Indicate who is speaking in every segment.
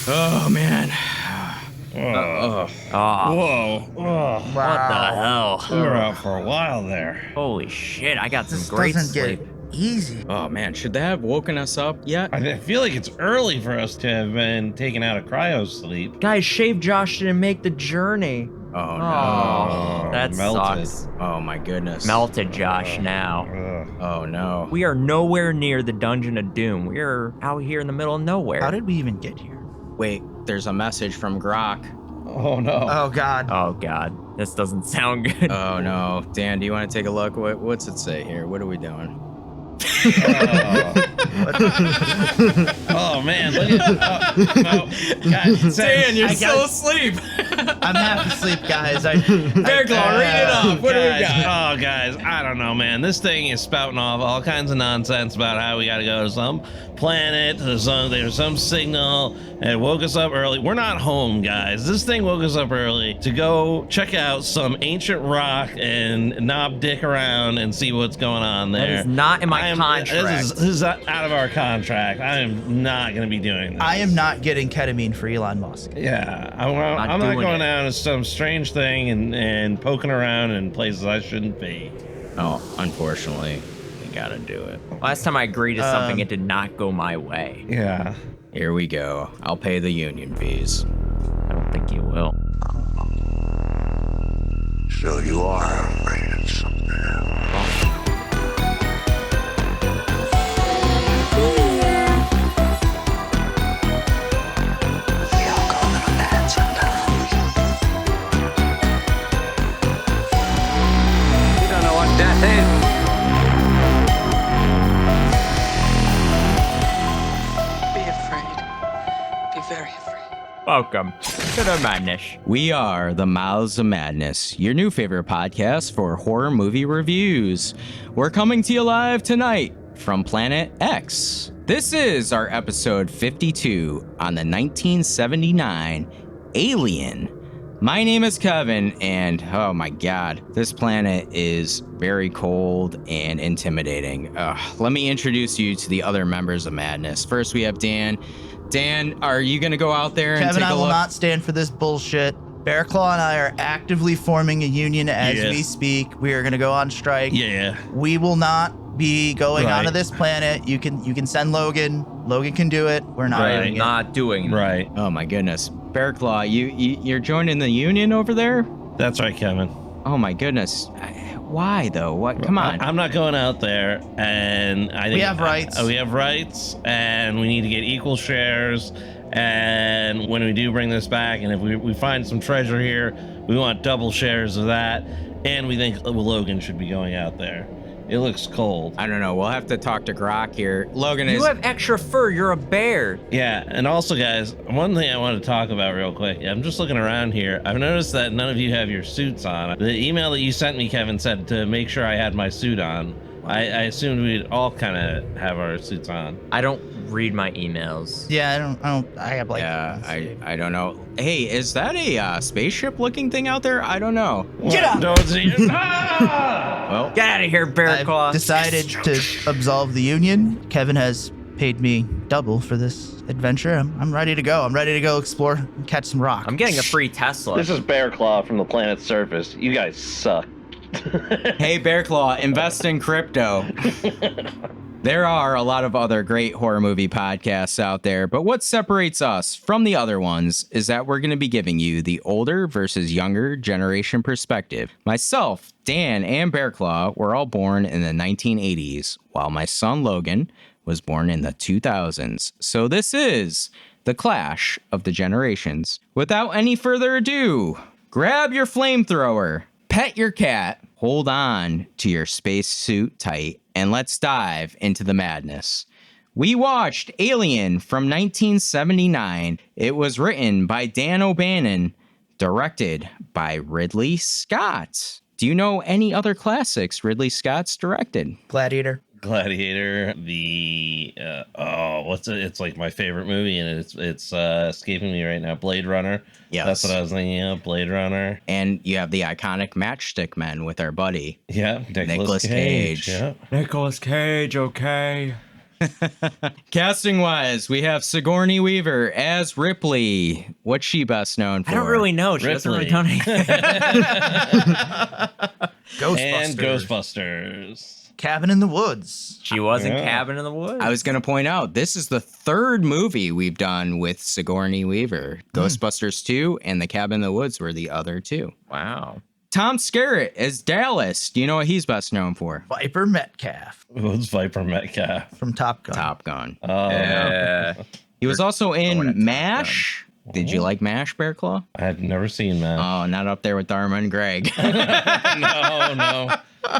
Speaker 1: Oh, man.
Speaker 2: Oh.
Speaker 3: Oh,
Speaker 2: Whoa.
Speaker 3: what the hell?
Speaker 2: We were out for a while there.
Speaker 3: Holy shit, I got some
Speaker 4: This
Speaker 3: great
Speaker 4: doesn't
Speaker 3: sleep.
Speaker 4: get easy.
Speaker 1: Oh, man. Should they have woken us up yet?
Speaker 2: I feel like it's early for us to have been taken out of cryo-sleep.
Speaker 3: Guys, Shave Josh didn't make the journey.
Speaker 1: Oh, no.
Speaker 3: Oh, that
Speaker 2: melted.
Speaker 3: sucks.
Speaker 1: Oh, my goodness.
Speaker 3: Melted Josh now.
Speaker 2: Ugh.
Speaker 1: Oh, no.
Speaker 3: We are nowhere near the Dungeon of Doom. We are out here in the middle of nowhere.
Speaker 4: How did we even get here?
Speaker 1: Wait, there's a message from Grok.
Speaker 2: Oh, no.
Speaker 4: Oh, God.
Speaker 3: Oh god, this doesn't sound good.
Speaker 1: Oh, no. Dan, do you want to take a look? What's it say here? What are we doing?
Speaker 2: Oh, man. Look at no. God, it says-
Speaker 1: Dan, you're
Speaker 4: I
Speaker 1: still
Speaker 4: got-
Speaker 1: asleep.
Speaker 4: I'm half asleep, guys.
Speaker 1: Bear Claw, read it off. What do we got?
Speaker 2: Oh, guys, I don't know, man. This thing is spouting off all kinds of nonsense about how we got to go to some planet. There's some signal, and it woke us up early. We're not home, guys. This thing woke us up early to go check out some ancient rock and knob dick around and see what's going on there.
Speaker 3: That is not in my contract.
Speaker 2: This is out of our contract. I am not going to be doing this.
Speaker 4: I am not getting ketamine for Elon Musk.
Speaker 2: Yeah, I'm not
Speaker 3: doing
Speaker 2: going
Speaker 3: it.
Speaker 2: down to some strange thing and poking around in places I shouldn't be.
Speaker 1: Oh, unfortunately, we gotta do it.
Speaker 3: Last time I agreed to something, it did not go my way.
Speaker 2: Yeah.
Speaker 1: Here we go. I'll pay the union fees.
Speaker 3: I don't think you will.
Speaker 5: So you are afraid of something else. We all go a little mad sometimes.
Speaker 6: You don't know what death is.
Speaker 7: Be afraid. Be very afraid.
Speaker 3: Welcome to the madness.
Speaker 1: We are the Mouths of Madness, your new favorite podcast for horror movie reviews. We're coming to you live tonight from Planet X. This is our episode 52 on the 1979 Alien. My name is Kevin, and oh my god, this planet is very cold and intimidating. Let me introduce you to the other members of Madness. First, we have Dan. Dan, are you gonna go out there and
Speaker 4: Kevin,
Speaker 1: take
Speaker 4: I
Speaker 1: a
Speaker 4: will
Speaker 1: look?
Speaker 4: not stand for this bullshit. Bear Claw and I are actively forming a union as
Speaker 2: Yeah.
Speaker 4: we speak. We are going to go on strike.
Speaker 2: Yeah.
Speaker 4: We will not be going
Speaker 2: Right.
Speaker 4: onto this planet. You can send Logan. Logan can do it. We're not
Speaker 2: Right.
Speaker 4: doing it.
Speaker 3: Not doing that.
Speaker 2: Right.
Speaker 1: Oh my goodness, Bear Claw, you're joining the union over there?
Speaker 2: That's right, Kevin.
Speaker 1: Oh my goodness, why though? What? Come on.
Speaker 2: I'm not going out there, and I think
Speaker 4: We have rights.
Speaker 2: We have rights, and we need to get equal shares. And when we do bring this back, and if we find some treasure here, we want double shares of that. And we think Logan should be going out there. It looks cold.
Speaker 1: I don't know. We'll have to talk to Grok here. Logan
Speaker 3: You
Speaker 1: is.
Speaker 3: have extra fur. You're a bear.
Speaker 2: Yeah, and also, guys, one thing I want to talk about real quick. I'm just looking around here. I've noticed that none of you have your suits on. The email that you sent me, Kevin, said to make sure I had my suit on. I assumed we'd all kind of have our suits on.
Speaker 3: I don't read my emails.
Speaker 4: Yeah, I have like.
Speaker 1: Yeah, I don't know. Hey, is that a spaceship looking thing out there? I don't know.
Speaker 4: Get up!
Speaker 2: Don't see Ah!
Speaker 1: Well,
Speaker 3: Get out of here, Bear
Speaker 4: I've
Speaker 3: Claw.
Speaker 4: decided to absolve the union. Kevin has paid me double for this adventure. I'm ready to go. I'm ready to go explore and catch some rock.
Speaker 3: I'm getting a free Tesla.
Speaker 2: This is Bear Claw from the planet's surface. You guys suck.
Speaker 1: hey, Bear Claw, invest in crypto. There are a lot of other great horror movie podcasts out there, but what separates us from the other ones is that we're going to be giving you the older versus younger generation perspective. Myself, Dan, and Bear Claw were all born in the 1980s, while my son Logan was born in the 2000s. So this is the clash of the generations. Without any further ado, grab your flamethrower, pet your cat, hold on to your spacesuit tight, and let's dive into the madness. We watched Alien from 1979. It was written by Dan O'Bannon, directed by Ridley Scott. Do you know any other classics Ridley Scott's directed?
Speaker 4: Gladiator.
Speaker 2: Gladiator, it's like my favorite movie, and it's escaping me right now. Blade Runner.
Speaker 1: Yes.
Speaker 2: That's what I was thinking of. Blade Runner.
Speaker 1: And you have the iconic Matchstick Men with our buddy.
Speaker 2: Yeah,
Speaker 1: Nicolas Cage.
Speaker 2: Yeah.
Speaker 3: Nicolas Cage, okay.
Speaker 1: Casting wise, we have Sigourney Weaver as Ripley. What's she best known for?
Speaker 3: I don't really know. She doesn't really
Speaker 2: Ripley.
Speaker 3: done anything.
Speaker 4: Ghostbusters.
Speaker 2: And Ghostbusters.
Speaker 4: Cabin in the Woods.
Speaker 3: She was in
Speaker 2: Yeah.
Speaker 3: Cabin in the Woods.
Speaker 1: I was going to point out this is the third movie we've done with Sigourney Weaver. Ghostbusters 2 and The Cabin in the Woods were the other two.
Speaker 3: Wow.
Speaker 1: Tom Skerritt as Dallas. Do you know what he's best known for?
Speaker 4: Viper Metcalf
Speaker 2: Who's Viper Metcalf?
Speaker 4: from Top Gun.
Speaker 1: Top Gun.
Speaker 2: Oh,
Speaker 1: He was also
Speaker 3: at Top
Speaker 1: in
Speaker 3: Gun.
Speaker 1: MASH. Did you like MASH, Bear Claw?
Speaker 2: I've never seen that.
Speaker 1: Oh, not up there with Dharma and Greg.
Speaker 2: No.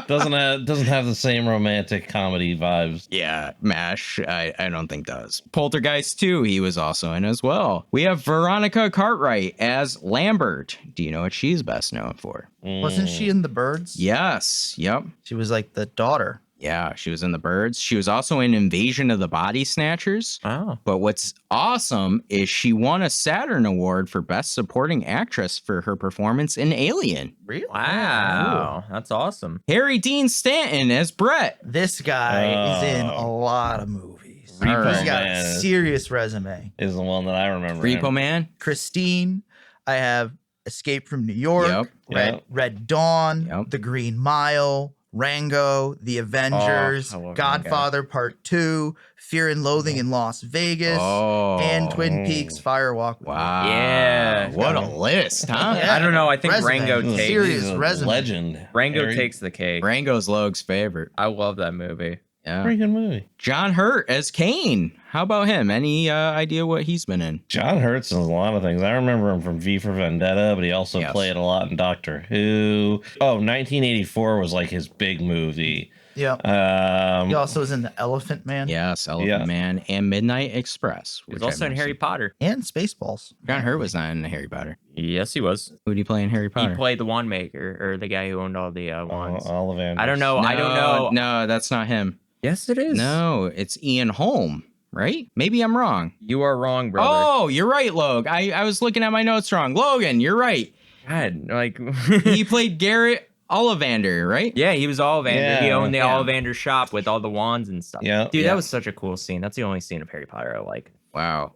Speaker 2: Doesn't have the same romantic comedy vibes.
Speaker 1: Yeah, MASH, I don't think does. Poltergeist 2, he was also in as well. We have Veronica Cartwright as Lambert. Do you know what she's best known for?
Speaker 4: Wasn't she in The Birds?
Speaker 1: Yes, yep.
Speaker 4: She was like the daughter.
Speaker 1: Yeah, she was in The Birds. She was also in Invasion of the Body Snatchers.
Speaker 3: Oh.
Speaker 1: But what's awesome is she won a Saturn Award for Best Supporting Actress for her performance in Alien.
Speaker 4: Really?
Speaker 3: Wow. That's awesome.
Speaker 1: Harry Dean Stanton as Brett.
Speaker 4: This guy is in a lot of movies.
Speaker 1: Repo
Speaker 4: He's got
Speaker 2: Man
Speaker 4: a serious resume.
Speaker 2: is the one that I remember.
Speaker 1: Repo
Speaker 2: him.
Speaker 1: Man.
Speaker 4: Christine. I have Escape from New York.
Speaker 1: Yep.
Speaker 2: Yep.
Speaker 4: Red Dawn.
Speaker 1: Yep.
Speaker 4: The Green Mile. Rango, The Avengers,
Speaker 3: I love
Speaker 4: Godfather Part 2, Fear and Loathing in Las Vegas,
Speaker 1: Oh.
Speaker 4: and Twin Peaks Firewalk. with Me.
Speaker 1: Wow.
Speaker 3: Yeah.
Speaker 1: What a list, huh?
Speaker 4: Yeah.
Speaker 3: I don't know. I think
Speaker 4: Resume.
Speaker 3: Rango
Speaker 2: He's a-
Speaker 3: takes
Speaker 4: Serious
Speaker 2: he's a
Speaker 4: resume.
Speaker 2: legend.
Speaker 3: Rango
Speaker 2: Harry-
Speaker 3: takes the cake.
Speaker 1: Rango's Logue's favorite.
Speaker 3: I love that movie.
Speaker 1: Yeah.
Speaker 2: Pretty good movie.
Speaker 1: John Hurt as Kane. How about him? Any idea what he's been in?
Speaker 2: John Hurt's in a lot of things. I remember him from V for Vendetta, but he also
Speaker 1: Yes.
Speaker 2: played a lot in Doctor Who. Oh, 1984 was like his big movie.
Speaker 4: Yep.
Speaker 2: Um,
Speaker 4: He also was in The Elephant Man
Speaker 1: Yes, Elephant
Speaker 2: Yeah.
Speaker 1: Man and Midnight Express.
Speaker 3: He was
Speaker 1: which
Speaker 3: also
Speaker 1: I've
Speaker 3: in
Speaker 1: never
Speaker 3: Harry
Speaker 1: seen.
Speaker 3: Potter.
Speaker 4: and Spaceballs.
Speaker 1: John Hurt was not in Harry Potter.
Speaker 3: Yes, he was.
Speaker 1: Who did he play in Harry Potter?
Speaker 3: He played the wand maker, or the guy who owned all the wands.
Speaker 2: Ollivanders.
Speaker 3: I don't know. I don't know.
Speaker 1: No, that's not him.
Speaker 3: Yes, it is.
Speaker 1: No, it's Ian Holm, right? Maybe I'm wrong.
Speaker 3: You are wrong, brother.
Speaker 1: Oh, you're right, Logue. I was looking at my notes wrong. Logan, you're right.
Speaker 3: God, like.
Speaker 1: He played Garrett Ollivander, right?
Speaker 3: Yeah, he was Ollivander. He
Speaker 2: Yeah,
Speaker 3: owned the
Speaker 1: yeah.
Speaker 3: Ollivander shop with all the wands and stuff.
Speaker 2: Yeah,
Speaker 3: Dude,
Speaker 1: yeah.
Speaker 3: that was such a cool scene. That's the only scene of Harry Potter I like.
Speaker 1: Wow.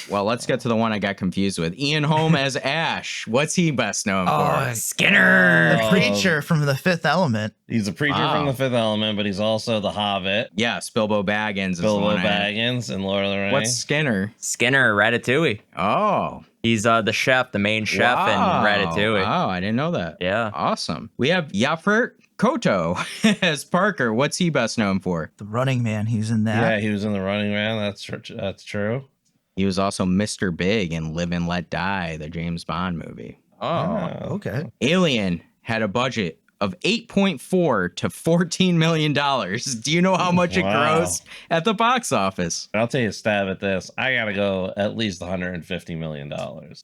Speaker 1: Well, let's get to the one I got confused with. Ian Holm as Ash. What's he best known for?
Speaker 3: Skinner.
Speaker 4: The preacher from The Fifth Element.
Speaker 2: He's a preacher
Speaker 1: Wow.
Speaker 2: from the Fifth Element, but he's also the Hobbit.
Speaker 1: Yes, Bilbo Baggins. Is the
Speaker 2: Bilbo
Speaker 1: one I-
Speaker 2: Baggins and Lord of the Rings.
Speaker 1: What's Skinner?
Speaker 3: Skinner, Ratatouille.
Speaker 1: Oh.
Speaker 3: He's the chef, the main chef in Ratatouille.
Speaker 1: Wow, I didn't know that.
Speaker 3: Yeah.
Speaker 1: Awesome. We have Yaphet Koto as Parker. What's he best known for?
Speaker 4: The Running Man. He's in that.
Speaker 2: Yeah, he was in The Running Man. That's true.
Speaker 1: He was also Mr. Big in Live and Let Die, the James Bond movie.
Speaker 3: Oh.
Speaker 4: Okay.
Speaker 1: Alien had a budget of $8.4 to $14 million. Do you know how much it
Speaker 2: Wow.
Speaker 1: grossed at the box office?
Speaker 2: I'll take a stab at this. I gotta go at least $150 million.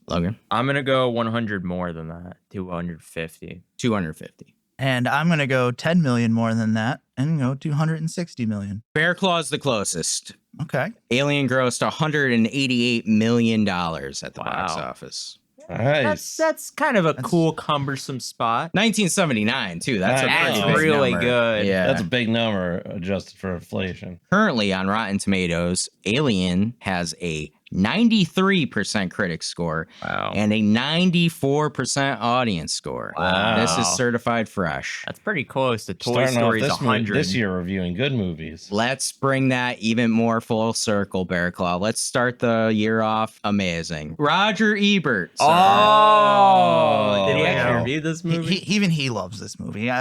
Speaker 1: Logan,
Speaker 3: I'm going to go 100 more than that. 250.
Speaker 1: 250.
Speaker 4: And I'm going to go 10 million more than that and go 260 million.
Speaker 1: Bear Claw's the closest.
Speaker 4: Okay.
Speaker 1: Alien grossed $188 million at the box
Speaker 3: Wow.
Speaker 1: office.
Speaker 2: Nice.
Speaker 3: That's kind of a cool, cumbersome spot.
Speaker 1: 1979, too. That's a
Speaker 2: That's
Speaker 1: pretty big
Speaker 3: really
Speaker 1: number.
Speaker 3: good.
Speaker 1: Yeah.
Speaker 2: That's a big number adjusted for inflation.
Speaker 1: Currently on Rotten Tomatoes, Alien has a 93% critic score
Speaker 3: Wow.
Speaker 1: and a 94% audience score.
Speaker 3: Wow.
Speaker 1: This is certified fresh.
Speaker 3: That's pretty close to Toy
Speaker 2: Starting off
Speaker 3: Story's
Speaker 2: this,
Speaker 3: 100.
Speaker 2: this year reviewing good movies.
Speaker 1: Let's bring that even more full circle, Bear Claw. Let's start the year off amazing. Roger Ebert.
Speaker 3: Oh, did he actually
Speaker 4: Wow.
Speaker 3: review this
Speaker 4: He,
Speaker 3: movie?
Speaker 4: even he loves this movie.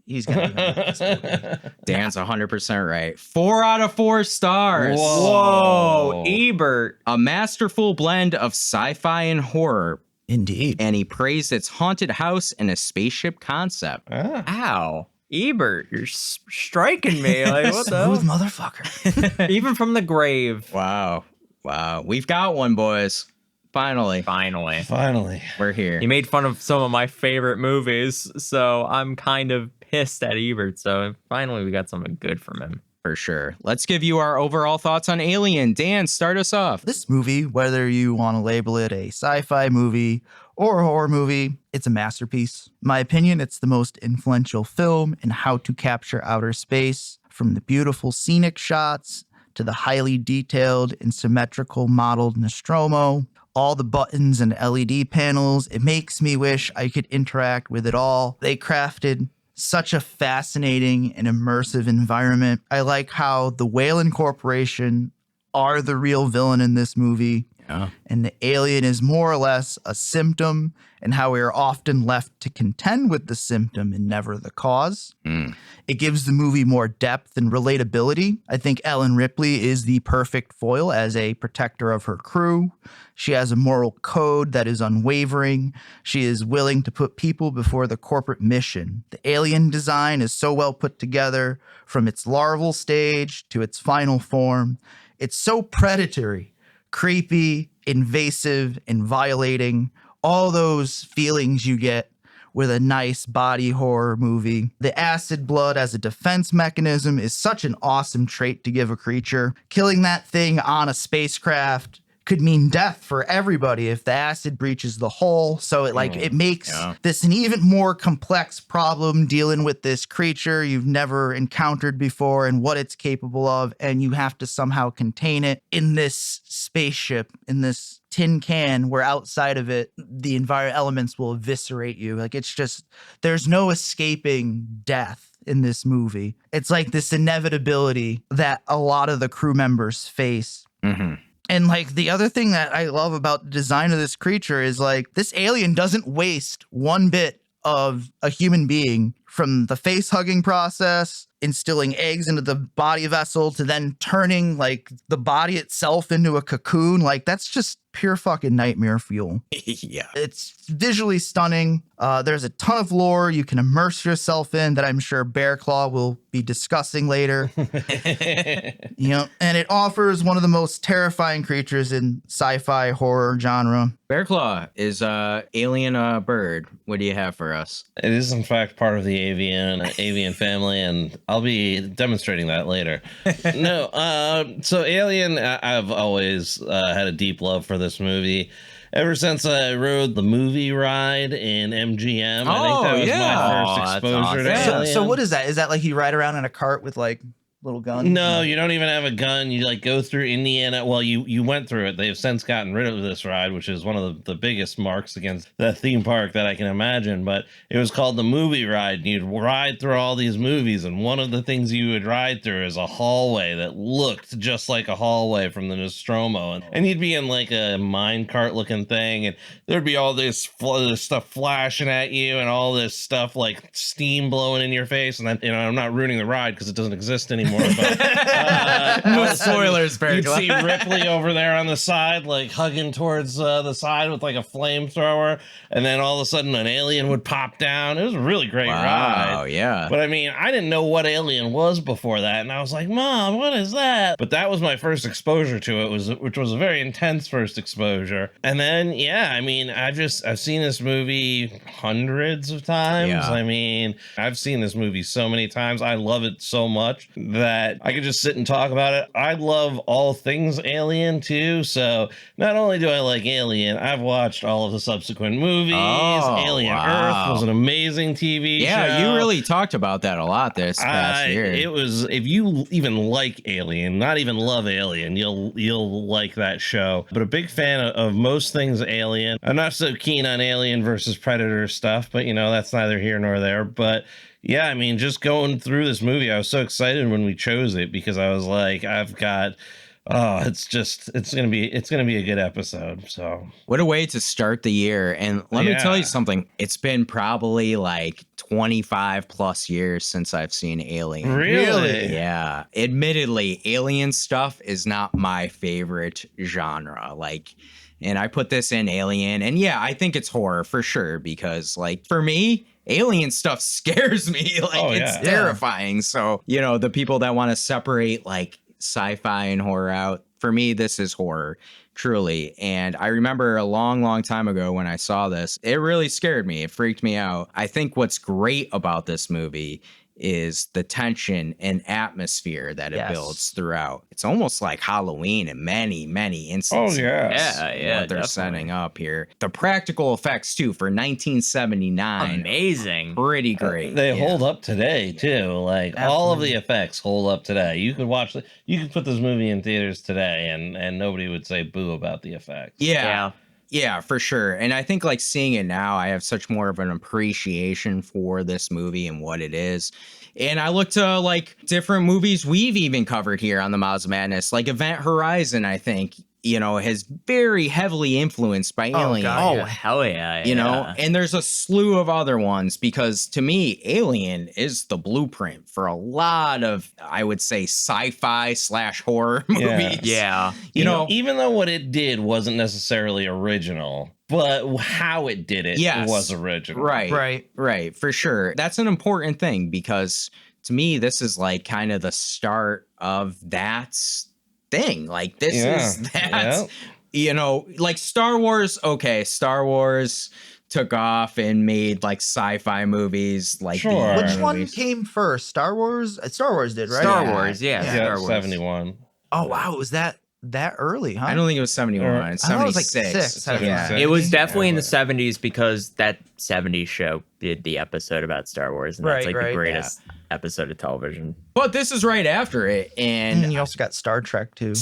Speaker 4: He's going to be this movie.
Speaker 1: Dan's 100% right. 4 out of 4 stars.
Speaker 3: Whoa, Ebert.
Speaker 1: A masterful blend of sci-fi and horror,
Speaker 4: Indeed.
Speaker 1: and he praised its haunted house and a spaceship concept.
Speaker 2: Ah,
Speaker 3: Ow. Ebert, you're striking me. Like, what the
Speaker 4: Smooth
Speaker 3: hell?
Speaker 4: motherfucker.
Speaker 3: Even from the grave.
Speaker 1: Wow. We've got one, boys. Finally,
Speaker 3: Finally.
Speaker 2: finally.
Speaker 1: we're here.
Speaker 3: He made fun of some of my favorite movies, so I'm kind of pissed at Ebert. So finally, we got something good from him.
Speaker 1: For sure. Let's give you our overall thoughts on Alien. Dan, start us off.
Speaker 4: This movie, whether you want to label it a sci-fi movie or a horror movie, it's a masterpiece. In my opinion, it's the most influential film in how to capture outer space, from the beautiful scenic shots to the highly detailed and symmetrical modeled Nostromo, all the buttons and LED panels. It makes me wish I could interact with it all. They crafted such a fascinating and immersive environment. I like how the Weyland Corporation are the real villain in this movie.
Speaker 1: Yeah.
Speaker 4: And the alien is more or less a symptom, and how we are often left to contend with the symptom and never the cause. It gives the movie more depth and relatability. I think Ellen Ripley is the perfect foil as a protector of her crew. She has a moral code that is unwavering. She is willing to put people before the corporate mission. The alien design is so well put together, from its larval stage to its final form. It's so predatory, creepy, invasive, and violating. All those feelings you get with a nice body horror movie. The acid blood as a defense mechanism is such an awesome trait to give a creature. Killing that thing on a spacecraft could mean death for everybody if the acid breaches the hull. So it makes this an even more complex problem, dealing with this creature you've never encountered before and what it's capable of, and you have to somehow contain it in this spaceship, in this tin can, where outside of it the environment elements will eviscerate you. Like, it's just, there's no escaping death in this movie. It's like this inevitability that a lot of the crew members face. And like, the other thing that I love about the design of this creature is like, this alien doesn't waste one bit of a human being, from the face hugging process, instilling eggs into the body vessel, to then turning like the body itself into a cocoon. Like, that's just pure fucking nightmare fuel.
Speaker 1: Yeah.
Speaker 4: It's visually stunning. There's a ton of lore you can immerse yourself in that I'm sure Bear Claw will be discussing later. And it offers one of the most terrifying creatures in sci-fi horror genre.
Speaker 1: Bear Claw is alien bird. What do you have for us?
Speaker 2: It is, in fact, part of the avian family, and I'll be demonstrating that later. So Alien, I've always had a deep love for this movie. Ever since I rode the movie ride in MGM, I think that was my first exposure to Alien.
Speaker 4: So what is that? Is that like you ride around in a cart with like little guns?
Speaker 2: No, you don't even have a gun. You like go through Indiana. Well, you went through it. They've since gotten rid of this ride, which is one of the biggest marks against the theme park that I can imagine. But it was called the movie ride. And you'd ride through all these movies, and one of the things you would ride through is a hallway that looked just like a hallway from the Nostromo, and you'd be in like a mine cart looking thing, and there'd be all this stuff flashing at you, and all this stuff like steam blowing in your face. And then, I'm not ruining the ride because it doesn't exist anymore. But,
Speaker 1: No spoilers, Bear
Speaker 2: you'd
Speaker 1: Claw.
Speaker 2: see Ripley over there on the side, like hugging towards the side with like a flamethrower, and then all of a sudden an alien would pop down. It was a really great ride.
Speaker 1: Oh, yeah.
Speaker 2: But I mean, I didn't know what Alien was before that, and I was like, Mom, what is that? But that was my first exposure to it, which was a very intense first exposure. And then, I mean, I've seen this movie hundreds of times.
Speaker 1: Yeah.
Speaker 2: I mean, I've seen this movie so many times. I love it so much that I could just sit and talk about it. I love all things Alien too. So not only do I like Alien, I've watched all of the subsequent movies. Alien Earth was an amazing TV show.
Speaker 1: Yeah, you really talked about that a lot this past year.
Speaker 2: It was, if you even like Alien, not even love Alien, you'll like that show. But a big fan of most things Alien. I'm not so keen on Alien versus Predator stuff, but that's neither here nor there. But yeah, I mean, just going through this movie, I was so excited when we chose it, because I was like, it's gonna be a good episode. So
Speaker 1: what a way to start the year. And let me tell you something. It's been probably like 25 plus years since I've seen Alien.
Speaker 2: Really?
Speaker 1: Yeah. Admittedly, alien stuff is not my favorite genre. And I put this in Alien, and I think it's horror for sure, because for me, alien stuff scares me. It's terrifying. So, the people that want to separate sci-fi and horror out, for me, this is horror, truly. And I remember a long, long time ago when I saw this, it really scared me. It freaked me out. I think what's great about this movie is the tension and atmosphere that it builds throughout. It's almost like Halloween in many, many instances.
Speaker 2: Oh, yeah.
Speaker 3: Yeah,
Speaker 1: What they're
Speaker 3: definitely.
Speaker 1: setting up here. The practical effects, too, for 1979.
Speaker 3: Amazing.
Speaker 1: Pretty great.
Speaker 2: They hold up today too. Like all of the effects hold up today. You could watch, you could put this movie in theaters today, and nobody would say boo about the effects.
Speaker 1: Yeah. Yeah, for sure. And I think like seeing it now, I have such more of an appreciation for this movie and what it is. And I look to like different movies we've even covered here on the Mouths of Madness, like Event Horizon, I think, you know, has very heavily influenced by Alien.
Speaker 3: God, hell yeah.
Speaker 1: You know, and there's a slew of other ones because to me, Alien is the blueprint for a lot of, I would say, sci-fi / horror movies.
Speaker 3: Yeah.
Speaker 1: You know,
Speaker 2: even though what it did wasn't necessarily original, but how it did it was original.
Speaker 1: Right, for sure. That's an important thing because to me, this is like kind of the start of that thing. Like this is that, you know, like Star Wars. Okay, Star Wars took off and made like sci-fi movies. Like
Speaker 4: Which one came first? Star Wars? Star Wars did, right?
Speaker 3: Star Wars, Star Wars.
Speaker 2: 71.
Speaker 4: Oh wow, was that early, huh?
Speaker 1: I don't think it was 71. It's 76.
Speaker 3: It was definitely in the 70s because that 70s show did the episode about Star Wars, and that's like the greatest episode of television.
Speaker 1: But this is right after it, and
Speaker 4: then you also got Star Trek too.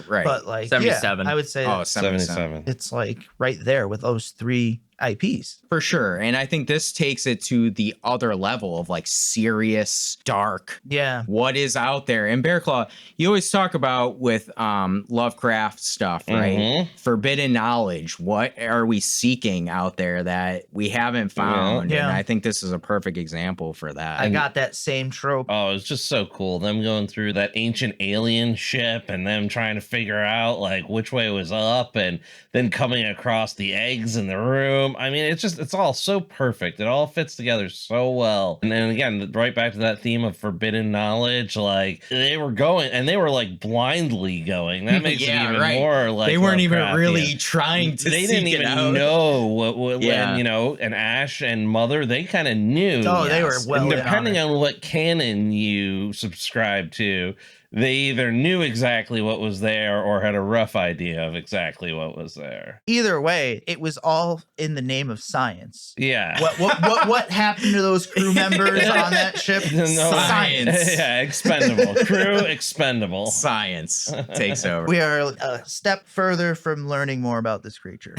Speaker 1: Right?
Speaker 4: But like
Speaker 3: 77.
Speaker 4: I would say
Speaker 2: 77.
Speaker 4: It's like right there with those three IPs.
Speaker 1: For sure. And I think this takes it to the other level of like serious, dark.
Speaker 4: Yeah.
Speaker 1: What is out there? And Bear Claw, you always talk about with Lovecraft stuff, right? Forbidden knowledge. What are we seeking out there that we haven't found?
Speaker 4: Yeah.
Speaker 1: And I think this is a perfect example for that.
Speaker 4: I got that same trope.
Speaker 2: Oh, it's just so cool. Them going through that ancient alien ship and them trying to figure out like which way was up and then coming across the eggs in the room. I mean, it's all so perfect. It all fits together so well. And then again, right back to that theme of forbidden knowledge, like they were going and they were like blindly going. That makes it even more like
Speaker 1: they weren't even
Speaker 2: Lovecraftian.
Speaker 1: really trying to
Speaker 2: They didn't
Speaker 1: seek it
Speaker 2: even
Speaker 1: out.
Speaker 2: know what when, you know, and Ash and Mother, they kind of knew.
Speaker 4: Oh, they were well
Speaker 2: And
Speaker 4: in
Speaker 2: depending on what canon you subscribe to, they either knew exactly what was there or had a rough idea of exactly what was there.
Speaker 4: Either way, it was all in the name of science.
Speaker 2: Yeah.
Speaker 4: What happened to those crew members on that ship?
Speaker 1: Science.
Speaker 2: Yeah, expendable. Crew expendable.
Speaker 1: Science takes over.
Speaker 4: We are a step further from learning more about this creature.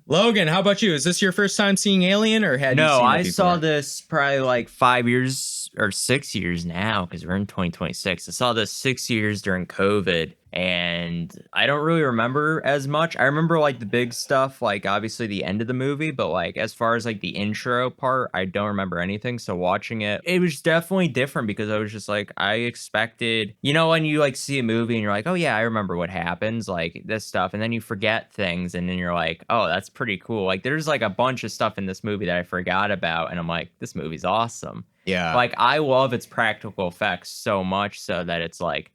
Speaker 1: Logan, how about you? Is this your first time seeing Alien or had you
Speaker 3: No,
Speaker 1: seen it
Speaker 3: I
Speaker 1: before?
Speaker 3: saw this probably like 5 years or 6 years now because we're in 2026. I saw this 6 years during COVID, and I don't really remember as much. I remember like the big stuff, like obviously the end of the movie, but like as far as like the intro part, I don't remember anything. So watching it, it was definitely different because I was just like, I expected, you know, when you like see a movie and you're like, oh yeah, I remember what happens, like this stuff, and then you forget things, and then you're like, oh, that's pretty cool. Like there's like a bunch of stuff in this movie that I forgot about, and I'm like, this movie's awesome.
Speaker 1: Yeah.
Speaker 3: Like I love its practical effects so much so that it's like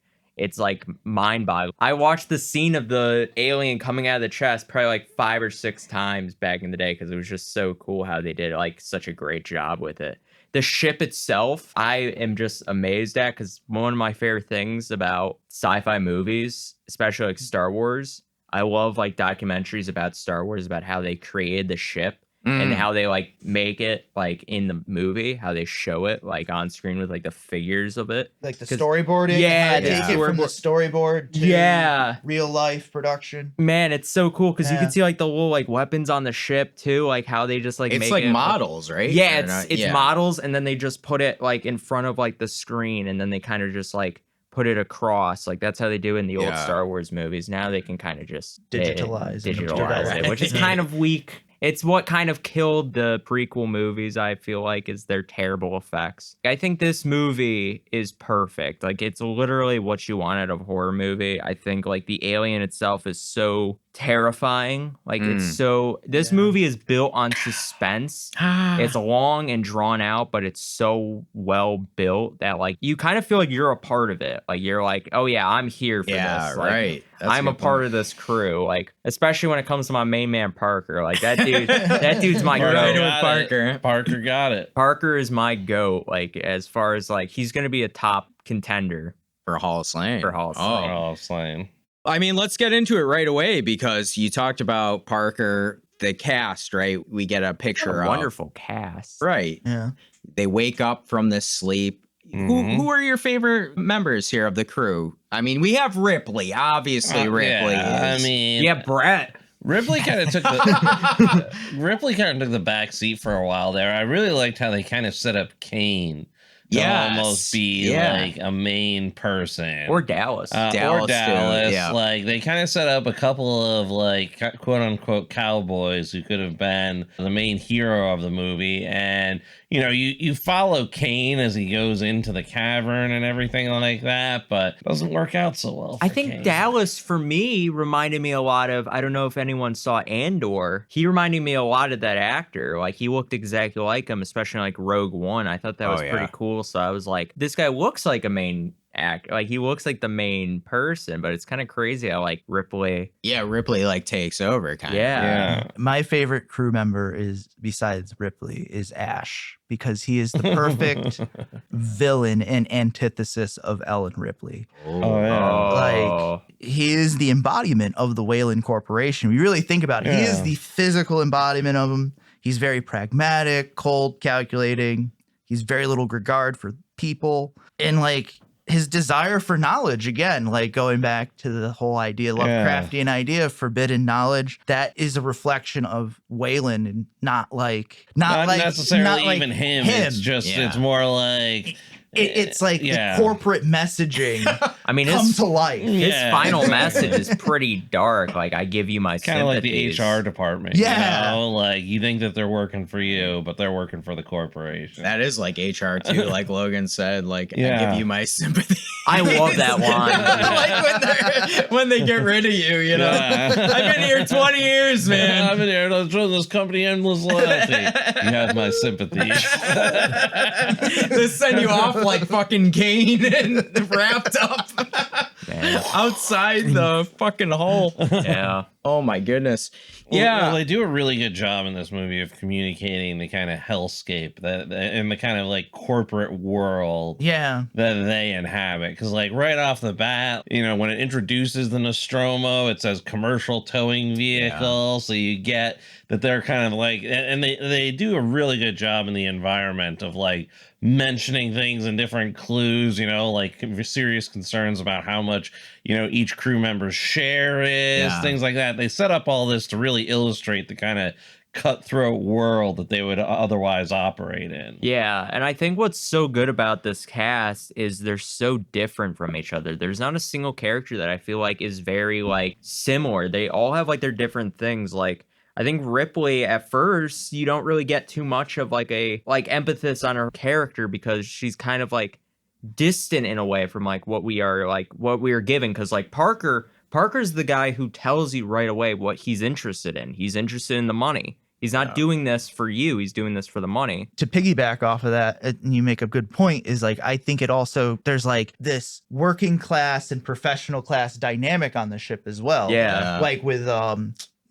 Speaker 3: mind-boggling. I watched the scene of the alien coming out of the chest probably like 5 or 6 times back in the day because it was just so cool how they did like such a great job with it. The ship itself, I am just amazed at because one of my favorite things about sci-fi movies, especially like Star Wars, I love like documentaries about Star Wars about how they created the ship. And how they like make it like in the movie, how they show it like on screen with like the figures of it,
Speaker 4: Like the storyboarding.
Speaker 3: Yeah,
Speaker 4: how they take it from the storyboard to real life production.
Speaker 3: Man, it's so cool because you can see like the little like weapons on the ship too, like how they just like
Speaker 1: it's
Speaker 3: make
Speaker 1: like
Speaker 3: it,
Speaker 1: models, right?
Speaker 3: Yeah, it's models, and then they just put it like in front of like the screen, and then they kind of just like put it across. Like that's how they do in the old Star Wars movies. Now they can kind of just
Speaker 4: digitalize
Speaker 3: it, which is kind of weak. It's what kind of killed the prequel movies, I feel like, is their terrible effects. I think this movie is perfect. Like, it's literally what you want out of a horror movie. I think, like, the alien itself is so terrifying. Like this movie is built on suspense. It's long and drawn out, but it's so well built that like you kind of feel like you're a part of it. Like you're like, oh yeah, I'm here for this. Like,
Speaker 1: right. That's
Speaker 3: I'm a part of this crew. Like especially when it comes to my main man Parker. Like that dude's my
Speaker 1: You're right
Speaker 3: goat.
Speaker 1: with Parker.
Speaker 2: Parker got it.
Speaker 3: Parker is my goat. Like as far as like he's gonna be a top contender
Speaker 1: For Hall of Slame.
Speaker 3: for Hall of Slame.
Speaker 2: Oh, Slane.
Speaker 1: I mean, let's get into it right away because you talked about Parker, the cast, right? We get a picture
Speaker 3: What a
Speaker 1: of
Speaker 3: wonderful cast.
Speaker 1: Right.
Speaker 4: Yeah.
Speaker 1: They wake up from this sleep. Who are your favorite members here of the crew? I mean, we have Ripley. Obviously, Ripley
Speaker 2: Yeah,
Speaker 1: is.
Speaker 2: I mean,
Speaker 3: Yeah, Brett.
Speaker 2: Ripley kind of took the back seat for a while there. I really liked how they kind of set up Kane to
Speaker 1: Yes,
Speaker 2: almost be like a main person.
Speaker 3: Or Dallas.
Speaker 1: Dallas,
Speaker 2: or Dallas.
Speaker 1: too, yeah.
Speaker 2: Like they kind of set up a couple of like quote unquote cowboys who could have been the main hero of the movie. And you follow Kane as he goes into the cavern and everything like that, but it doesn't work out so well.
Speaker 3: I
Speaker 2: for
Speaker 3: think
Speaker 2: Kane.
Speaker 3: Dallas, for me, reminded me a lot of, I don't know if anyone saw Andor. He reminded me a lot of that actor. Like, he looked exactly like him, especially like Rogue One. I thought that was pretty cool. So I was like, this guy looks like a main actor. Like, he looks like the main person, but it's kind of crazy how, like, Ripley.
Speaker 1: Yeah, Ripley, like, takes over, kind of.
Speaker 2: Yeah.
Speaker 4: My favorite crew member besides Ripley, is Ash, because he is the perfect villain and antithesis of Ellen Ripley.
Speaker 2: Oh, yeah.
Speaker 4: Like, he is the embodiment of the Wayland Corporation. We really think about it. He is the physical embodiment of them. He's very pragmatic, cold, calculating. He's very little regard for people. And, like, his desire for knowledge, again, like going back to the whole idea, Lovecraftian idea of forbidden knowledge, that is a reflection of Wayland and not
Speaker 2: necessarily
Speaker 4: like
Speaker 2: even him. It's just it's more like
Speaker 4: it's like the corporate messaging
Speaker 3: I mean,
Speaker 4: come to life.
Speaker 3: His final message is pretty dark. Like, I give you my
Speaker 2: kind of like the
Speaker 3: sympathies.
Speaker 2: HR department.
Speaker 4: Yeah.
Speaker 2: Like you think that they're working for you, but they're working for the corporation.
Speaker 1: That is like HR too, like Logan said, like, I
Speaker 2: Yeah.
Speaker 1: give you my sympathy.
Speaker 3: I love that line.
Speaker 1: Like when they get rid of you, you know?
Speaker 2: Yeah.
Speaker 1: I've been here 20 years, man.
Speaker 2: I've been here to show this company endless loyalty. You have my sympathy.
Speaker 1: They send you off like fucking Kane and wrapped up
Speaker 3: Man.
Speaker 1: outside the fucking hole.
Speaker 3: Yeah.
Speaker 1: Oh my goodness.
Speaker 2: Well, they do a really good job in this movie of communicating the kind of hellscape that and the kind of like corporate world
Speaker 4: Yeah.
Speaker 2: that they inhabit. Because like right off the bat, when it introduces the Nostromo, it says commercial towing vehicle. So you get that they're kind of like, and they do a really good job in the environment of like mentioning things and different clues, like serious concerns about how much, each crew member's share is, things like that. They set up all this to really illustrate the kind of cutthroat world that they would otherwise operate in.
Speaker 3: Yeah, and I think what's so good about this cast is they're so different from each other. There's not a single character that I feel like is very like similar. They all have like their different things. Like, I think Ripley, at first, you don't really get too much of like a emphasis on her character because she's kind of like distant in a way from like what we are given. Because like Parker's the guy who tells you right away what he's interested in. He's interested in the money. He's not doing this for you. He's doing this for the money.
Speaker 4: To piggyback off of that, and you make a good point, is like, I think it also, there's like this working class and professional class dynamic on the ship as well.
Speaker 3: Yeah.
Speaker 4: Like with,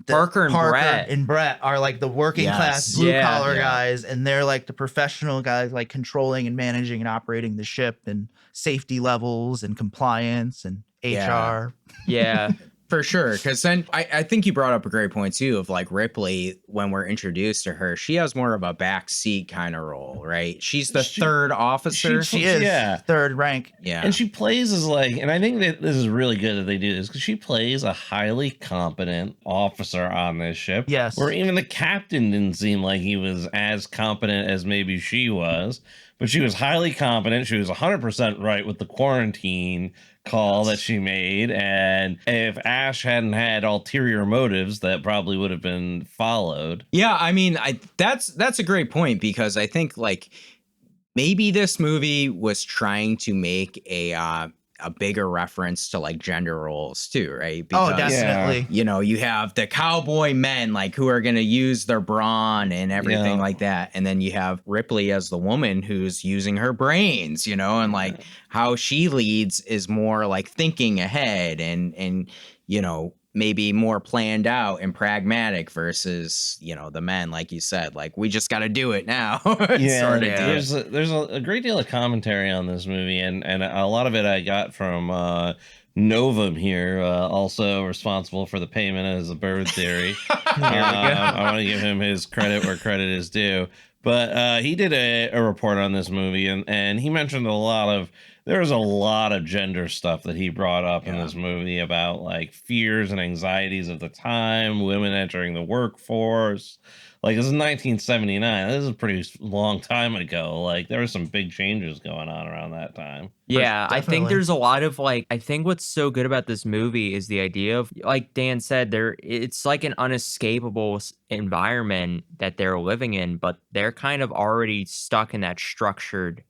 Speaker 3: Parker and
Speaker 4: Brett are like the working class blue collar guys, and they're like the professional guys, like controlling and managing and operating the ship and safety levels and compliance and HR.
Speaker 3: Yeah.
Speaker 1: For sure. Because then I think you brought up a great point, too, of like Ripley, when we're introduced to her, she has more of a backseat kind of role, right? She's the third officer.
Speaker 4: She is third rank.
Speaker 1: Yeah.
Speaker 2: And she plays as like, and I think that this is really good that they do this because she plays a highly competent officer on this ship.
Speaker 4: Yes.
Speaker 2: Where even the captain didn't seem like he was as competent as maybe she was. But she was highly competent. She was 100% right with the quarantine call that she made. And if Ash hadn't had ulterior motives, that probably would have been followed.
Speaker 1: Yeah, I mean, that's a great point because I think like maybe this movie was trying to make a a bigger reference to like gender roles too, right?
Speaker 4: Oh, definitely.
Speaker 1: You know, you have the cowboy men like who are going to use their brawn and everything like that. And then you have Ripley as the woman who's using her brains, you know, and like how she leads is more like thinking ahead and, you know, maybe more planned out and pragmatic versus, you know, the men, like you said, like we just got to do it now. Sort of deal.
Speaker 2: There's a great deal of commentary on this movie, and a lot of it I got from Novum here, also responsible for the payment as a bird theory. I want to give him his credit where credit is due. But he did a report on this movie, and he mentioned there's a lot of gender stuff that he brought up in this movie about like fears and anxieties of the time, women entering the workforce. Like, this is 1979. This is a pretty long time ago. Like, there were some big changes going on around that time.
Speaker 3: Yeah, I think there's a lot of like, I think what's so good about this movie is the idea of, like Dan said, it's like an unescapable environment that they're living in, but they're kind of already stuck in that structured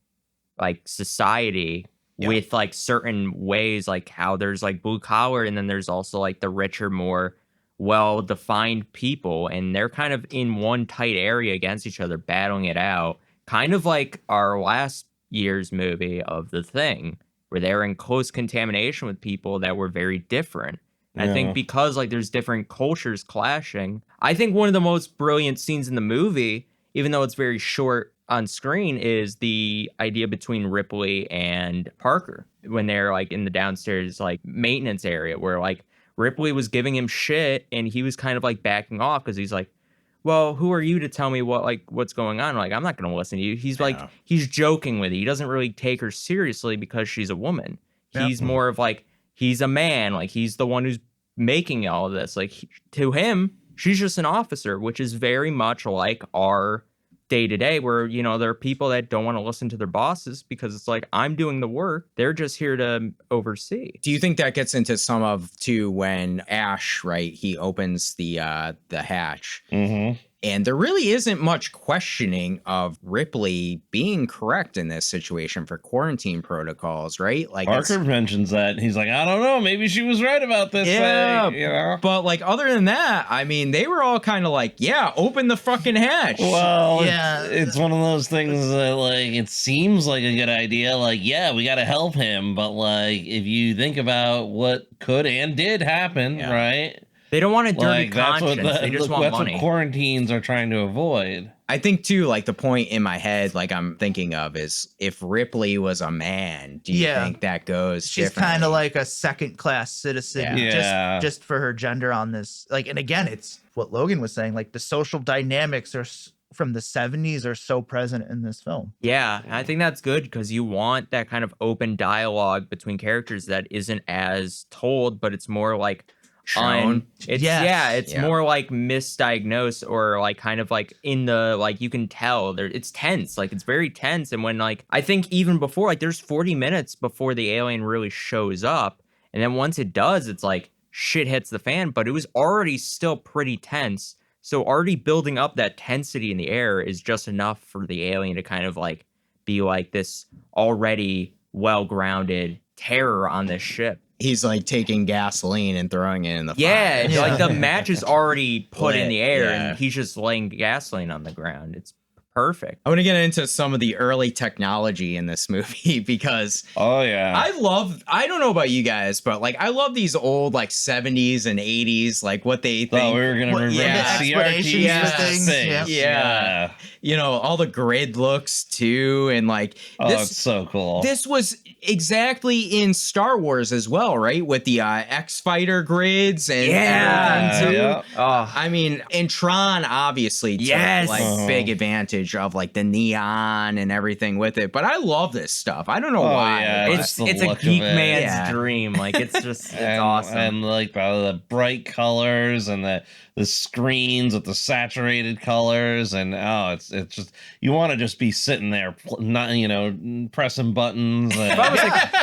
Speaker 3: like society with like certain ways, like how there's like blue collar, and then there's also like the richer, more well-defined people, and they're kind of in one tight area against each other, battling it out, kind of like our last year's movie of The Thing, where they're in close contamination with people that were very different. And I think because like there's different cultures clashing, I think one of the most brilliant scenes in the movie, even though it's very short on screen, is the idea between Ripley and Parker when they're like in the downstairs like maintenance area, where like Ripley was giving him shit and he was kind of like backing off because he's like, well, who are you to tell me what's going on? Like, I'm not going to listen to you. He's like, he's joking with it. He doesn't really take her seriously because she's a woman. He's more of like, he's a man. Like, he's the one who's making all of this. Like, to him, she's just an officer, which is very much like our day to day, where, you know, there are people that don't want to listen to their bosses because it's like, I'm doing the work. They're just here to oversee.
Speaker 1: Do you think that gets into some of too when Ash, right, he opens the hatch, and there really isn't much questioning of Ripley being correct in this situation for quarantine protocols, right? Like,
Speaker 2: Parker mentions that he's like, I don't know, maybe she was right about this thing, you know?
Speaker 1: But like, other than that, I mean, they were all kind of like, yeah, open the fucking hatch.
Speaker 2: Well, it's one of those things that like, it seems like a good idea. Like, yeah, we got to help him. But like, if you think about what could and did happen, right?
Speaker 3: They don't want a dirty
Speaker 2: like,
Speaker 3: conscience. They just want
Speaker 2: that's
Speaker 3: money.
Speaker 2: What quarantines are trying to avoid.
Speaker 1: I think too, like the point in my head, like I'm thinking of is if Ripley was a man, do you think that goes
Speaker 4: She's kind of like a second class citizen just for her gender on this. Like, and again, it's what Logan was saying, like the social dynamics are from the 70s are so present in this film.
Speaker 3: Yeah, I think that's good because you want that kind of open dialogue between characters that isn't as told, but it's more like shown. It's more like misdiagnosed, or like kind of like in the, like, you can tell there, it's tense, like it's very tense. And when, like, I think even before, like, there's 40 minutes before the alien really shows up, and then once it does, it's like shit hits the fan, but it was already still pretty tense. So already building up that tensity in the air is just enough for the alien to kind of like be like this already well-grounded terror on this ship.
Speaker 1: He's like taking gasoline and throwing it in the fire.
Speaker 3: Yeah, like the match is already put in the air and he's just laying gasoline on the ground. It's perfect.
Speaker 1: I want to get into some of the early technology in this movie because I don't know about you guys, but like I love these old like 70s and 80s, like what they think.
Speaker 2: Oh, we were gonna remember the
Speaker 4: explanations for things.
Speaker 1: Yeah. You know, all the grid looks too, and like
Speaker 2: it's so cool.
Speaker 1: This was exactly in Star Wars as well, right? With the X Fighter grids and everything too. I mean, and Tron obviously took like big advantage of like the neon and everything with it. But I love this stuff. I don't know why.
Speaker 3: Yeah, it's a geek man's dream. Like it's just it's awesome.
Speaker 2: And like the bright colors and the screens with the saturated colors, and it's just, you want to just be sitting there, not, you know, pressing buttons and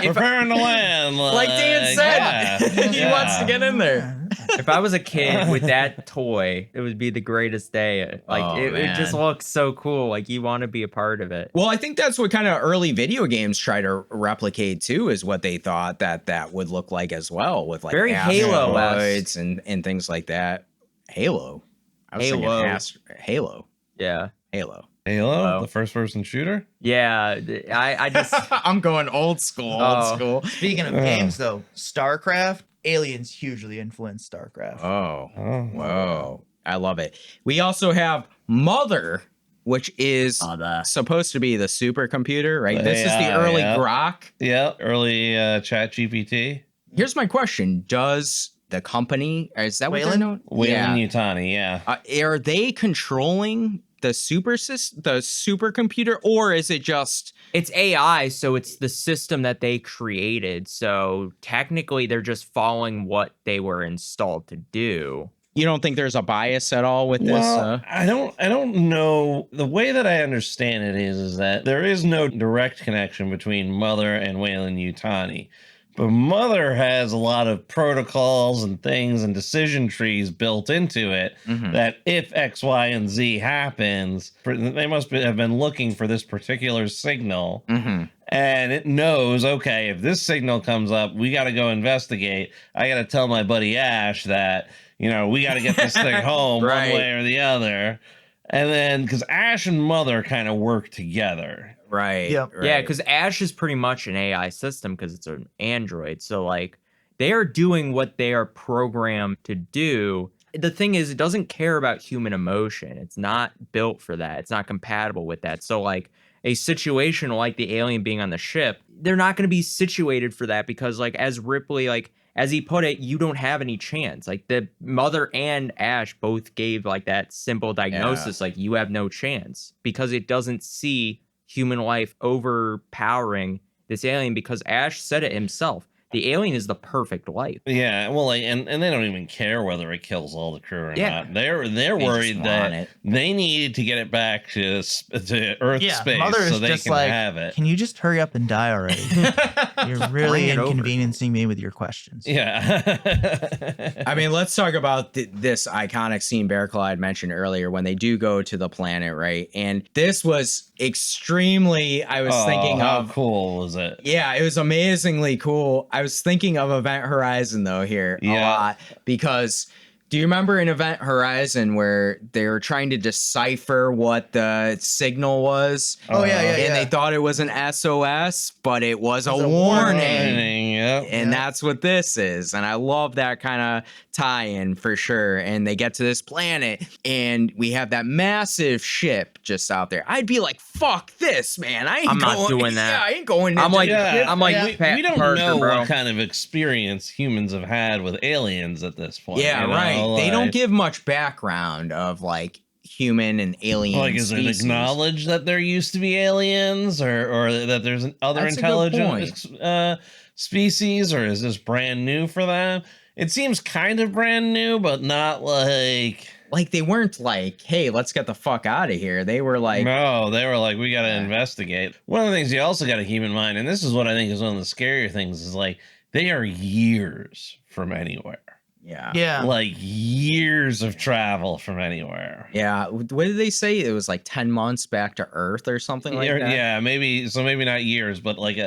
Speaker 2: preparing to land.
Speaker 1: Like Dan said, he wants to get in there.
Speaker 3: If I was a kid with that toy, it would be the greatest day. Like
Speaker 1: Oh,
Speaker 3: it just
Speaker 1: man.
Speaker 3: looks so cool. Like you want to be a part of it.
Speaker 1: Well, I think that's what kind of early video games try to replicate too, is what they thought that would look like as well, with like
Speaker 3: Very Halo-esque.
Speaker 1: asteroids and things like that. Halo. I was thinking
Speaker 3: Halo.
Speaker 1: Halo.
Speaker 3: Yeah.
Speaker 1: Halo.
Speaker 2: Halo, the first person shooter.
Speaker 3: Yeah. I just
Speaker 1: I'm going old school.
Speaker 3: Oh.
Speaker 1: Old school.
Speaker 4: Speaking of games, though, StarCraft, Aliens hugely influenced StarCraft.
Speaker 1: Oh.
Speaker 2: Oh,
Speaker 1: Whoa. I love it. We also have Mother, which is supposed to be the supercomputer, right? This is the
Speaker 2: Yeah,
Speaker 1: early
Speaker 2: yeah.
Speaker 1: Grok.
Speaker 2: Yeah, early Chat GPT.
Speaker 1: Here's my question. Does the company, is that what they're
Speaker 4: Wayland?
Speaker 1: known?
Speaker 2: Wayland Yutani, yeah.
Speaker 1: Are they controlling the supercomputer, or is it just
Speaker 3: it's AI, so it's the system that they created. So technically they're just following what they were installed to do.
Speaker 1: you don't think there's a bias at all with this?
Speaker 2: Well, I don't know. The way that I understand it is that there is no direct connection between Mother and Wayland Yutani. But Mother has a lot of protocols and things and decision trees built into it that if X, Y, and Z happens, they must have been looking for this particular signal. And it knows, okay, if this signal comes up, we got to go investigate. I got to tell my buddy Ash that, you know, we got to get this thing home
Speaker 1: Right.
Speaker 2: one way or the other. And then, because Ash and Mother kind of work together.
Speaker 1: Right.
Speaker 4: Yep.
Speaker 1: Right.
Speaker 3: Yeah, because Ash is pretty much an AI system because it's an android. So like they are doing what they are programmed to do. The thing is, it doesn't care about human emotion. It's not built for that. It's not compatible with that. So like a situation like the alien being on the ship, they're not going to be situated for that because like as Ripley, like as he put it, you don't have any chance. Like the Mother and Ash both gave like that simple diagnosis, like you have no chance because it doesn't see human life overpowering this alien because Ash said it himself. The alien is the perfect life.
Speaker 2: Yeah, well, like, and they don't even care whether it kills all the crew or
Speaker 3: Yeah.
Speaker 2: not. They're
Speaker 1: just
Speaker 2: worried
Speaker 1: want
Speaker 2: that
Speaker 1: it.
Speaker 2: they need to get it back to Earth space
Speaker 4: Mother is
Speaker 2: so they
Speaker 4: just
Speaker 2: can
Speaker 4: like,
Speaker 2: have it.
Speaker 4: can you just hurry up and die already? You're really
Speaker 3: Bring it over.
Speaker 4: inconveniencing me with your questions.
Speaker 2: Yeah.
Speaker 1: I mean, let's talk about this iconic scene Bear Claw had mentioned earlier when they do go to the planet, right? And this was extremely, I was thinking
Speaker 2: how
Speaker 1: of.
Speaker 2: cool was it?
Speaker 1: Yeah, it was amazingly cool. I was thinking of Event Horizon though here a lot because do you remember in Event Horizon where they were trying to decipher what the signal was?
Speaker 4: Oh, yeah.
Speaker 1: And they thought it was an SOS, but it was a
Speaker 4: a
Speaker 1: warning.
Speaker 2: Yep.
Speaker 1: And that's what this is. And I love that kind of tie-in for sure. And they get to this planet and we have that massive ship just out there. I'd be like, fuck this, man.
Speaker 3: I'm not doing that.
Speaker 1: Yeah, I ain't going
Speaker 3: I'm
Speaker 1: into
Speaker 3: like,
Speaker 1: the ship.
Speaker 3: I'm like,
Speaker 2: we
Speaker 3: Pat
Speaker 2: don't
Speaker 3: Parker,
Speaker 2: know
Speaker 3: bro.
Speaker 2: what kind of experience humans have had with aliens at this point.
Speaker 1: Yeah,
Speaker 2: you know?
Speaker 1: right. They don't
Speaker 2: Like-
Speaker 1: give much background of like human and alien
Speaker 2: Like, is
Speaker 1: species.
Speaker 2: it acknowledged that there used to be aliens, or that there's other
Speaker 1: That's a good
Speaker 2: intelligent species, or is this brand new for them? It seems kind of brand new, but not like.
Speaker 1: Like they weren't like, hey, let's get the fuck out of here. They were like,
Speaker 2: No, they were like, we got to investigate. One of the things you also got to keep in mind, and this is what I think is one of the scarier things, is like they are years from anywhere.
Speaker 1: yeah.
Speaker 4: Yeah.
Speaker 2: Like years of travel from anywhere.
Speaker 1: Yeah. What did they say? It was like 10 months back to Earth or something like that.
Speaker 2: Yeah, maybe not years, but like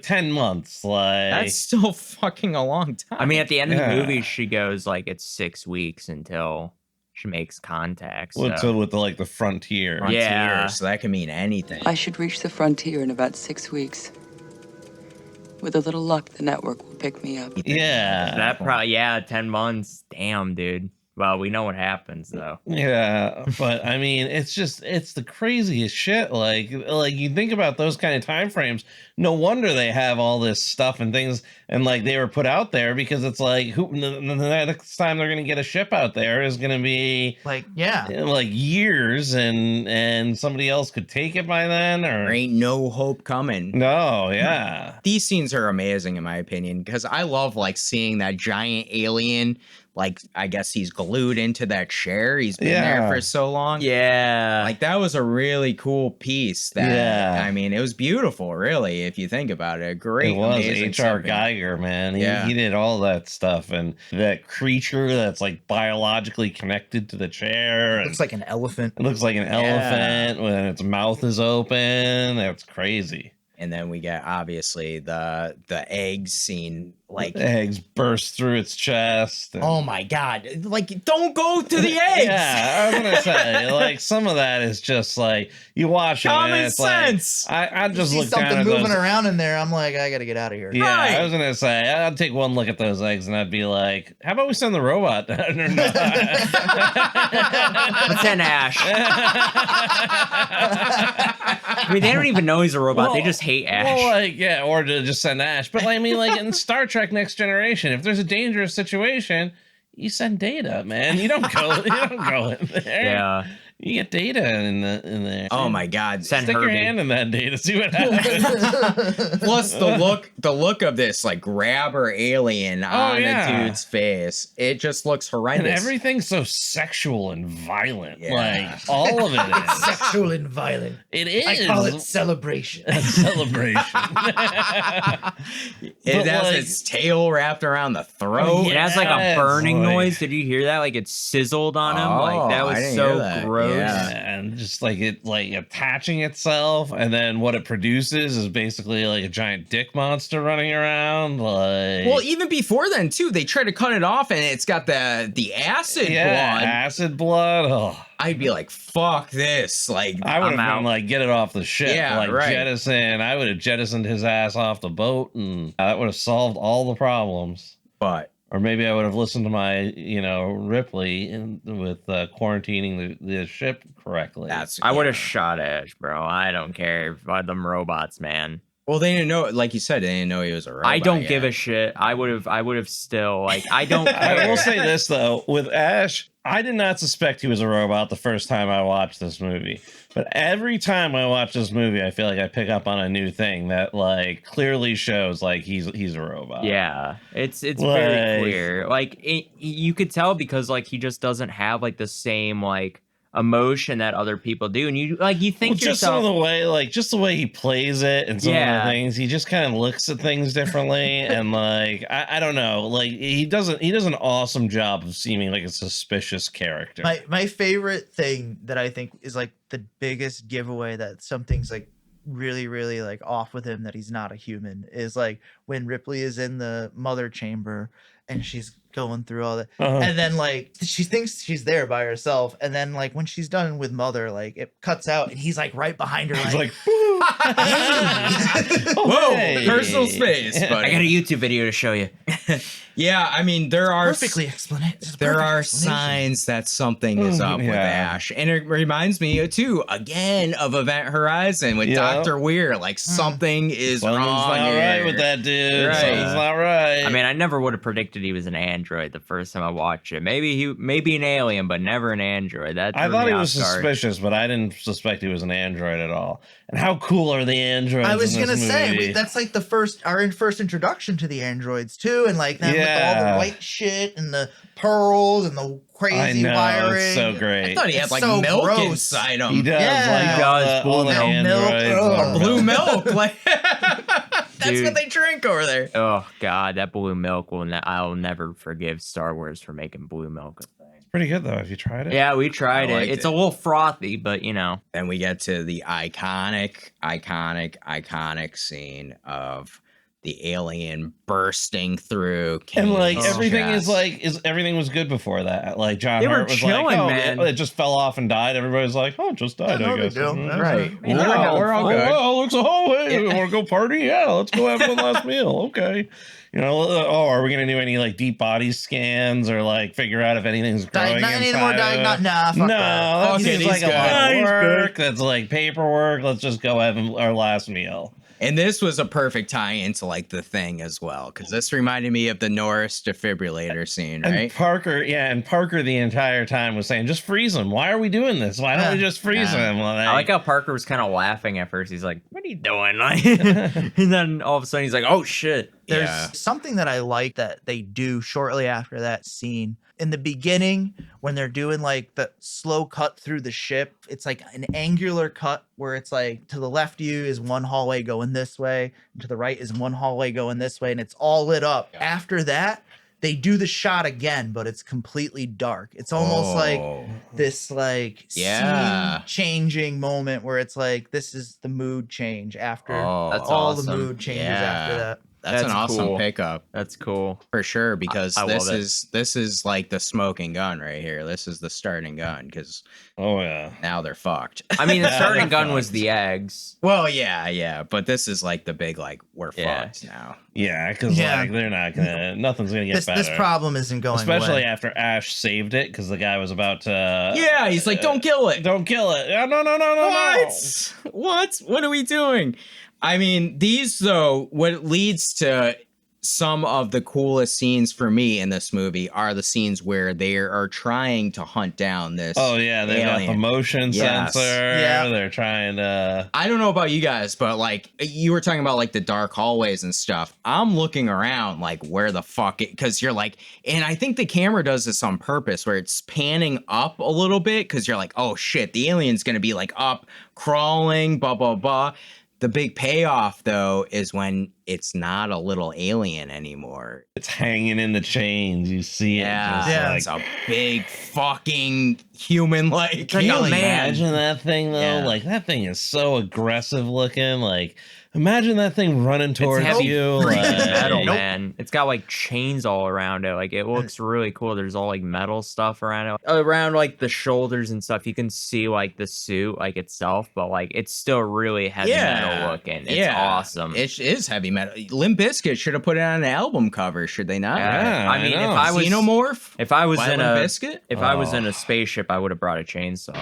Speaker 2: 10 months. Like
Speaker 1: That's still fucking a long time.
Speaker 3: I mean, at the end of
Speaker 2: Yeah.
Speaker 3: the movie, she goes like it's 6 weeks until she makes contact. So.
Speaker 2: with the frontier.
Speaker 1: Frontier,
Speaker 3: Yeah.
Speaker 1: so that can mean anything.
Speaker 7: I should reach the frontier in about 6 weeks. With a little luck, the network will pick me up.
Speaker 2: Yeah.
Speaker 3: That probably 10 months. Damn, dude. Well, we know what happens though.
Speaker 2: Yeah, but I mean, it's the craziest shit. Like you think about those kind of time frames. No wonder they have all this stuff and things, and like they were put out there because it's like the next time they're gonna get a ship out there is gonna be
Speaker 4: Like, yeah.
Speaker 2: like years, and somebody else could take it by then,
Speaker 1: There
Speaker 2: or
Speaker 1: ain't no hope coming.
Speaker 2: no, yeah,
Speaker 1: These scenes are amazing in my opinion because I love like seeing that giant alien like I guess he's glued into that chair. He's been there for so long.
Speaker 3: Yeah.
Speaker 1: Like that was a really cool piece. That I mean, it was beautiful, really, if you think about it. Great.
Speaker 2: It was
Speaker 1: amazing
Speaker 2: H.R.
Speaker 1: symphony.
Speaker 2: Geiger, man. He did all that stuff, and that creature that's like biologically connected to the chair.
Speaker 4: Looks like an elephant.
Speaker 2: It looks like an elephant when its mouth is open. That's crazy.
Speaker 1: And then we get obviously the eggs scene, like
Speaker 2: The eggs burst through its chest. and-
Speaker 1: oh my god, like don't go to the eggs.
Speaker 2: Yeah, I was gonna say, like, some of that is just like you watch it
Speaker 1: Common
Speaker 2: and it's
Speaker 1: sense.
Speaker 2: like I just
Speaker 4: See
Speaker 2: look down
Speaker 4: something
Speaker 2: at
Speaker 4: moving
Speaker 2: those.
Speaker 4: around in there. I'm like, I gotta get out of here.
Speaker 2: Yeah,
Speaker 1: Right.
Speaker 2: I was gonna say I'd take one look at those eggs and I'd be like, how about we send the robot down or not?
Speaker 3: Let's send Ash. I mean, they don't even know he's a robot. They just hate Ash.
Speaker 2: Well, like, yeah, or to just send Ash. But I mean, like in Star Trek Next Generation, if there's a dangerous situation, you send Data, man. You don't go. You don't go in there.
Speaker 3: Yeah.
Speaker 2: You get Data in there.
Speaker 1: Oh my god.
Speaker 3: Send
Speaker 2: Stick your
Speaker 3: Herbie.
Speaker 2: hand in that Data. See what happens.
Speaker 1: Plus the look of this like grabber alien on
Speaker 2: yeah.
Speaker 1: a dude's face. It just looks
Speaker 2: And
Speaker 1: horrendous.
Speaker 2: everything's so sexual and violent.
Speaker 1: Yeah.
Speaker 2: Like all of it is.
Speaker 4: Sexual and violent.
Speaker 2: It is.
Speaker 4: I call it celebration.
Speaker 2: a celebration.
Speaker 1: It
Speaker 2: But,
Speaker 1: has
Speaker 2: like-
Speaker 1: its tail wrapped around the throat.
Speaker 3: It has like a
Speaker 2: Yes,
Speaker 3: burning
Speaker 2: like-
Speaker 3: noise. Did you hear that? Like it sizzled on him.
Speaker 1: Oh,
Speaker 3: Like that
Speaker 1: I
Speaker 3: was
Speaker 1: didn't
Speaker 3: so
Speaker 1: hear that.
Speaker 3: gross.
Speaker 1: Yeah.
Speaker 2: And just like it like attaching itself, and then what it produces is basically like a giant dick monster running around. Like,
Speaker 1: Well, even before then too, they try to cut it off and it's got the acid blood.
Speaker 2: acid blood. Oh,
Speaker 1: I'd be like, fuck this. Like
Speaker 2: I would
Speaker 3: I'm
Speaker 2: have
Speaker 3: out.
Speaker 2: been like, get it off the ship.
Speaker 1: Yeah,
Speaker 2: like
Speaker 1: right.
Speaker 2: jettison. I would have jettisoned his ass off the boat, and that would have solved all the problems.
Speaker 1: but
Speaker 2: Or maybe I would have listened to my, Ripley with quarantining the ship correctly.
Speaker 3: I would have shot Ash, bro. I don't care about them robots, man.
Speaker 1: well, they didn't know, like you said, they didn't know he was a robot.
Speaker 3: I don't
Speaker 1: yet.
Speaker 3: give a shit. I would have still like. I don't.
Speaker 2: I
Speaker 3: care.
Speaker 2: will say this though, with Ash, I did not suspect he was a robot the first time I watched this movie. But every time I watch this movie, I feel like I pick up on a new thing that like clearly shows like he's a robot.
Speaker 3: Yeah, it's very
Speaker 2: Like-
Speaker 3: clear. Like you could tell because like he just doesn't have like the same like emotion that other people do, and you think
Speaker 2: Well, just some
Speaker 3: yourself.
Speaker 2: of the way, like just the way he plays it and some of
Speaker 3: Yeah.
Speaker 2: the things, he just kind of looks at things differently, and like I don't know, like he does an awesome job of seeming like a suspicious character.
Speaker 4: My favorite thing that I think is like the biggest giveaway that something's like really, really like off with him, that he's not a human, is like when Ripley is in the mother chamber and she's going through all that.
Speaker 2: Uh-huh.
Speaker 4: And then like she thinks she's there by herself. And then like when she's done with mother, like it cuts out and he's like right behind her.
Speaker 2: He's
Speaker 4: Like,
Speaker 2: like,
Speaker 1: Whoa,
Speaker 2: hey.
Speaker 1: personal space,
Speaker 3: I
Speaker 1: buddy.
Speaker 3: got a YouTube video to show you.
Speaker 1: Yeah, I mean, there are
Speaker 4: perfectly explained.
Speaker 1: there are signs that something is up with
Speaker 2: Yeah.
Speaker 1: Ash, and it reminds me too again of Event Horizon with
Speaker 2: Yeah.
Speaker 1: Dr. Weir. Like something is
Speaker 2: Something's
Speaker 1: wrong
Speaker 2: not
Speaker 1: here.
Speaker 2: right with that dude.
Speaker 1: Right.
Speaker 2: Something's not right.
Speaker 3: I mean, I never would have predicted he was an android the first time I watched it. Maybe an alien, but never an android. That
Speaker 2: I
Speaker 3: threw
Speaker 2: thought
Speaker 3: me
Speaker 2: he
Speaker 3: off
Speaker 2: was
Speaker 3: guard.
Speaker 2: suspicious, but I didn't suspect he was an android at all. And how cool are the androids?
Speaker 4: I was
Speaker 2: in this
Speaker 4: gonna say
Speaker 2: movie?
Speaker 4: that's like the first introduction to the androids too, and like them with all
Speaker 2: Yeah.
Speaker 4: the white shit and the pearls and the
Speaker 2: I
Speaker 4: crazy
Speaker 2: know,
Speaker 4: wiring.
Speaker 2: it's so great.
Speaker 1: I thought he had
Speaker 4: It's
Speaker 1: like
Speaker 4: so
Speaker 1: milk
Speaker 4: gross.
Speaker 1: inside him.
Speaker 2: He does.
Speaker 4: Yeah.
Speaker 2: Like,
Speaker 4: He
Speaker 3: does,
Speaker 2: all the
Speaker 4: blue milk.
Speaker 2: androids.
Speaker 4: Ugh.
Speaker 2: are-
Speaker 1: Blue milk. Like that's
Speaker 3: Dude.
Speaker 1: what they drink over there.
Speaker 3: Oh God, that blue milk I'll never forgive Star Wars for making blue milk a thing.
Speaker 2: Pretty good though. Have you tried it?
Speaker 3: Yeah, we tried
Speaker 1: I
Speaker 3: it.
Speaker 1: liked
Speaker 3: It's
Speaker 1: it.
Speaker 3: a little frothy, but you know.
Speaker 1: Then we get to the iconic scene of the alien bursting through
Speaker 2: And like
Speaker 1: Kane's
Speaker 2: everything
Speaker 1: chest.
Speaker 2: everything was good before that. Like John
Speaker 3: They were
Speaker 2: Hurt was
Speaker 3: chilling,
Speaker 2: like, oh,
Speaker 3: man.
Speaker 2: it just fell off and died. Everybody's like, oh, it just died.
Speaker 4: Yeah, no
Speaker 2: I
Speaker 4: big
Speaker 2: guess.
Speaker 4: deal.
Speaker 2: Mhm.
Speaker 1: Right.
Speaker 3: I mean, they were having
Speaker 1: We're all
Speaker 2: Oh,
Speaker 1: good.
Speaker 2: well, looks a hallway. You want to go party? Yeah, let's go have one last meal. Okay. Are we gonna do any like deep body scans or like figure out if anything's growing
Speaker 4: Not any
Speaker 2: inside
Speaker 4: more
Speaker 2: of it?
Speaker 4: nah, fuck
Speaker 2: No,
Speaker 4: that.
Speaker 2: that
Speaker 1: Okay,
Speaker 2: seems
Speaker 1: he's
Speaker 2: like a
Speaker 1: good.
Speaker 2: lot of
Speaker 3: He's
Speaker 2: work. That's like paperwork. Let's just go have our last meal.
Speaker 1: And this was a perfect tie into like the thing as well, because this reminded me of the Norris defibrillator scene,
Speaker 2: And
Speaker 1: right?
Speaker 2: Parker the entire time was saying, just freeze him. Why are we doing this? Why don't we just freeze him?
Speaker 3: I like how Parker was kind of laughing at first. He's like, "What are you doing?" Like, and then all of a sudden he's like, "Oh shit!"
Speaker 4: There's
Speaker 1: Yeah.
Speaker 4: something that I like that they do shortly after that scene. In the beginning, when they're doing like the slow cut through the ship, it's like an angular cut where it's like to the left of you is one hallway going this way, and to the right is one hallway going this way, and it's all lit up. After that, they do the shot again, but it's completely dark. It's almost like this like
Speaker 1: Yeah.
Speaker 4: scene changing moment where it's like this is the mood change after
Speaker 3: That's
Speaker 4: all
Speaker 3: awesome.
Speaker 4: the mood changes after that.
Speaker 1: That's an
Speaker 3: That's
Speaker 1: awesome
Speaker 3: cool.
Speaker 1: pickup
Speaker 3: That's cool.
Speaker 1: for sure, because
Speaker 3: I love
Speaker 1: this is like the smoking gun right here. This is the starting gun because
Speaker 2: Oh yeah.
Speaker 1: now they're fucked.
Speaker 3: I mean, the
Speaker 2: Yeah,
Speaker 3: starting
Speaker 2: they're
Speaker 3: gun was
Speaker 2: fucked.
Speaker 3: the eggs.
Speaker 1: Well, yeah, but this is like the big like we're
Speaker 3: Yeah.
Speaker 1: fucked now.
Speaker 2: Yeah, because
Speaker 4: Yeah.
Speaker 2: like they're not gonna. Nothing's gonna get
Speaker 4: This
Speaker 2: better.
Speaker 4: problem isn't going
Speaker 2: Especially
Speaker 4: away.
Speaker 2: after Ash saved it because the guy was about to.
Speaker 1: Yeah, he's like, don't kill it.
Speaker 2: Don't kill it. No.
Speaker 1: What are we doing? I mean, these though, what leads to some of the coolest scenes for me in this movie are the scenes where they are trying to hunt down this.
Speaker 2: Oh yeah, they got the
Speaker 1: alien.
Speaker 2: motion
Speaker 1: Yes.
Speaker 2: sensor.
Speaker 4: Yeah.
Speaker 2: They're trying to.
Speaker 1: I don't know about you guys, but like you were talking about like the dark hallways and stuff. I'm looking around like where the fuck it, because you're like, and I think the camera does this on purpose where it's panning up a little bit because you're like, oh shit, the alien's gonna be like up, crawling, blah blah blah. The big payoff though is when it's not a little alien anymore.
Speaker 2: It's hanging in the chains. You see it. just
Speaker 4: Yeah.
Speaker 2: like-
Speaker 1: It's a big fucking human like.
Speaker 2: Can you
Speaker 3: a man.
Speaker 2: imagine that thing though?
Speaker 1: Yeah.
Speaker 2: Like that thing is so aggressive looking. Like imagine that thing running towards
Speaker 3: heavy
Speaker 2: you.
Speaker 3: freaking
Speaker 2: Like,
Speaker 3: metal, man. It's got like chains all around it. Like it looks really cool. There's all like metal stuff around it. Around like the shoulders and stuff, you can see like the suit like itself, but like it's still really heavy metal looking. It's awesome.
Speaker 1: It is heavy metal. Limp Bizkit should have put it on an album cover, should they not?
Speaker 2: Yeah,
Speaker 3: I mean,
Speaker 2: I know.
Speaker 3: if I was
Speaker 1: Xenomorph?
Speaker 3: if I was
Speaker 1: by
Speaker 3: in
Speaker 1: Limp
Speaker 3: a
Speaker 1: Bizkit?
Speaker 3: if I was in a spaceship, I would have brought a chainsaw.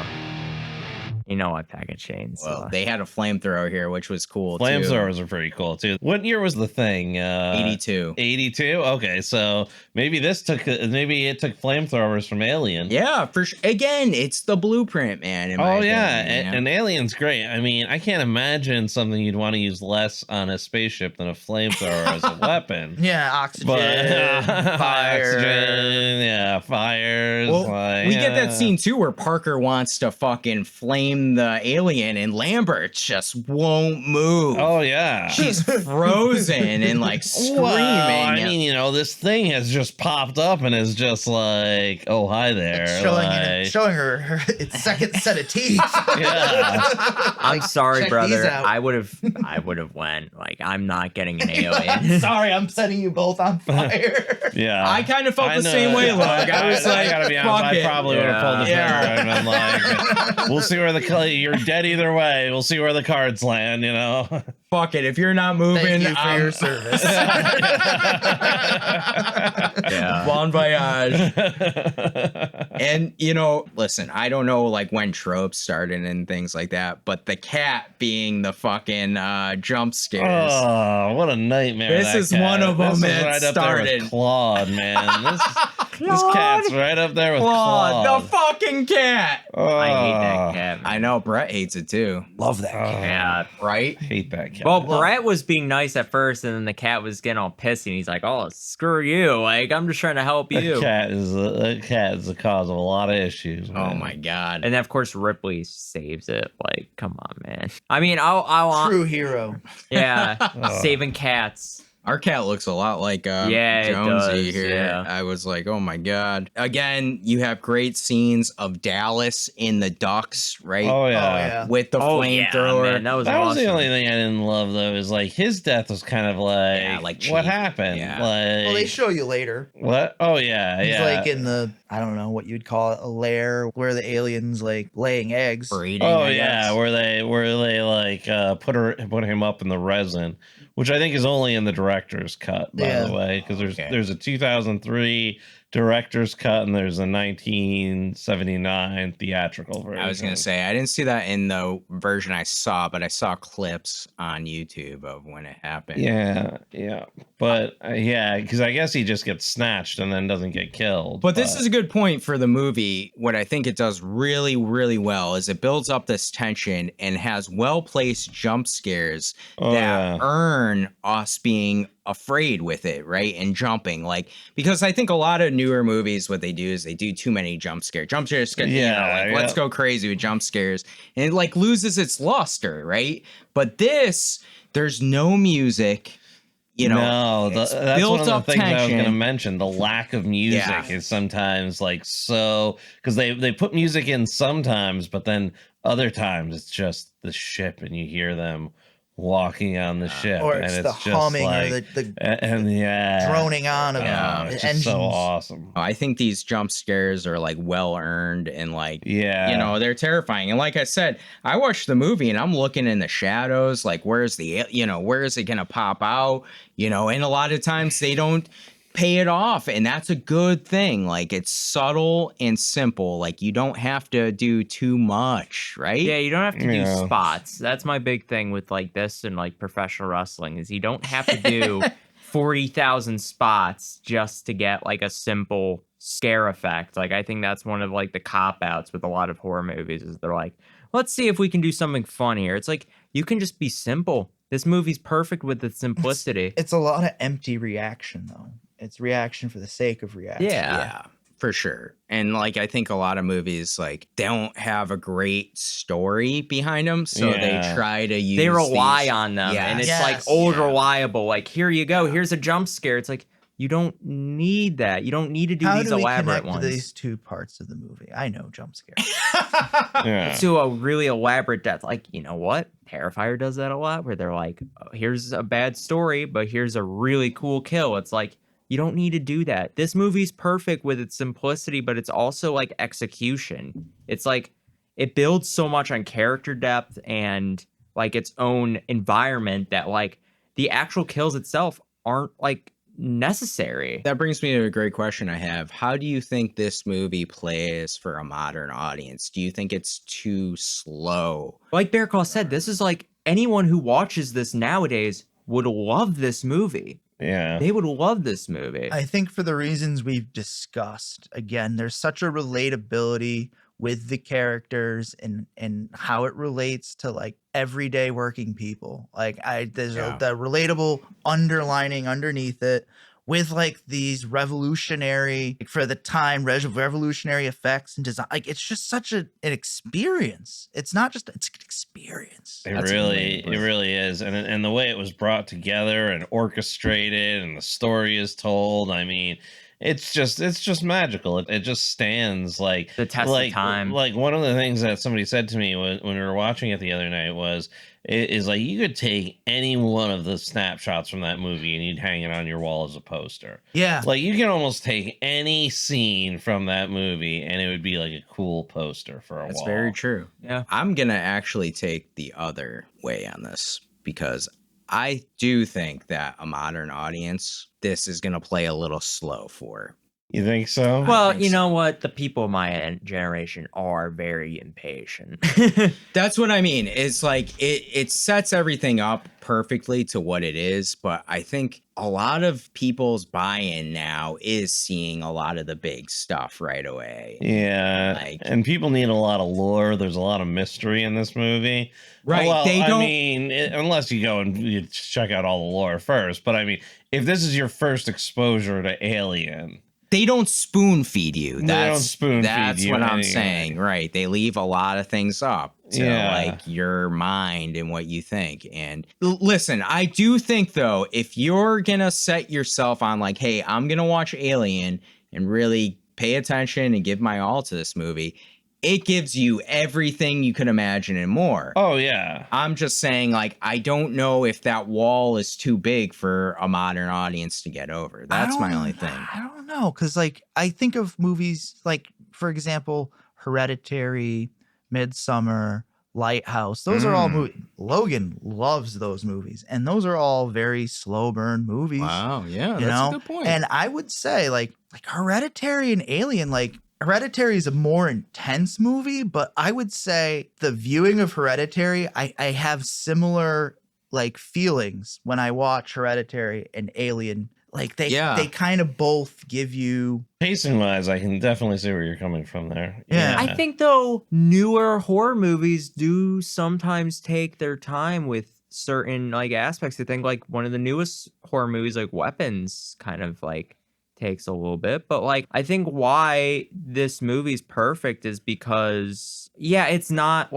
Speaker 3: You know I pack a chainsaw.
Speaker 1: Well, they had a flamethrower here, which was cool too.
Speaker 2: Flamethrowers are pretty cool too. What year was the thing?
Speaker 1: 82.
Speaker 2: 82. Okay, so maybe it took flamethrowers from Alien.
Speaker 1: Yeah, for sure. Again, it's the blueprint, man. in my
Speaker 2: Oh yeah,
Speaker 1: opinion, you know?
Speaker 2: and Alien's great. I mean, I can't imagine something you'd want to use less on a spaceship than a flamethrower as a weapon.
Speaker 4: Yeah, oxygen,
Speaker 2: But
Speaker 4: fire.
Speaker 2: oxygen, yeah, fires.
Speaker 1: Well,
Speaker 2: like,
Speaker 1: we get that
Speaker 2: yeah.
Speaker 1: scene too where Parker wants to fucking flame the alien and Lambert just won't move.
Speaker 2: Oh yeah,
Speaker 1: She's frozen and like screaming.
Speaker 2: Well, I mean, this thing has just popped up and is just like, oh hi there,
Speaker 4: It's showing her its second set of teeth.
Speaker 2: yeah.
Speaker 3: I'm sorry,
Speaker 4: check
Speaker 3: brother.
Speaker 4: these out.
Speaker 3: I would have went like I'm not getting an alien.
Speaker 4: Sorry, I'm setting you both on fire.
Speaker 2: Yeah,
Speaker 1: I kind of felt the
Speaker 2: know.
Speaker 1: same way, Lug. I was like,
Speaker 2: gotta be honest,
Speaker 1: fuck
Speaker 2: I
Speaker 1: it.
Speaker 2: probably would have pulled the
Speaker 3: Yeah.
Speaker 2: trigger and been like, we'll see where you're dead either way. We'll see where the cards land,
Speaker 1: Fuck it. If you're not moving,
Speaker 4: Thank you for your service.
Speaker 3: Yeah.
Speaker 1: Bon voyage. And listen, I don't know like when tropes started and things like that, but the cat being the fucking jump scares.
Speaker 2: Oh, what a nightmare!
Speaker 1: This
Speaker 2: that
Speaker 1: is
Speaker 2: cat.
Speaker 1: one of 'em
Speaker 2: This is
Speaker 1: that
Speaker 2: right up there
Speaker 1: started.
Speaker 2: with Claude, man. This cat's right up there with
Speaker 1: Claude,
Speaker 2: Claude.
Speaker 1: the fucking cat.
Speaker 3: I hate
Speaker 2: Oh,
Speaker 3: that cat.
Speaker 1: I know Brett hates it too.
Speaker 4: Love that.
Speaker 3: Yeah.
Speaker 1: Right?
Speaker 2: Hate that cat.
Speaker 3: Well, Brett was being nice at first, and then the cat was getting all pissy, and he's like, "Oh, screw you! Like, I'm just trying to help you."
Speaker 2: that cat is the cause of a lot of issues.
Speaker 1: Oh
Speaker 2: man.
Speaker 1: my god.
Speaker 3: And then, of course, Ripley saves it. Like, come on, man. I mean, I'll
Speaker 4: True hero.
Speaker 3: yeah, saving cats.
Speaker 1: Our cat looks a lot like
Speaker 3: Yeah, it
Speaker 1: Jonesy
Speaker 3: does,
Speaker 1: here.
Speaker 3: yeah.
Speaker 1: I was like, oh my god. Again, you have great scenes of Dallas in the ducks, right?
Speaker 2: Oh
Speaker 4: Oh
Speaker 2: yeah.
Speaker 4: yeah.
Speaker 1: With the
Speaker 3: Oh yeah,
Speaker 1: flamethrower.
Speaker 3: man, that was
Speaker 2: That was
Speaker 3: awesome.
Speaker 2: the only thing I didn't love though. Is like his death was kind of like,
Speaker 1: Yeah, like
Speaker 2: what
Speaker 1: cheap.
Speaker 2: happened?
Speaker 1: Yeah.
Speaker 2: Like
Speaker 4: Well, they show you later.
Speaker 2: what? Oh yeah,
Speaker 4: He's
Speaker 2: yeah.
Speaker 4: like in the, I don't know what you'd call it, a lair where the alien's like laying eggs.
Speaker 1: Breeding,
Speaker 2: Oh
Speaker 1: I
Speaker 2: yeah,
Speaker 1: guess.
Speaker 2: where they like put him up in the resin, which I think is only in the director's cut, by
Speaker 4: Yeah.
Speaker 2: the way, because
Speaker 1: Okay.
Speaker 2: there's a 2003 director's cut and there's a 1979 theatrical version.
Speaker 1: I was gonna say I didn't see that in the version I saw, but I saw clips on YouTube of when it happened.
Speaker 2: Yeah, but yeah, because I guess he just gets snatched and then doesn't get killed.
Speaker 1: But this is a good point for the movie. What I think it does really, really well is it builds up this tension and has well-placed jump scares that earn us being being afraid with it, right? And jumping, like, because I think a lot of newer movies, what they do is they do too many jump scares. Jump scares, let's go crazy with jump scares, and it like loses its luster, right? But this, there's no music.
Speaker 2: That's one of the things
Speaker 1: tension.
Speaker 2: I was going to mention. The lack of music is sometimes like so, because they put music in sometimes, but then other times it's just the ship and you hear them walking on the ship,
Speaker 4: or
Speaker 2: and
Speaker 4: it's
Speaker 2: it's
Speaker 4: the
Speaker 2: just
Speaker 4: humming
Speaker 2: like,
Speaker 4: or the
Speaker 2: droning
Speaker 4: on of
Speaker 2: it's
Speaker 4: engines.
Speaker 2: just so awesome.
Speaker 1: I think these jump scares are like well earned and like, they're terrifying. And like I said, I watched the movie and I'm looking in the shadows, like where is it going to pop out? And a lot of times they don't pay it off, and that's a good thing. Like, it's subtle and simple. Like, you don't have to do too much, right?
Speaker 3: Yeah, you don't have to do spots. That's my big thing with like this and like professional wrestling is you don't have to do 40,000 spots just to get like a simple scare effect. Like, I think that's one of like the cop outs with a lot of horror movies is they're like, let's see if we can do something fun here. It's like, you can just be simple. This movie's perfect with its simplicity.
Speaker 4: It's a lot of empty reaction though. It's reaction for the sake of reaction.
Speaker 1: Yeah, for sure. And like, I think a lot of movies like don't have a great story behind them, so they try to use.
Speaker 3: They rely on them, and it's like old reliable. Like, here you go. Here's a jump scare. It's like, you don't need that. You don't need to do these elaborate ones.
Speaker 4: To these two parts of the movie? I know jump scare.
Speaker 3: To a really elaborate death. Like, you know what? Terrifier does that a lot, where they're like, oh, here's a bad story, but here's a really cool kill. It's like, you don't need to do that. This movie's perfect with its simplicity, but it's also like execution. It's like it builds so much on character depth and like its own environment that like the actual kills itself aren't like necessary.
Speaker 1: That brings me to a great question I have. How do you think this movie plays for a modern audience? Do you think it's too slow?
Speaker 3: Like Bear Claw said, this is like anyone who watches this nowadays would love this movie.
Speaker 2: Yeah.
Speaker 3: They would love this movie.
Speaker 4: I think for the reasons we've discussed, again, there's such a relatability with the characters and how it relates to like everyday working people. Like there's the relatable underlining underneath it with like these revolutionary, for the time, revolutionary effects and design. Like, it's just such an experience. It's not just, it's an experience.
Speaker 2: It really is. And the way it was brought together and orchestrated and the story is told, I mean, it's just magical. It just stands like
Speaker 3: the test of time.
Speaker 2: Like one of the things that somebody said to me when we were watching it the other night was, is like you could take any one of the snapshots from that movie and you'd hang it on your wall as a poster.
Speaker 4: Yeah.
Speaker 2: Like you can almost take any scene from that movie and it would be like a cool poster for a wall.
Speaker 1: That's very true.
Speaker 3: Yeah.
Speaker 1: I'm going to actually take the other way on this because I do think that a modern audience, this is going to play a little slow for.
Speaker 2: You think so?
Speaker 3: Well, you know what? The people of my generation are very impatient.
Speaker 1: That's what I mean. It's like it sets everything up perfectly to what it is. But I think a lot of people's buy-in now is seeing a lot of the big stuff right away.
Speaker 2: Yeah. And people need a lot of lore. There's a lot of mystery in this movie.
Speaker 1: Right.
Speaker 2: Well,
Speaker 1: they don't...
Speaker 2: I mean, unless you go and you check out all the lore first. But I mean, if this is your first exposure to Alien...
Speaker 1: They don't spoon feed you. That's what
Speaker 2: anyway.
Speaker 1: I'm saying. Right. They leave a lot of things up to like your mind and what you think. And listen, I do think though, if you're going to set yourself on like, hey, I'm going to watch Alien and really pay attention and give my all to this movie, it gives you everything you could imagine and more.
Speaker 2: Oh, yeah.
Speaker 1: I'm just saying, like, I don't know if that wall is too big for a modern audience to get over. That's my only thing.
Speaker 4: I don't know. Because, like, I think of movies like, for example, Hereditary, Midsummer, Lighthouse. Those are all movies. Logan loves those movies. And those are all very slow burn movies.
Speaker 1: Wow. Yeah.
Speaker 4: That's
Speaker 1: a good point.
Speaker 4: And I would say, like Hereditary and Alien, like, Hereditary is a more intense movie, but I would say the viewing of Hereditary, I have similar like feelings when I watch Hereditary and Alien. Like they kind of both give you
Speaker 2: pacing wise. I can definitely see where you're coming from there.
Speaker 4: Yeah.
Speaker 3: I think though newer horror movies do sometimes take their time with certain like aspects. I think like one of the newest horror movies, like Weapons, kind of like takes a little bit. But like I think why this movie's perfect is because it's not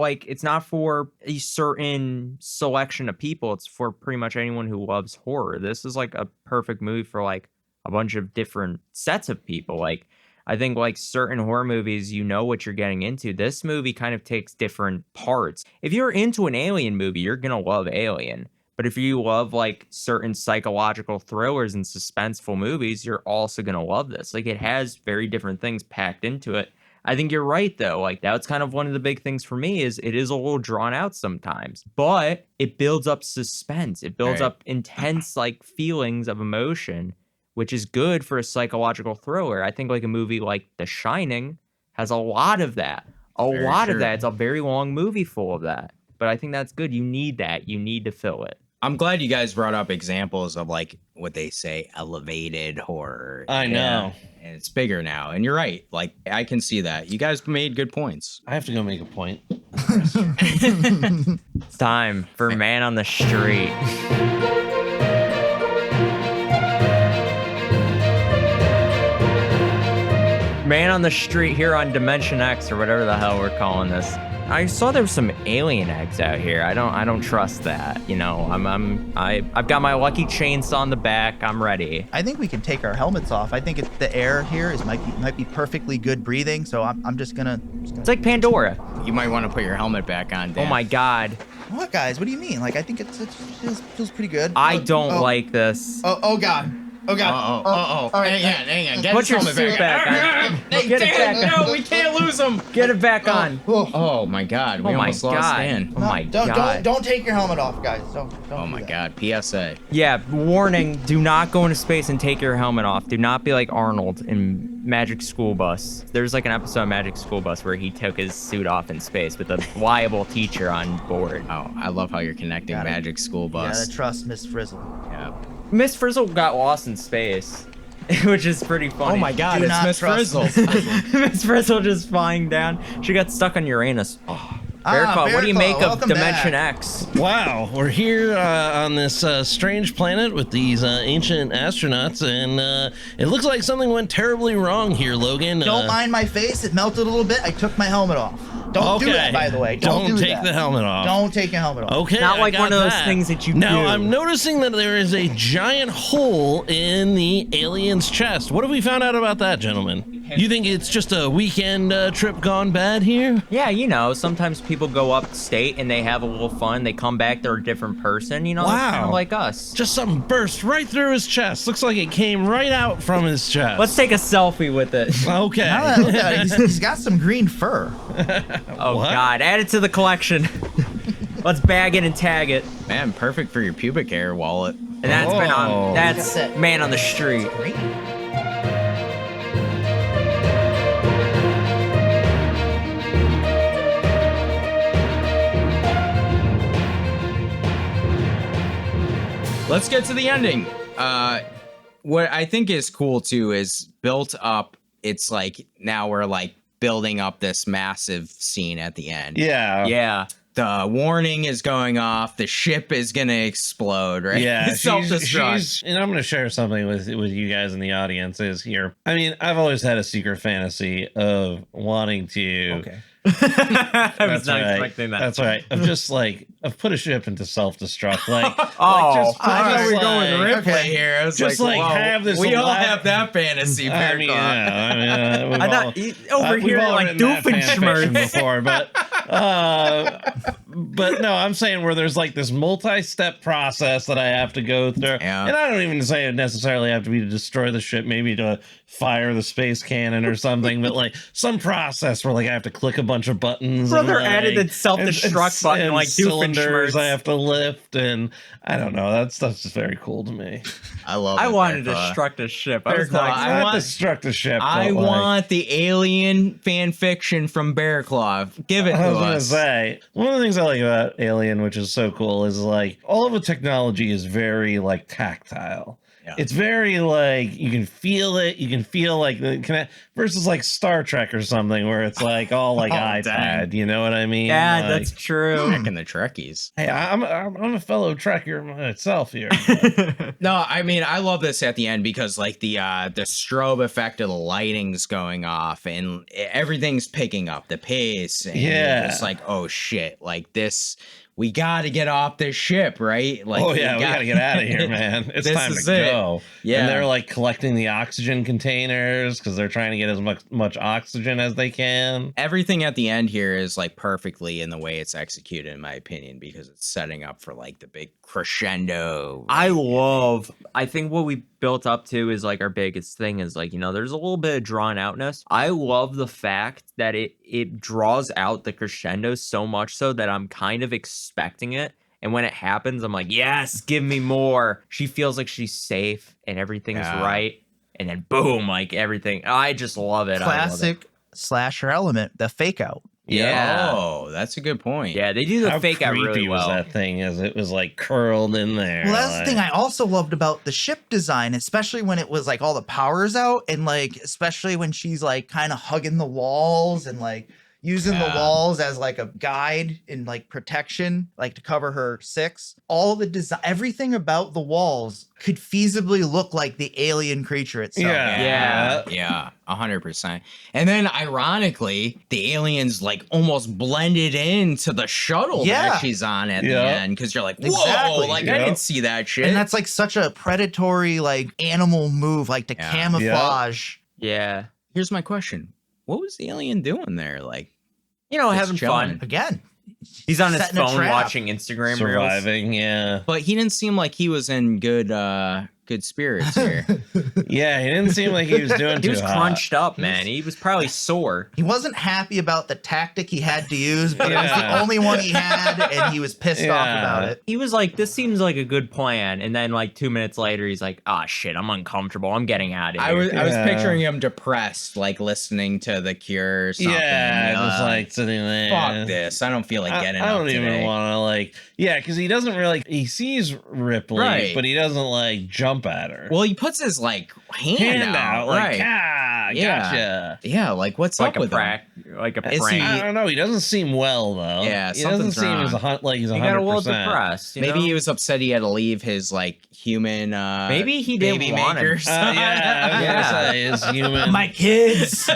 Speaker 3: for a certain selection of people. It's for pretty much anyone who loves horror. This is like a perfect movie for like a bunch of different sets of people. Like I think like certain horror movies, you know what you're getting into. This movie kind of takes different parts. If you're into an Alien movie, you're going to love Alien. But if you love like certain psychological thrillers and suspenseful movies, you're also going to love this. Like it has very different things packed into it. I think you're right though. Like that's kind of one of the big things for me is it is a little drawn out sometimes, but it builds up suspense. It builds up intense like feelings of emotion, which is good for a psychological thriller. I think like a movie like The Shining has a lot of that. It's a very long movie full of that. But I think that's good. You need that. You need to fill it.
Speaker 1: I'm glad you guys brought up examples of like what they say elevated horror.
Speaker 2: I know.
Speaker 1: And it's bigger now. And you're right. Like I can see that. You guys made good points.
Speaker 2: I have to go make a point.
Speaker 3: It's time for Man on the Street. Man on the Street here on Dimension X or whatever the hell we're calling this. I saw there was some alien eggs out here. I don't trust that. You know, I've got my lucky chainsaw on the back. I'm ready.
Speaker 4: I think we can take our helmets off. I think the air here might be perfectly good breathing. So I'm just gonna.
Speaker 3: It's like Pandora.
Speaker 1: You might want to put your helmet back on, Dan.
Speaker 3: Oh my God.
Speaker 4: What, guys? What do you mean? Like I think it feels pretty good.
Speaker 3: I don't like this.
Speaker 4: Oh God. Oh God.
Speaker 1: All right, hang on. Get
Speaker 3: Put
Speaker 1: his
Speaker 3: your
Speaker 1: helmet
Speaker 3: suit back on. Get it back on.
Speaker 1: No, we can't lose him.
Speaker 3: Get it back on.
Speaker 1: Oh my God, we almost lost Dan.
Speaker 3: Oh my God.
Speaker 4: Don't take your helmet off, guys. Don't
Speaker 1: Oh
Speaker 4: do
Speaker 1: my
Speaker 4: that.
Speaker 1: God, PSA.
Speaker 3: Yeah, warning, do not go into space and take your helmet off. Do not be like Arnold in Magic School Bus. There's like an episode of Magic School Bus where he took his suit off in space with a liable teacher on board.
Speaker 1: Oh, I love how you're connecting
Speaker 4: Got it.
Speaker 1: Magic School Bus.
Speaker 4: Gotta trust Miss Frizzle.
Speaker 1: Yeah.
Speaker 3: Miss Frizzle got lost in space, which is pretty funny.
Speaker 1: Oh my God,
Speaker 4: Do
Speaker 1: it's
Speaker 4: not
Speaker 1: Miss
Speaker 4: trust
Speaker 1: Frizzle.
Speaker 3: Miss Frizzle just flying down. She got stuck on Uranus. Oh. Bearclaw, what do you
Speaker 4: Bearclaw,
Speaker 3: make of
Speaker 4: welcome
Speaker 3: Dimension
Speaker 4: back.
Speaker 3: X?
Speaker 2: Wow, we're here on this strange planet with these ancient astronauts, and it looks like something went terribly wrong here, Logan.
Speaker 4: Don't mind my face. It melted a little bit. I took my helmet off. Don't do
Speaker 2: Okay.
Speaker 4: that, by the way.
Speaker 2: Don't
Speaker 4: do
Speaker 2: take
Speaker 4: that.
Speaker 2: the helmet off.
Speaker 4: Don't take your helmet off.
Speaker 2: Okay,
Speaker 3: Not
Speaker 2: I
Speaker 3: like
Speaker 2: got
Speaker 3: one of those
Speaker 2: that.
Speaker 3: things that you
Speaker 2: Now,
Speaker 3: do.
Speaker 2: I'm noticing that there is a giant hole in the alien's chest. What have we found out about that, gentlemen? You think it's just a weekend trip gone bad here?
Speaker 3: Yeah, you know, sometimes people go upstate and they have a little fun. They come back, they're a different person. You know, that's kind
Speaker 2: Wow.
Speaker 3: of like us.
Speaker 2: Just something burst right through his chest. Looks like it came right out from his chest.
Speaker 3: Let's take a selfie with it.
Speaker 2: Okay.
Speaker 4: Now that I look at it, he's got some green fur.
Speaker 3: Oh,
Speaker 2: What?
Speaker 3: God. Add it to the collection. Let's bag it and tag it.
Speaker 1: Man, perfect for your pubic hair wallet.
Speaker 3: And that's been
Speaker 2: Oh.
Speaker 3: on. That's
Speaker 4: That's it.
Speaker 3: Man on the Street.
Speaker 4: Green.
Speaker 1: Let's get to the ending. What I think is cool too is built up. It's like now we're like building up this massive scene at the end.
Speaker 2: Yeah.
Speaker 3: Yeah.
Speaker 1: The warning is going off. The ship is gonna explode. Right?
Speaker 2: Yeah,
Speaker 1: Self-destruct.
Speaker 2: and I'm going to share something with you guys in the audience is here. I mean, I've always had a secret fantasy of wanting to.
Speaker 4: Okay.
Speaker 3: I was
Speaker 2: That's
Speaker 3: not
Speaker 2: right.
Speaker 3: expecting that.
Speaker 2: That's right. I've put a ship into self-destruct. Like,
Speaker 3: Oh,
Speaker 1: I thought we were going
Speaker 2: like-
Speaker 1: Ripley here. I was
Speaker 2: just
Speaker 1: like,
Speaker 2: like
Speaker 1: whoa,
Speaker 2: have this
Speaker 1: we all
Speaker 2: elaborate-
Speaker 1: have that fantasy.
Speaker 2: I mean, yeah, we've
Speaker 3: I
Speaker 2: all-
Speaker 3: thought over
Speaker 2: we've
Speaker 3: here
Speaker 2: all
Speaker 3: like
Speaker 2: written that fan fiction
Speaker 3: Doofenshmirtz.
Speaker 2: before, but no, I'm saying where there's like this multi-step process that I have to go through,
Speaker 1: Yeah.
Speaker 2: and I don't even say it necessarily have to be to destroy the ship, maybe to fire the space cannon or something, but like some process where like I have to click a bunch of buttons.
Speaker 3: Brother
Speaker 2: and, like,
Speaker 3: added the self-destruct button
Speaker 2: and
Speaker 3: like
Speaker 2: cylinders
Speaker 3: Doofenshmirtz.
Speaker 2: I have to lift, and I don't know. That stuff's just very cool to me.
Speaker 1: I love.
Speaker 3: I
Speaker 1: it,
Speaker 3: wanted to
Speaker 1: Bearclaw.
Speaker 3: destruct a ship. I was
Speaker 1: Bearclaw,
Speaker 3: not
Speaker 1: I
Speaker 2: I
Speaker 1: want-
Speaker 2: destruct the ship.
Speaker 1: I
Speaker 2: but, like,
Speaker 1: want the alien fan fiction from Bearclaw. Give it
Speaker 2: I
Speaker 1: to
Speaker 2: was gonna
Speaker 1: us.
Speaker 2: say, one of the things I like about Alien, which is so cool, is like all of the technology is very like tactile. It's very like you can feel it. You can feel like the connect versus like Star Trek or something where it's like all like iPad.
Speaker 1: dang.
Speaker 2: You know what I mean?
Speaker 3: Yeah,
Speaker 2: Like,
Speaker 3: that's true.
Speaker 1: Back in the Trekkies.
Speaker 2: Hey, I'm a fellow Trekker myself here.
Speaker 1: No, I mean I love this at the end because like the strobe effect of the lighting's going off and everything's picking up the pace. And it's like, oh shit, like this. We got to get off this ship, right? Like,
Speaker 2: we got to get out of here, man. It's time to go.
Speaker 1: Yeah.
Speaker 2: And they're like collecting the oxygen containers because they're trying to get as much oxygen as they can.
Speaker 1: Everything at the end here is like perfectly in the way it's executed, in my opinion, because it's setting up for like the big crescendo.
Speaker 3: I think what we built up to is like our biggest thing is like, there's a little bit of drawn outness. I love the fact that it draws out the crescendo so much so that I'm kind of expecting it. And when it happens, I'm like, yes, give me more. She feels like she's safe and everything's right. And then boom, like everything. I just love it.
Speaker 4: Classic slasher element, the fake out.
Speaker 3: Yeah.
Speaker 1: Oh, that's a good point.
Speaker 3: Yeah, they do the
Speaker 2: How
Speaker 3: fake out
Speaker 2: creepy
Speaker 3: really well.
Speaker 2: was that thing as it was like curled in there?
Speaker 4: Well, that's the thing I also loved about the ship design, especially when it was like all the power's out and like, especially when she's like kind of hugging the walls and like using the walls as like a guide and like protection, like to cover her six. All the design, everything about the walls could feasibly look like the alien creature itself.
Speaker 1: Yeah, 100%. And then ironically, the aliens like almost blended into the shuttle that she's on at the end because you're like, whoa,
Speaker 4: Exactly.
Speaker 1: like I didn't see that shit.
Speaker 4: And that's like such a predatory like animal move, like to camouflage.
Speaker 3: Yeah.
Speaker 1: Here's my question. What was the alien doing there? Like,
Speaker 3: having
Speaker 1: chilling.
Speaker 3: fun.
Speaker 4: Again,
Speaker 3: He's on his
Speaker 4: setting a
Speaker 3: phone
Speaker 4: trap.
Speaker 3: watching Instagram reels.
Speaker 2: surviving, yeah.
Speaker 1: but he didn't seem like he was in good spirits here.
Speaker 2: Yeah, he didn't seem like he was doing
Speaker 3: He
Speaker 2: too
Speaker 3: was
Speaker 2: hot.
Speaker 3: crunched up, man. He was probably sore.
Speaker 4: He wasn't happy about the tactic he had to use, but it was the only one he had, and he was pissed off about it.
Speaker 3: He was like, this seems like a good plan. And then like 2 minutes later, he's like, ah, shit, I'm uncomfortable. I'm getting out of here.
Speaker 1: I was picturing him depressed, like listening to The Cure or something.
Speaker 2: Yeah, just like sitting there.
Speaker 1: Fuck this. I don't feel like getting
Speaker 2: I
Speaker 1: up
Speaker 2: don't even
Speaker 1: today.
Speaker 2: want to like, because he doesn't really, he sees Ripley,
Speaker 1: Right.
Speaker 2: but he doesn't like jump at her.
Speaker 1: Well, he puts his like hand out,
Speaker 2: like,
Speaker 1: right?
Speaker 2: gotcha.
Speaker 1: Yeah, like what's
Speaker 3: like
Speaker 1: up
Speaker 3: a
Speaker 1: with him?
Speaker 3: like a
Speaker 1: Is
Speaker 3: prank.
Speaker 2: I don't know. He doesn't seem well though.
Speaker 1: Yeah,
Speaker 2: he doesn't
Speaker 1: something's
Speaker 2: seem
Speaker 1: wrong.
Speaker 2: as like he's
Speaker 3: He got a little
Speaker 2: 100%.
Speaker 3: depressed. you
Speaker 1: Maybe
Speaker 3: know?
Speaker 1: he was upset he had to leave his like human
Speaker 3: Maybe he didn't
Speaker 1: baby
Speaker 3: want him.
Speaker 1: makers.
Speaker 2: Yeah, I was gonna say his human,
Speaker 4: My kids,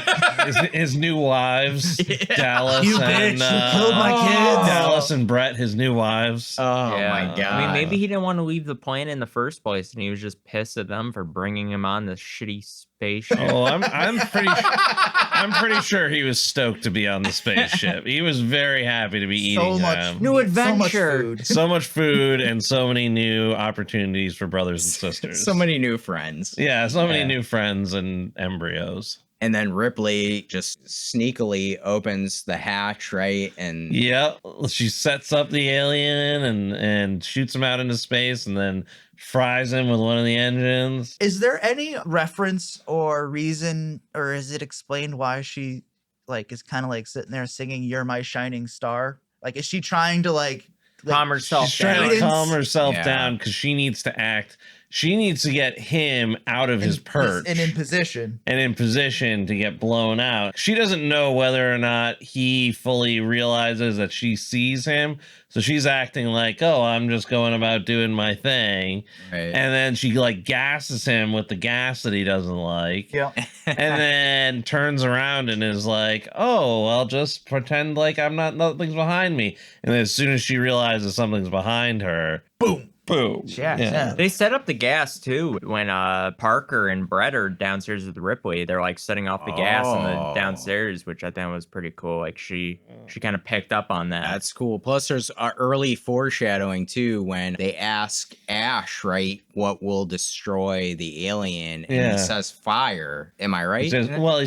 Speaker 2: his new wives, Dallas
Speaker 4: you
Speaker 2: and
Speaker 4: bitch, you killed my kids.
Speaker 2: Dallas and Brett, his new wives.
Speaker 1: Oh
Speaker 3: Yeah.
Speaker 1: my god.
Speaker 3: I mean, maybe he didn't want to leave the plane in the first place, and he was just pissed at them for bringing him on this shitty spaceship.
Speaker 2: Oh, I'm pretty sure he was stoked to be on the spaceship. He was very happy to be eating
Speaker 4: so much
Speaker 2: them.
Speaker 3: New
Speaker 4: meat, so much
Speaker 3: adventure.
Speaker 4: food.
Speaker 2: So much food and so many new opportunities for brothers and sisters.
Speaker 1: so many new friends.
Speaker 2: Yeah, so many
Speaker 1: Yeah.
Speaker 2: new friends and embryos.
Speaker 1: And then Ripley just sneakily opens the hatch, right? And
Speaker 2: Yeah, she sets up the alien and shoots him out into space and then fries him with one of the engines.
Speaker 4: Is there any reference or reason, or is it explained why she like is kind of like sitting there singing "You're My Shining Star"? Like, is she trying to like
Speaker 3: Calm herself
Speaker 2: She's trying
Speaker 3: down.
Speaker 2: to calm herself
Speaker 1: Yeah.
Speaker 2: down because she needs to act. She needs to get him out of his perch
Speaker 4: and in position?
Speaker 2: and in position to get blown out. She doesn't know whether or not he fully realizes that she sees him. So she's acting like, oh, I'm just going about doing my thing.
Speaker 1: right.
Speaker 2: And then she like gasses him with the gas that he doesn't like.
Speaker 4: Yeah.
Speaker 2: And then turns around and is like, oh, I'll just pretend like nothing's behind me. And then as soon as she realizes something's behind her, boom.
Speaker 4: Yeah.
Speaker 3: They set up the gas too when Parker and Brett are downstairs with Ripley. They're like setting off the gas in the
Speaker 1: Oh.
Speaker 3: downstairs, which I thought was pretty cool. Like she kind of picked up on that.
Speaker 1: That's cool. Plus, there's early foreshadowing too when they ask Ash, right, what will destroy the alien, and
Speaker 2: Yeah.
Speaker 1: he says fire. Am I right?
Speaker 2: He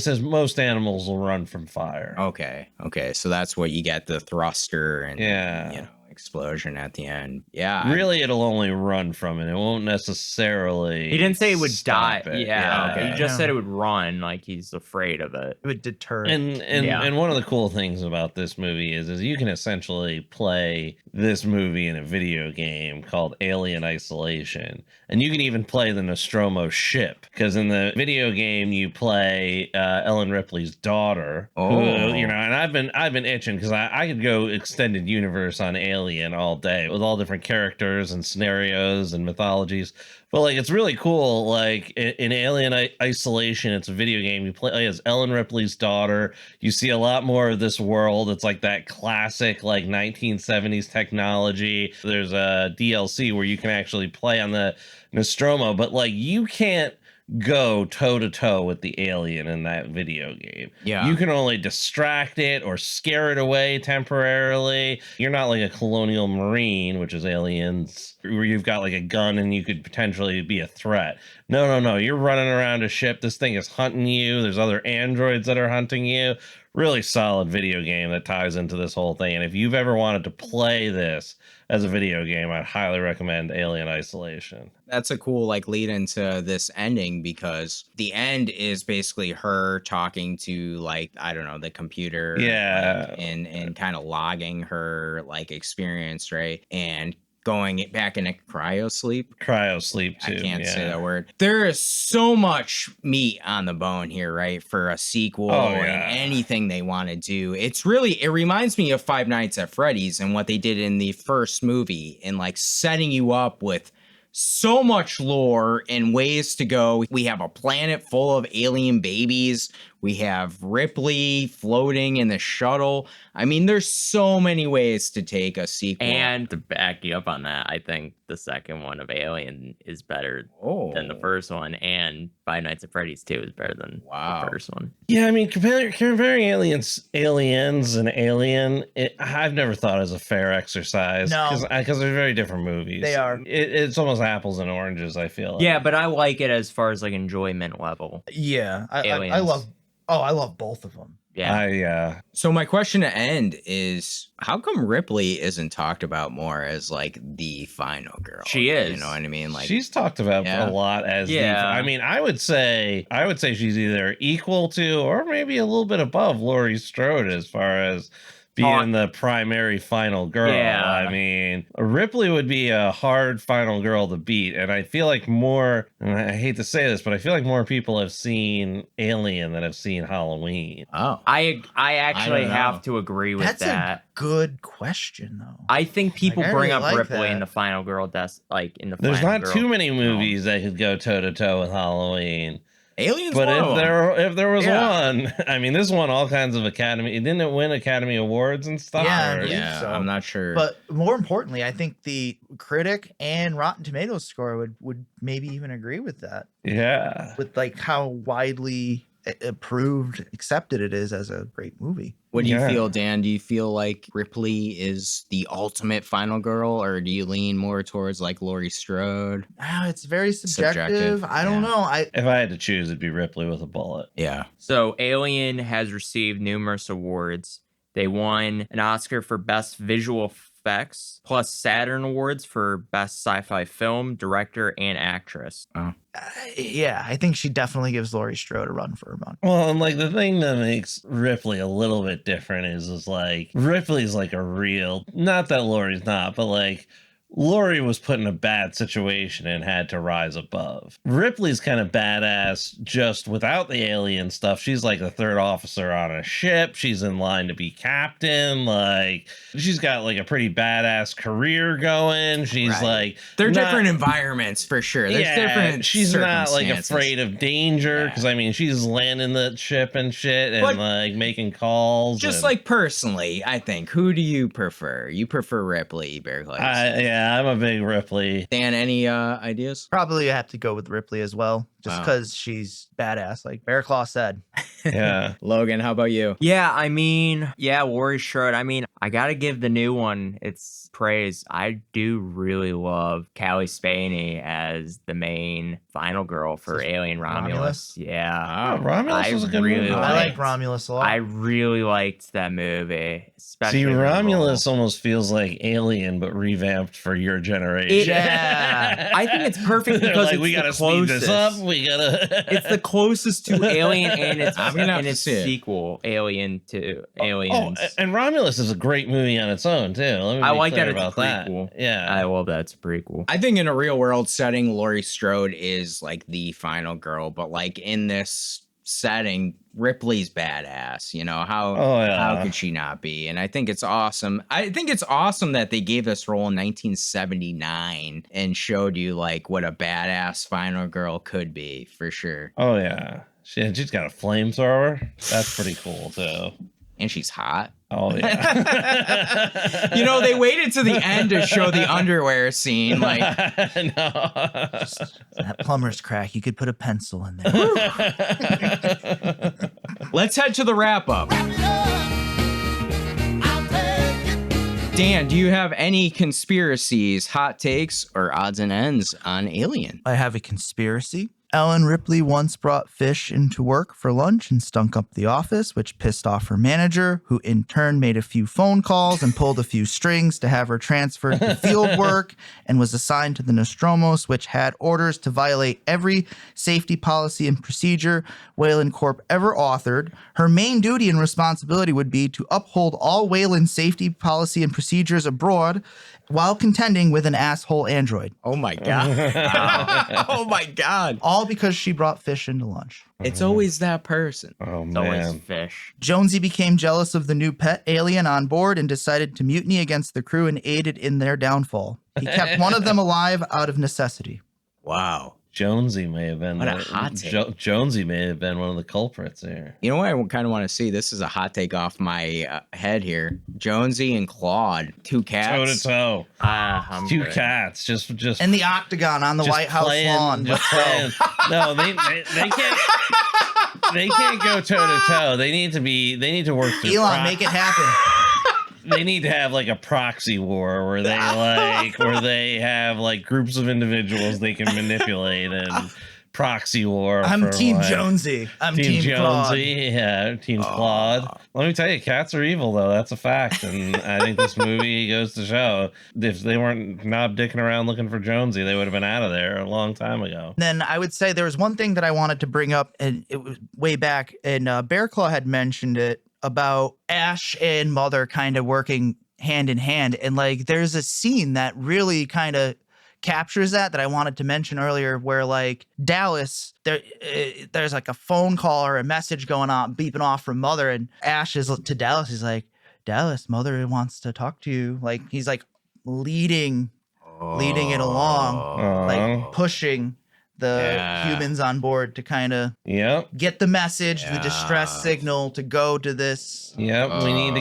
Speaker 2: says most animals will run from fire.
Speaker 1: Okay. So that's what you get, the thruster and
Speaker 2: Yeah.
Speaker 1: explosion at the end. Yeah.
Speaker 2: Really, it'll only run from it. It won't necessarily.
Speaker 3: He didn't say it would die.
Speaker 2: stop it.
Speaker 3: Yeah,
Speaker 1: okay.
Speaker 3: he just said it would run. Like he's afraid of it.
Speaker 4: It would deter.
Speaker 2: And
Speaker 3: Yeah.
Speaker 2: and one of the cool things about this movie is you can essentially play this movie in a video game called Alien Isolation. And you can even play the Nostromo ship, because in the video game you play Ellen Ripley's daughter.
Speaker 1: Oh.
Speaker 2: Who, you know, and I've been itching because I could go extended universe on Alien all day with all different characters and scenarios and mythologies. But like, it's really cool. Like in Alien Isolation, it's a video game. You play as Ellen Ripley's daughter. You see a lot more of this world. It's like that classic like 1970s technology. There's a DLC where you can actually play on the Nostromo, but like you can't go toe to toe with the alien in that video game.
Speaker 1: Yeah.
Speaker 2: You can only distract it or scare it away temporarily. You're not like a colonial marine, which is Aliens, where you've got like a gun and you could potentially be a threat. No. You're running around a ship. This thing is hunting you. There's other androids that are hunting you. Really solid video game that ties into this whole thing. And if you've ever wanted to play this as a video game, I'd highly recommend Alien Isolation.
Speaker 1: That's a cool like lead into this ending, because the end is basically her talking to like, I don't know, the computer.
Speaker 2: Yeah.
Speaker 1: Like, and kind of logging her like experience, right? And going back into cryo-sleep.
Speaker 2: Cryo-sleep too.
Speaker 1: I can't
Speaker 2: yeah.
Speaker 1: say that word. There is so much meat on the bone here, right? For a sequel and anything they want to do. It reminds me of Five Nights at Freddy's and what they did in the first movie, and like setting you up with so much lore and ways to go. We have a planet full of alien babies. We have Ripley floating in the shuttle. I mean, there's so many ways to take a sequel.
Speaker 3: And to back you up on that, I think the second one of Alien is better than the first one, and Five Nights at Freddy's 2 is better than the first one.
Speaker 2: Yeah, I mean, comparing Aliens and Alien, I've never thought as a fair exercise.
Speaker 4: No.
Speaker 2: Because they're very different movies.
Speaker 4: They are.
Speaker 2: It's almost apples and oranges, I feel like.
Speaker 3: Yeah, but I like it as far as like enjoyment level.
Speaker 4: Yeah, I
Speaker 3: Aliens.
Speaker 4: love both of them.
Speaker 3: Yeah.
Speaker 1: So my question to end is, how come Ripley isn't talked about more as like the final girl?
Speaker 3: She is.
Speaker 1: You know what I mean? Like,
Speaker 2: she's talked about a lot as I mean, I would say she's either equal to or maybe a little bit above Laurie Strode as far as being the primary final girl.
Speaker 3: Yeah.
Speaker 2: I mean, Ripley would be a hard final girl to beat. And I feel like more, and I hate to say this, but I feel like more people have seen Alien than have seen Halloween.
Speaker 1: oh,
Speaker 3: I actually
Speaker 1: don't know.
Speaker 3: have to agree with
Speaker 4: That's
Speaker 3: that.
Speaker 4: a good question, though.
Speaker 3: I think people
Speaker 4: I
Speaker 3: bring
Speaker 4: really
Speaker 3: up
Speaker 4: like
Speaker 3: Ripley
Speaker 4: that.
Speaker 3: in the final girl death, like in the
Speaker 2: There's
Speaker 3: final
Speaker 2: not
Speaker 3: girl
Speaker 2: too many
Speaker 3: film.
Speaker 2: movies that could go toe to toe with Halloween.
Speaker 1: Aliens.
Speaker 2: But
Speaker 1: one of them.
Speaker 2: if there was
Speaker 4: Yeah.
Speaker 2: one, I mean, this won all kinds of didn't it win Academy Awards and stuff?
Speaker 4: Yeah, I
Speaker 2: Or-
Speaker 4: believe
Speaker 1: Yeah,
Speaker 4: so.
Speaker 1: I'm not sure.
Speaker 4: But more importantly, I think the critic and Rotten Tomatoes score would maybe even agree with that,
Speaker 2: yeah.
Speaker 4: with like how widely approved, accepted it is as a great movie.
Speaker 1: What do you
Speaker 2: Yeah.
Speaker 1: feel, Dan? Do you feel like Ripley is the ultimate final girl, or do you lean more towards like Laurie Strode?
Speaker 4: It's very subjective. I don't
Speaker 1: yeah.
Speaker 4: know.
Speaker 2: If I had to choose, it'd be Ripley with a bullet.
Speaker 1: Yeah.
Speaker 3: So Alien has received numerous awards. They won an Oscar for Best Visual Effects, plus Saturn Awards for Best Sci-Fi Film, Director, and Actress.
Speaker 4: Yeah, I think she definitely gives Laurie Strode a run for her money.
Speaker 2: Well, and like the thing that makes Ripley a little bit different is like Ripley's like a real, not that Laurie's not, but like Laurie was put in a bad situation and had to rise above. Ripley's kind of badass just without the alien stuff. She's like the third officer on a ship. She's in line to be captain. Like, she's got like a pretty badass career going. She's
Speaker 1: Right.
Speaker 2: like,
Speaker 1: They're
Speaker 2: not-
Speaker 1: different environments for sure. There's different.
Speaker 2: she's not like
Speaker 1: circumstances.
Speaker 2: afraid of danger,
Speaker 1: Yeah.
Speaker 2: because I mean, she's landing the ship and shit and
Speaker 1: But-
Speaker 2: like making calls.
Speaker 1: Just
Speaker 2: and-
Speaker 1: like personally, I think. Who do you prefer? You prefer Ripley, Bear Clays.
Speaker 2: yeah, I'm a big Ripley.
Speaker 1: Dan, any ideas?
Speaker 4: Probably have to go with Ripley as well, just
Speaker 1: Wow.
Speaker 4: because she's badass, like Bear Claw said.
Speaker 2: Yeah.
Speaker 1: Logan, how about you?
Speaker 3: Yeah, I mean, Laurie Strode. I mean, I gotta give the new one its praise. I do really love Callie Spaney as the main final girl for Alien Romulus. Yeah.
Speaker 2: Oh, Romulus
Speaker 3: I
Speaker 2: was a good
Speaker 3: really
Speaker 2: movie.
Speaker 4: I like
Speaker 3: liked-
Speaker 4: Romulus a lot.
Speaker 3: I really liked that movie. Especially
Speaker 2: See,
Speaker 3: the
Speaker 2: Romulus
Speaker 3: role.
Speaker 2: almost feels like Alien, but revamped for your generation.
Speaker 4: Yeah.
Speaker 3: I think it's perfect
Speaker 2: They're
Speaker 3: because
Speaker 2: like,
Speaker 3: it's
Speaker 2: we
Speaker 3: the
Speaker 2: gotta speed
Speaker 3: closest.
Speaker 2: this up. We gotta.
Speaker 3: It's the closest to Alien and its
Speaker 1: I'm gonna have to see it.
Speaker 3: sequel, Alien to
Speaker 2: Oh,
Speaker 3: Aliens.
Speaker 2: and Romulus is a great movie on its own too. Let me
Speaker 3: I
Speaker 2: be
Speaker 3: like
Speaker 2: clear
Speaker 3: that it's a
Speaker 2: about that.
Speaker 3: prequel.
Speaker 2: Yeah.
Speaker 3: I love that it's a prequel.
Speaker 1: I think in a real world setting, Laurie Strode is like the final girl, but like in this setting, Ripley's badass. You know, how could she not be? And I think it's awesome. I think it's awesome that they gave this role in 1979 and showed you like what a badass final girl could be, for sure.
Speaker 2: Oh yeah. She's got a flamethrower. That's pretty cool too.
Speaker 1: And she's hot.
Speaker 2: Oh yeah.
Speaker 1: You know, they waited to the end to show the underwear scene. Like,
Speaker 2: No.
Speaker 4: That plumber's crack. You could put a pencil in there.
Speaker 1: let's head to the wrap up. Dan, do you have any conspiracies, hot takes, or odds and ends on Alien?
Speaker 4: I have a conspiracy. Ellen Ripley once brought fish into work for lunch and stunk up the office, which pissed off her manager, who in turn made a few phone calls and pulled a few strings to have her transferred to field work and was assigned to the Nostromo's, which had orders to violate every safety policy and procedure Wayland Corp ever authored. Her main duty and responsibility would be to uphold all Wayland safety policy and procedures abroad while contending with an asshole android.
Speaker 1: Oh my God. Oh my God.
Speaker 4: All because she brought fish into lunch.
Speaker 1: It's always that person.
Speaker 2: Oh
Speaker 3: It's always
Speaker 2: man.
Speaker 3: fish.
Speaker 4: Jonesy became jealous of the new pet alien on board and decided to mutiny against the crew and aided in their downfall. He kept one of them alive out of necessity.
Speaker 1: Wow.
Speaker 2: Jonesy may have been
Speaker 1: What a hot take.
Speaker 2: Jonesy may have been one of the culprits here.
Speaker 1: You know what I kind of want to see? This is a hot take off my head here. Jonesy and Claude, two
Speaker 2: Toe
Speaker 1: cats.
Speaker 2: to toe.
Speaker 3: I'm
Speaker 2: Two
Speaker 3: good.
Speaker 2: cats. Just
Speaker 4: And the octagon on the
Speaker 2: just
Speaker 4: White House
Speaker 2: playing,
Speaker 4: lawn.
Speaker 2: Just playing. No, they can't. They can't go toe to toe. They need to work through.
Speaker 4: Elon, make it happen.
Speaker 2: They need to have like a proxy war where they have like groups of individuals they can manipulate and proxy war.
Speaker 4: I'm
Speaker 2: for,
Speaker 4: Team
Speaker 2: like,
Speaker 4: Jonesy. I'm Team Claude.
Speaker 2: Jonesy. Yeah, Team Claude. Let me tell you, cats are evil though. That's a fact. And I think this movie goes to show if they weren't knob dicking around looking for Jonesy, they would have been out of there a long time ago.
Speaker 4: Then I would say there was one thing that I wanted to bring up, and it was way back, and Bear Claw had mentioned it about Ash and Mother kind of working hand in hand. And like, there's a scene that really kind of captures that I wanted to mention earlier, where like Dallas, there's like a phone call or a message going on, beeping off from Mother, and Ash is to Dallas. He's like, Dallas, Mother wants to talk to you. Like, he's like leading it along, like pushing the humans on board to kind of get the message, the distress signal to go to this.
Speaker 2: Yep, we need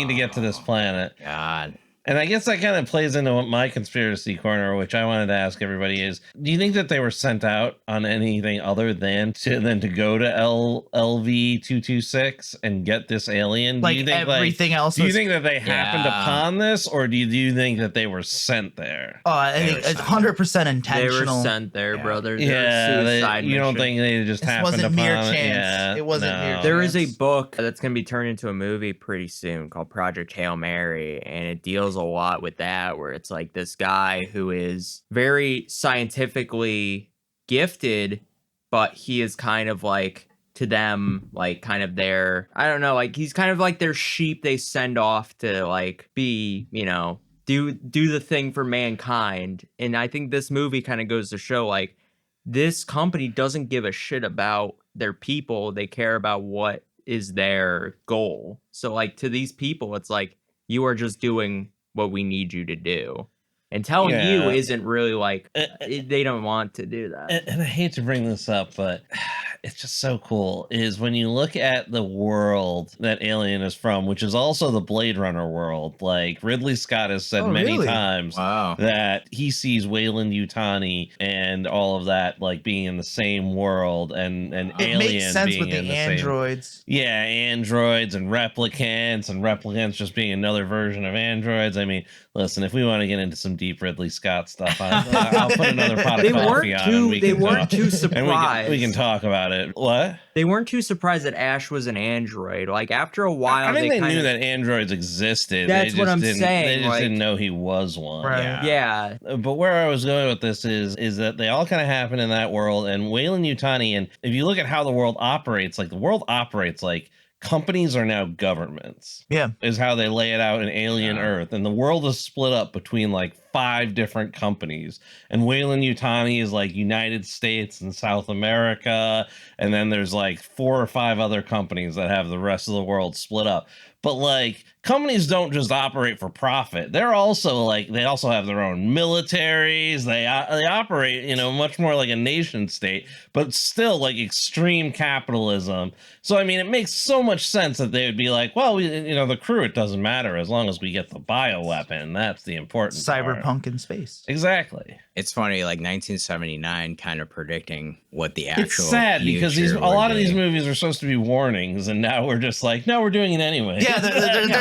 Speaker 2: to get to this planet.
Speaker 1: God.
Speaker 2: And I guess that kind of plays into what my conspiracy corner, which I wanted to ask everybody is, do you think that they were sent out on anything other than to go to LV-226 and get this alien?
Speaker 4: Like
Speaker 2: do you think
Speaker 4: everything else.
Speaker 2: Do you think that they happened upon this, or do you think that they were sent there?
Speaker 4: Oh, I think it's 100% intentional.
Speaker 3: They were sent there, brothers.
Speaker 2: Yeah, you don't think they just
Speaker 4: This
Speaker 2: happened
Speaker 4: wasn't
Speaker 2: upon
Speaker 4: mere
Speaker 2: it?
Speaker 4: chance.
Speaker 2: Yeah,
Speaker 4: It wasn't mere chance.
Speaker 3: There is a book that's going to be turned into a movie pretty soon called Project Hail Mary, and it deals a lot with that, where it's like this guy who is very scientifically gifted, but he is kind of like, to them, like kind of their, I don't know, like he's kind of like their sheep they send off to like be, you know, do the thing for mankind. And I think this movie kind of goes to show like this company doesn't give a shit about their people. They care about what is their goal. So like to these people, it's like, you are just doing what we need you to do. And telling you isn't really like, they don't want to do that.
Speaker 2: And I hate to bring this up, but it's just so cool, is when you look at the world that Alien is from, which is also the Blade Runner world. Like Ridley Scott has said many times that he sees Weyland-Yutani and all of that like being in the same world, and
Speaker 4: it
Speaker 2: Alien
Speaker 4: makes sense
Speaker 2: being
Speaker 4: with the
Speaker 2: in
Speaker 4: androids.
Speaker 2: androids and replicants just being another version of androids. I mean, listen, if we want to get into some deep Ridley Scott stuff. I'll put another pot of
Speaker 3: They
Speaker 2: coffee
Speaker 3: weren't
Speaker 2: on. And we
Speaker 3: they
Speaker 2: can
Speaker 3: weren't
Speaker 2: talk.
Speaker 3: too
Speaker 2: And
Speaker 3: surprised.
Speaker 2: we can talk about it. What?
Speaker 3: They weren't too surprised that Ash was an android. Like after a while,
Speaker 2: I think they
Speaker 3: kind
Speaker 2: knew
Speaker 3: of,
Speaker 2: that androids existed.
Speaker 3: That's
Speaker 2: They
Speaker 3: what
Speaker 2: just
Speaker 3: I'm
Speaker 2: didn't,
Speaker 3: saying,
Speaker 2: They just
Speaker 3: like-
Speaker 2: didn't know he was one.
Speaker 4: Right.
Speaker 3: Yeah.
Speaker 2: But where I was going with this is that they all kind of happen in that world. And Weyland-Yutani, and if you look at how the world operates, like the world operates like companies are now governments.
Speaker 4: Yeah.
Speaker 2: Is how they lay it out in Alien Earth. And the world is split up between like 5 different companies. And Weyland-Yutani is like United States and South America. And then there's like 4 or 5 other companies that have the rest of the world split up. But like companies don't just operate for profit. They're also like, they also have their own militaries. They operate, you know, much more like a nation state, but still like extreme capitalism. So, I mean, it makes so much sense that they would be like, well, you know, the crew, it doesn't matter as long as we get the bioweapon. That's the important part.
Speaker 4: Cyberpunk in space.
Speaker 2: Exactly.
Speaker 1: It's funny, like 1979 kind of predicting what the actual
Speaker 2: It's sad because
Speaker 1: future
Speaker 2: a lot
Speaker 1: would
Speaker 2: of these
Speaker 1: be.
Speaker 2: movies are supposed to be warnings, and now we're just like, no, we're doing it anyway.
Speaker 4: Yeah, they're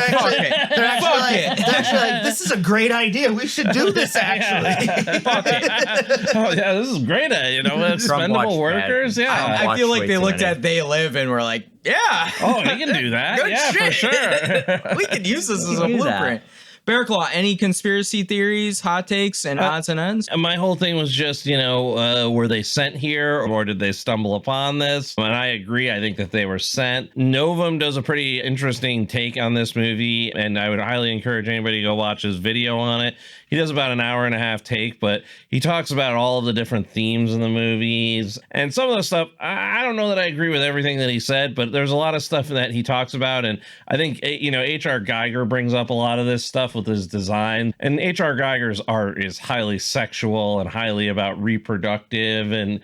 Speaker 4: actually like, this is a great idea. We should do this actually.
Speaker 2: Fuck it. Oh yeah, this is great. You know, expendable workers.
Speaker 3: Trump
Speaker 2: Yeah.
Speaker 1: I feel
Speaker 3: watched
Speaker 1: like
Speaker 3: way
Speaker 1: they
Speaker 3: too
Speaker 1: looked
Speaker 3: many.
Speaker 1: at They Live and were like, yeah.
Speaker 2: Oh, you can do that.
Speaker 1: Good
Speaker 2: Yeah, for
Speaker 1: shit.
Speaker 2: sure.
Speaker 1: We could use this
Speaker 3: We
Speaker 1: as
Speaker 3: can
Speaker 1: a
Speaker 3: do that.
Speaker 1: blueprint. Bearclaw, any conspiracy theories, hot takes, and odds and ends?
Speaker 2: And my whole thing was just, you know, were they sent here or did they stumble upon this? And I agree. I think that they were sent. Novum does a pretty interesting take on this movie, and I would highly encourage anybody to go watch his video on it. He does about an hour and a half take, but he talks about all of the different themes in the movies. And some of the stuff, I don't know that I agree with everything that he said, but there's a lot of stuff that he talks about. And I think, you know, H.R. Geiger brings up a lot of this stuff with his design. And H.R. Geiger's art is highly sexual and highly about reproductive and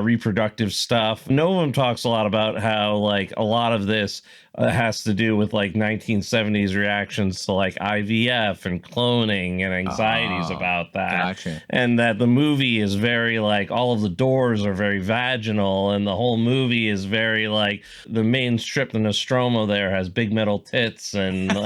Speaker 2: reproductive stuff. Novum talks a lot about how, like, a lot of this has to do with like 1970s reactions to like IVF and cloning and anxieties about that.
Speaker 1: Gotcha.
Speaker 2: And that the movie is very like, all of the doors are very vaginal, and the whole movie is very like, the main strip, the Nostromo there has big metal tits, and there's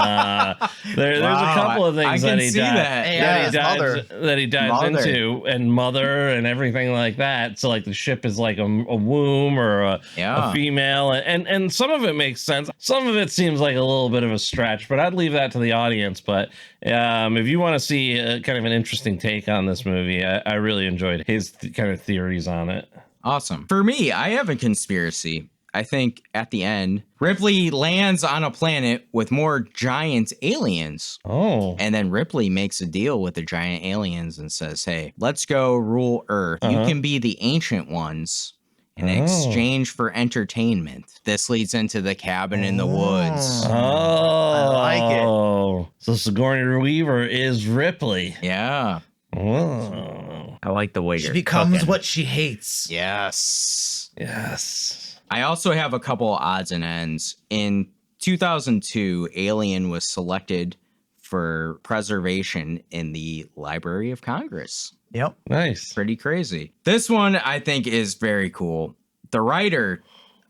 Speaker 2: a couple of things
Speaker 1: I can
Speaker 2: that he
Speaker 1: see
Speaker 2: dives,
Speaker 1: that.
Speaker 2: that he dives
Speaker 4: Mother.
Speaker 2: into, and mother and everything like that. So like the ship is like a womb or a female, and some of it makes sense. Some of it seems like a little bit of a stretch, but I'd leave that to the audience. But if you want to see kind of an interesting take on this movie, I really enjoyed his kind of theories on it.
Speaker 1: Awesome. For me, I have a conspiracy. I think at the end, Ripley lands on a planet with more giant aliens.
Speaker 2: Oh.
Speaker 1: And then Ripley makes a deal with the giant aliens and says, hey, let's go rule Earth. You can be the ancient ones in exchange for entertainment. This leads into the cabin in the woods.
Speaker 2: Oh.
Speaker 4: I like it.
Speaker 2: So Sigourney Weaver is Ripley.
Speaker 1: Yeah.
Speaker 2: Oh.
Speaker 3: I like the way
Speaker 4: She
Speaker 3: you're
Speaker 4: becomes
Speaker 3: cooking.
Speaker 4: what she hates.
Speaker 1: Yes.
Speaker 2: Yes.
Speaker 1: I also have a couple odds and ends. In 2002, Alien was selected for preservation in the Library of Congress.
Speaker 4: Yep.
Speaker 2: Nice.
Speaker 1: Pretty crazy. This one I think is very cool. The writer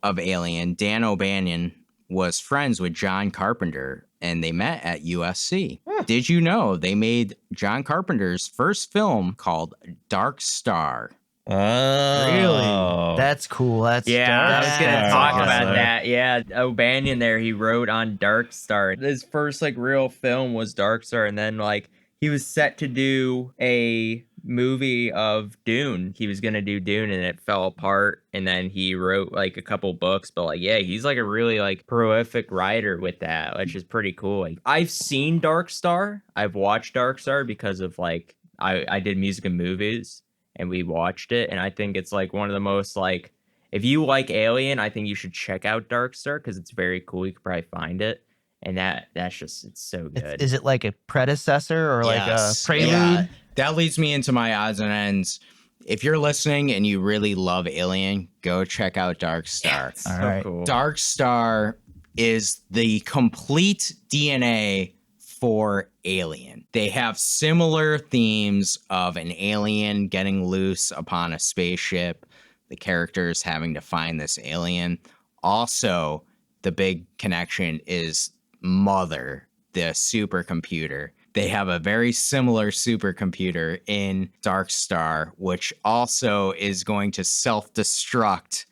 Speaker 1: of Alien, Dan O'Bannon, was friends with John Carpenter, and they met at USC. Did you know they made John Carpenter's first film called Dark Star?
Speaker 2: Oh.
Speaker 4: Really? That's cool. That's
Speaker 3: Yeah, I was gonna
Speaker 2: That's
Speaker 3: talk
Speaker 2: awesome.
Speaker 3: about that. Yeah, O'Banion there, he wrote on Dark Star. His first like real film was Dark Star, and then like he was set to do a movie of Dune. He was gonna do Dune, and it fell apart. And then he wrote like a couple books, but like yeah, he's like a really like prolific writer with that, which is pretty cool. Like I've seen Dark Star. I've watched Dark Star because of like I did music and movies, and we watched it, and I think it's like one of the most like, if you like Alien, I think you should check out Dark Star because it's very cool. You could probably find it, and that's just, it's so good.
Speaker 4: Is it like a predecessor or like a
Speaker 1: Yes.
Speaker 4: prelude?
Speaker 1: Yeah. That leads me into my odds and ends. If you're listening and you really love Alien, go check out Dark Star.
Speaker 3: It's
Speaker 4: All
Speaker 3: so
Speaker 4: right.
Speaker 3: cool.
Speaker 1: Dark Star is the complete DNA for Alien. They have similar themes of an alien getting loose upon a spaceship, the characters having to find this alien. Also, the big connection is Mother, the supercomputer they have a very similar supercomputer in Dark Star, which also is going to self-destruct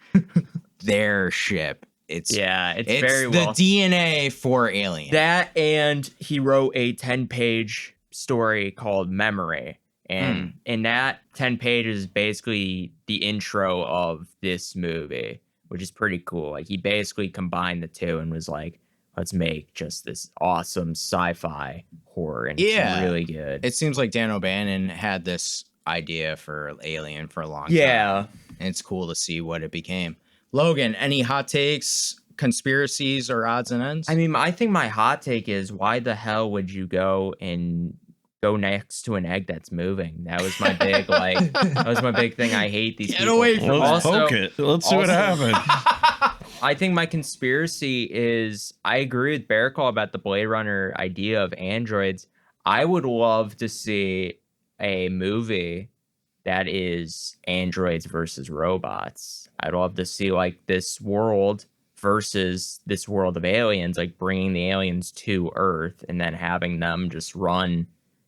Speaker 1: their ship. It's
Speaker 3: very
Speaker 1: the
Speaker 3: well.
Speaker 1: DNA for Alien.
Speaker 3: That, and he wrote a 10-page story called Memory. And in that 10 pages is basically the intro of this movie, which is pretty cool. Like, he basically combined the two and was like, let's make just this awesome sci-fi horror. And it's really good.
Speaker 1: It seems like Dan O'Bannon had this idea for Alien for a long time.
Speaker 3: Yeah.
Speaker 1: And it's cool to see what it became. Logan, any hot takes, conspiracies, or odds and ends?
Speaker 3: I mean, I think my hot take is, why the hell would you go next to an egg that's moving? That was my big that was my big thing. I hate these people.
Speaker 1: away from
Speaker 2: Let's poke it. Let's see what happens.
Speaker 3: I think my conspiracy is, I agree with Bear Claw about the Blade Runner idea of androids. I would love to see a movie that is androids versus robots. I'd love to see like this world versus this world of aliens, like bringing the aliens to Earth and then having them just run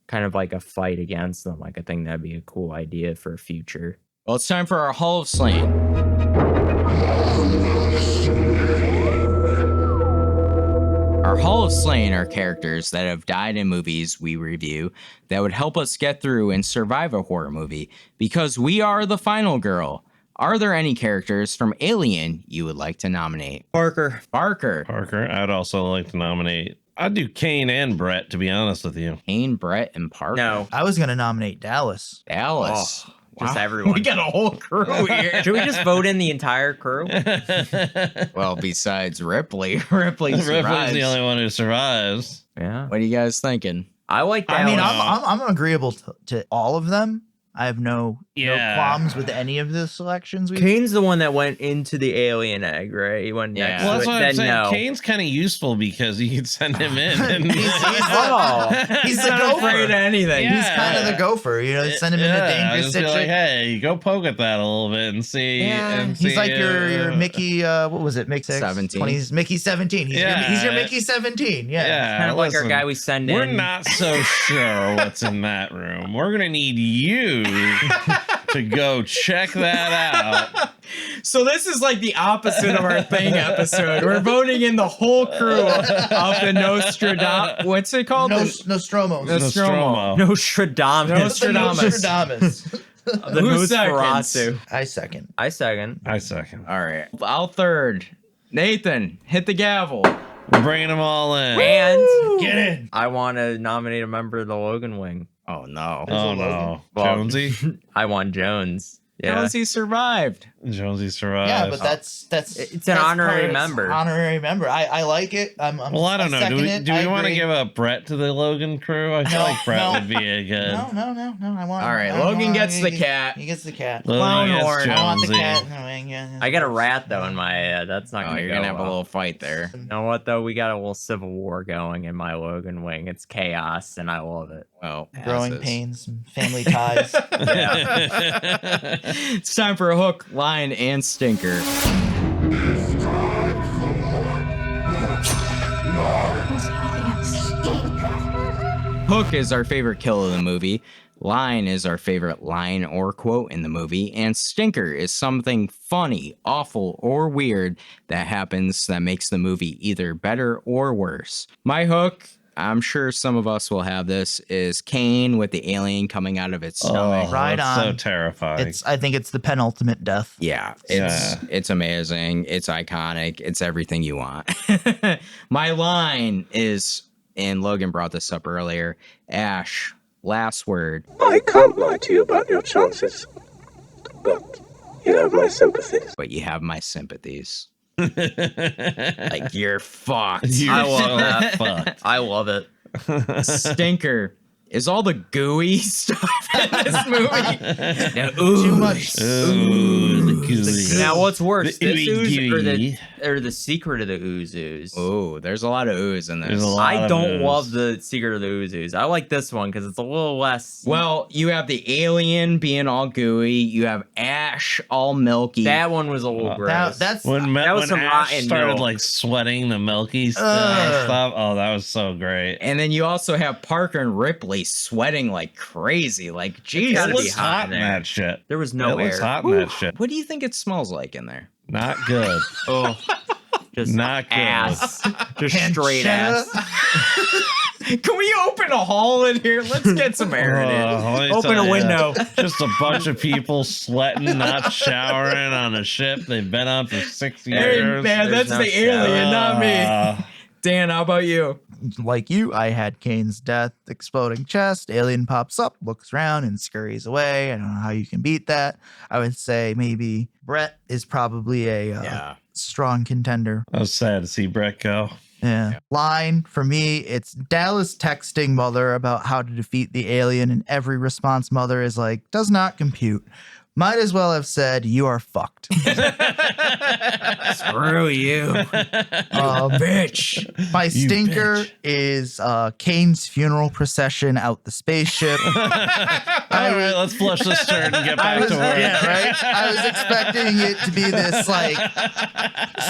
Speaker 3: kind of like a fight against them. Like, I think that'd be a cool idea for a future.
Speaker 1: Well, it's time for our Hall of Slain. Our Hall of Slain are characters that have died in movies we review that would help us get through and survive a horror movie, because we are the final girl. Are there any characters from Alien you would like to nominate?
Speaker 3: Parker.
Speaker 2: I'd also like to nominate. I'd do Kane and Brett, to be honest with you.
Speaker 1: Kane, Brett, and Parker?
Speaker 3: No.
Speaker 4: I was going to nominate Dallas.
Speaker 1: Dallas.
Speaker 3: Just everyone.
Speaker 1: We got a whole crew here.
Speaker 3: Should we just vote in the entire crew?
Speaker 1: Well, besides Ripley. Ripley's
Speaker 2: Ripley's the only one who survives.
Speaker 3: Yeah.
Speaker 1: What are you guys thinking?
Speaker 3: I like that.
Speaker 4: I mean,
Speaker 2: one.
Speaker 4: I'm agreeable to all of them. I have no qualms with any of the selections.
Speaker 3: Kane's the one that went into the alien egg, right? He went next.
Speaker 2: Well, that's
Speaker 3: to it.
Speaker 2: what I'm
Speaker 3: Then
Speaker 2: saying.
Speaker 3: no.
Speaker 2: Kane's kind of useful because you can send him in. And
Speaker 4: He's the
Speaker 1: not
Speaker 4: gopher.
Speaker 1: afraid of anything.
Speaker 2: Yeah.
Speaker 4: He's kind of the gopher. You know, send him in a dangerous
Speaker 2: just be like,
Speaker 4: situation.
Speaker 2: hey, go poke at that a little bit and see.
Speaker 3: Yeah.
Speaker 2: And
Speaker 4: He's
Speaker 2: see,
Speaker 4: like your Mickey. What was it? Mickey
Speaker 1: 17.
Speaker 4: He's Mickey 17. He's your Mickey 17. Yeah.
Speaker 3: Kind of like our
Speaker 2: listen,
Speaker 3: guy we send
Speaker 2: We're
Speaker 3: in.
Speaker 2: not so sure what's in that room. We're gonna need you to go check that out.
Speaker 1: So this is like the opposite of our Thing episode. We're voting in the whole crew of the Nostradamus. What's it called?
Speaker 4: Nostromo.
Speaker 1: Nostromo.
Speaker 3: Nostradamus.
Speaker 4: Nostradamus.
Speaker 3: The
Speaker 1: Who seconds?
Speaker 3: Nosferatu.
Speaker 4: I second.
Speaker 3: I second.
Speaker 2: I second.
Speaker 1: All right. I'll third. Nathan, hit the gavel.
Speaker 2: We're bringing them all in.
Speaker 3: And
Speaker 4: Get in.
Speaker 3: I want to nominate a member of the Logan Wing.
Speaker 1: Oh, no.
Speaker 2: Oh no,
Speaker 3: Well,
Speaker 2: Jonesy.
Speaker 3: I want Jones. Yeah.
Speaker 1: How has he survived?
Speaker 2: Jonesy survives.
Speaker 4: Yeah, but that's
Speaker 3: It's an honorary member.
Speaker 4: Honorary member. I like it.
Speaker 2: Well, I don't know. Do we want to give a Brett to the Logan crew? I feel
Speaker 4: No,
Speaker 2: like Brett
Speaker 4: no.
Speaker 2: would be a good.
Speaker 4: No. I want.
Speaker 1: All right,
Speaker 4: I
Speaker 1: Logan
Speaker 4: want-
Speaker 1: gets the cat.
Speaker 4: He gets the cat.
Speaker 2: Logan
Speaker 1: Clown
Speaker 2: gets
Speaker 1: horn.
Speaker 4: I want the
Speaker 2: Jonesy.
Speaker 4: cat. No, yeah.
Speaker 3: I got a rat though in my head. That's not
Speaker 1: Oh,
Speaker 3: gonna
Speaker 1: you're
Speaker 3: go
Speaker 1: going to have a
Speaker 3: well.
Speaker 1: little fight there.
Speaker 3: You know what though? We got a little civil war going in my Logan Wing. It's chaos and I love it.
Speaker 1: Well,
Speaker 4: Growing
Speaker 1: passes.
Speaker 4: pains, family ties.
Speaker 1: It's time for a hook, line, and stinker. Hook is our favorite kill of the movie. Line is our favorite line or quote in the movie. And stinker is something funny, awful, or weird that happens that makes the movie either better or worse. My hook, I'm sure some of us will have this, is Kane with the alien coming out of its stomach.
Speaker 4: Right
Speaker 2: that's so
Speaker 4: on.
Speaker 2: terrifying.
Speaker 4: I think it's the penultimate death.
Speaker 1: Yeah, it's amazing. It's iconic. It's everything you want. My line is, and Logan brought this up earlier, Ash, last word.
Speaker 8: I can't lie to you about your chances, but you have my sympathies.
Speaker 1: But you have my sympathies. Like, you're fucked.
Speaker 2: You're
Speaker 3: I love
Speaker 2: so
Speaker 3: that.
Speaker 2: fucked.
Speaker 3: I love it.
Speaker 1: Stinker is all the gooey stuff in this movie. Now,
Speaker 4: Too much.
Speaker 3: Now, what's worse,
Speaker 2: The
Speaker 3: this
Speaker 2: ooey
Speaker 3: ooze
Speaker 2: gooey.
Speaker 3: or the secret of the ooze?
Speaker 1: Oh, there's a lot of ooze in
Speaker 2: There's
Speaker 1: this.
Speaker 2: a lot.
Speaker 3: I
Speaker 2: of
Speaker 3: don't
Speaker 2: ooze.
Speaker 3: love the secret of the ooze. I like this one because it's a little less.
Speaker 1: Well, you have the alien being all gooey. You have Ash all milky.
Speaker 3: That one was a little gross.
Speaker 4: That's
Speaker 2: When,
Speaker 3: That was
Speaker 2: when
Speaker 3: some
Speaker 2: Ash
Speaker 3: rotten
Speaker 2: started
Speaker 3: milk.
Speaker 2: like sweating the milky
Speaker 4: Ugh.
Speaker 2: stuff. Oh, that was so great.
Speaker 1: And then you also have Parker and Ripley sweating like crazy. Like,
Speaker 2: It
Speaker 1: Jesus.
Speaker 3: gotta be
Speaker 2: looks
Speaker 3: hot
Speaker 2: hot
Speaker 3: in
Speaker 2: in
Speaker 3: there.
Speaker 2: that shit.
Speaker 3: There was no
Speaker 2: It looks
Speaker 3: air.
Speaker 2: hot in that shit.
Speaker 1: What do you think it smells like in there?
Speaker 2: Not good.
Speaker 3: Oh, just
Speaker 2: Not good.
Speaker 3: ass. Just straight ass.
Speaker 1: Can we open a hole in here? Let's get some air in it.
Speaker 2: let me
Speaker 3: Open
Speaker 2: tell
Speaker 3: a
Speaker 2: ya,
Speaker 3: window.
Speaker 2: Just a bunch of people sweating, not showering on a ship they've been on for 6
Speaker 1: Hey,
Speaker 2: years.
Speaker 1: man,
Speaker 3: There's
Speaker 1: that's
Speaker 3: no
Speaker 1: the alien, not me.
Speaker 2: Uh,
Speaker 1: Dan, how about you?
Speaker 4: like you. I had Kane's death, exploding chest. Alien pops up, looks around, and scurries away. I don't know how you can beat that. I would say maybe Brett is probably a strong contender.
Speaker 2: I was sad to see Brett go.
Speaker 4: Yeah. Line for me, it's Dallas texting Mother about how to defeat the alien, and every response Mother is like, does not compute. Might as well have said, you are fucked.
Speaker 1: Screw you.
Speaker 4: Bitch. My stinker
Speaker 2: bitch.
Speaker 4: is Kane's funeral procession out the spaceship.
Speaker 2: All right, let's flush this turd and get
Speaker 4: I
Speaker 2: back
Speaker 4: was,
Speaker 2: to work.
Speaker 4: yeah, right? I was expecting it to be this like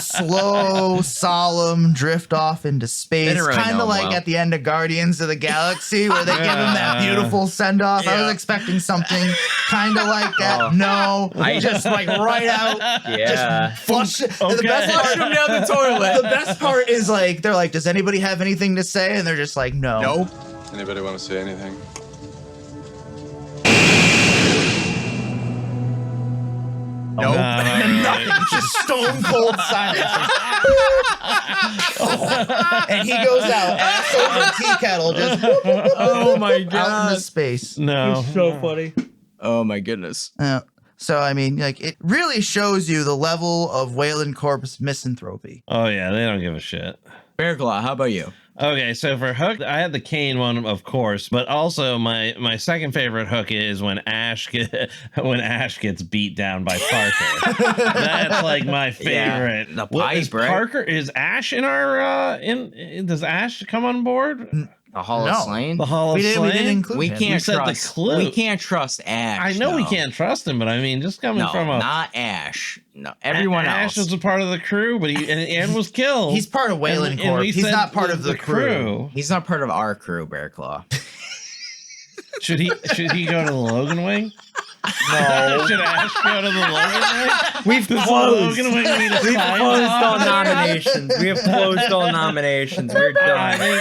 Speaker 4: slow, solemn drift off into space,
Speaker 3: Didn't really
Speaker 4: kind
Speaker 3: know
Speaker 4: of
Speaker 3: him
Speaker 4: like
Speaker 3: well.
Speaker 4: at the end of Guardians of the Galaxy, where they give him that beautiful send off. I was expecting something kind of like that. No, just like right out,
Speaker 3: Yeah.
Speaker 4: just flush. The
Speaker 2: Okay.
Speaker 4: best part,
Speaker 1: Flush him down the toilet.
Speaker 4: the best part is like they're like, does anybody have anything to say? And they're just like, no.
Speaker 1: Nope.
Speaker 9: Anybody want to say anything?
Speaker 1: Nope.
Speaker 4: Nothing, just stone cold silence. And he goes out, ass over tea kettle, just
Speaker 1: Oh my
Speaker 4: out into
Speaker 1: god.
Speaker 4: space.
Speaker 2: No.
Speaker 3: So funny.
Speaker 1: Oh my goodness.
Speaker 4: So I mean, like, it really shows you the level of Wayland Corp's misanthropy.
Speaker 2: Oh, yeah, they don't give a shit.
Speaker 1: Bear Claw, how about you?
Speaker 2: Okay, so for Hook, I had the Kane one, of course, but also my second favorite Hook is when Ash gets beat down by Parker. That's like my favorite.
Speaker 1: the
Speaker 2: What, is
Speaker 1: pipe, right?
Speaker 2: Parker, is Ash in our does Ash come on board?
Speaker 1: The Hall
Speaker 4: No.
Speaker 1: of Slain?
Speaker 2: The Hall of
Speaker 4: We
Speaker 2: Slain?
Speaker 4: didn't include
Speaker 1: We
Speaker 4: him.
Speaker 1: can't
Speaker 2: We said the
Speaker 1: trust.
Speaker 2: clue.
Speaker 1: We can't trust Ash.
Speaker 2: I know we
Speaker 1: no.
Speaker 2: can't trust him, but I mean, just coming
Speaker 1: No,
Speaker 2: from a
Speaker 1: not Ash. No, everyone
Speaker 2: Ash
Speaker 1: else.
Speaker 2: was a part of the crew, but and was killed.
Speaker 4: He's part of Wayland
Speaker 2: And
Speaker 4: Corp.
Speaker 2: we
Speaker 4: He's
Speaker 2: said
Speaker 4: not part of the crew.
Speaker 1: He's not part of our crew, Bear Claw.
Speaker 2: Should he go to the Logan Wing? No. Should Ash go to the Logan Wing?
Speaker 3: We've
Speaker 2: Does the
Speaker 3: closed.
Speaker 2: Logan Wing need a
Speaker 3: We've
Speaker 2: sign
Speaker 3: closed
Speaker 2: off?
Speaker 3: all nominations. We have closed all nominations. We're
Speaker 2: I
Speaker 3: done.
Speaker 2: think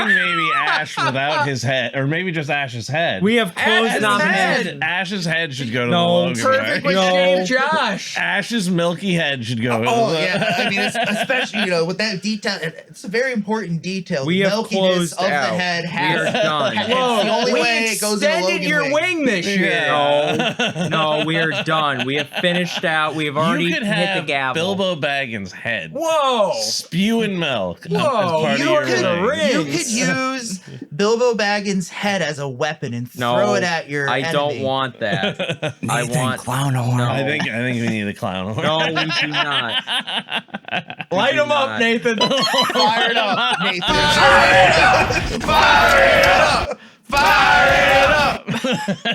Speaker 2: maybe Ash without his head, or maybe just Ash's head.
Speaker 3: We have closed
Speaker 1: Ash's
Speaker 3: nominations.
Speaker 2: Ash's head should go to
Speaker 3: No,
Speaker 2: the Logan
Speaker 1: Perfect
Speaker 2: Wing.
Speaker 1: with
Speaker 3: No.
Speaker 1: Dave Josh.
Speaker 2: Ash's milky head should go.
Speaker 4: Oh yeah, I mean, it's, especially with that detail. It's a very important detail.
Speaker 3: We
Speaker 4: the
Speaker 3: have
Speaker 4: milkiness
Speaker 3: closed
Speaker 4: of
Speaker 3: out.
Speaker 4: the head
Speaker 3: We
Speaker 4: has.
Speaker 3: are done.
Speaker 4: It's the only
Speaker 1: we
Speaker 4: way it goes in the
Speaker 1: extended
Speaker 4: Logan
Speaker 1: your
Speaker 4: wing.
Speaker 1: wing this year.
Speaker 3: No, we are done. We have finished out. We have already
Speaker 2: You could
Speaker 3: hit
Speaker 2: have
Speaker 3: the gavel.
Speaker 2: Bilbo Baggins' head
Speaker 1: Whoa.
Speaker 2: spewing milk. as
Speaker 1: Whoa,
Speaker 2: part of
Speaker 1: you
Speaker 2: your
Speaker 1: could
Speaker 2: ring.
Speaker 1: ring.
Speaker 4: You could use Bilbo Baggins' head as a weapon and
Speaker 3: No,
Speaker 4: throw it at your
Speaker 3: I
Speaker 4: enemy.
Speaker 3: don't want that. I want
Speaker 1: clown horn.
Speaker 3: No.
Speaker 2: I think we need a clown horn.
Speaker 3: No, we do not.
Speaker 1: Light
Speaker 3: do
Speaker 1: him up,
Speaker 3: not.
Speaker 1: Nathan.
Speaker 4: Fire it up, Nathan.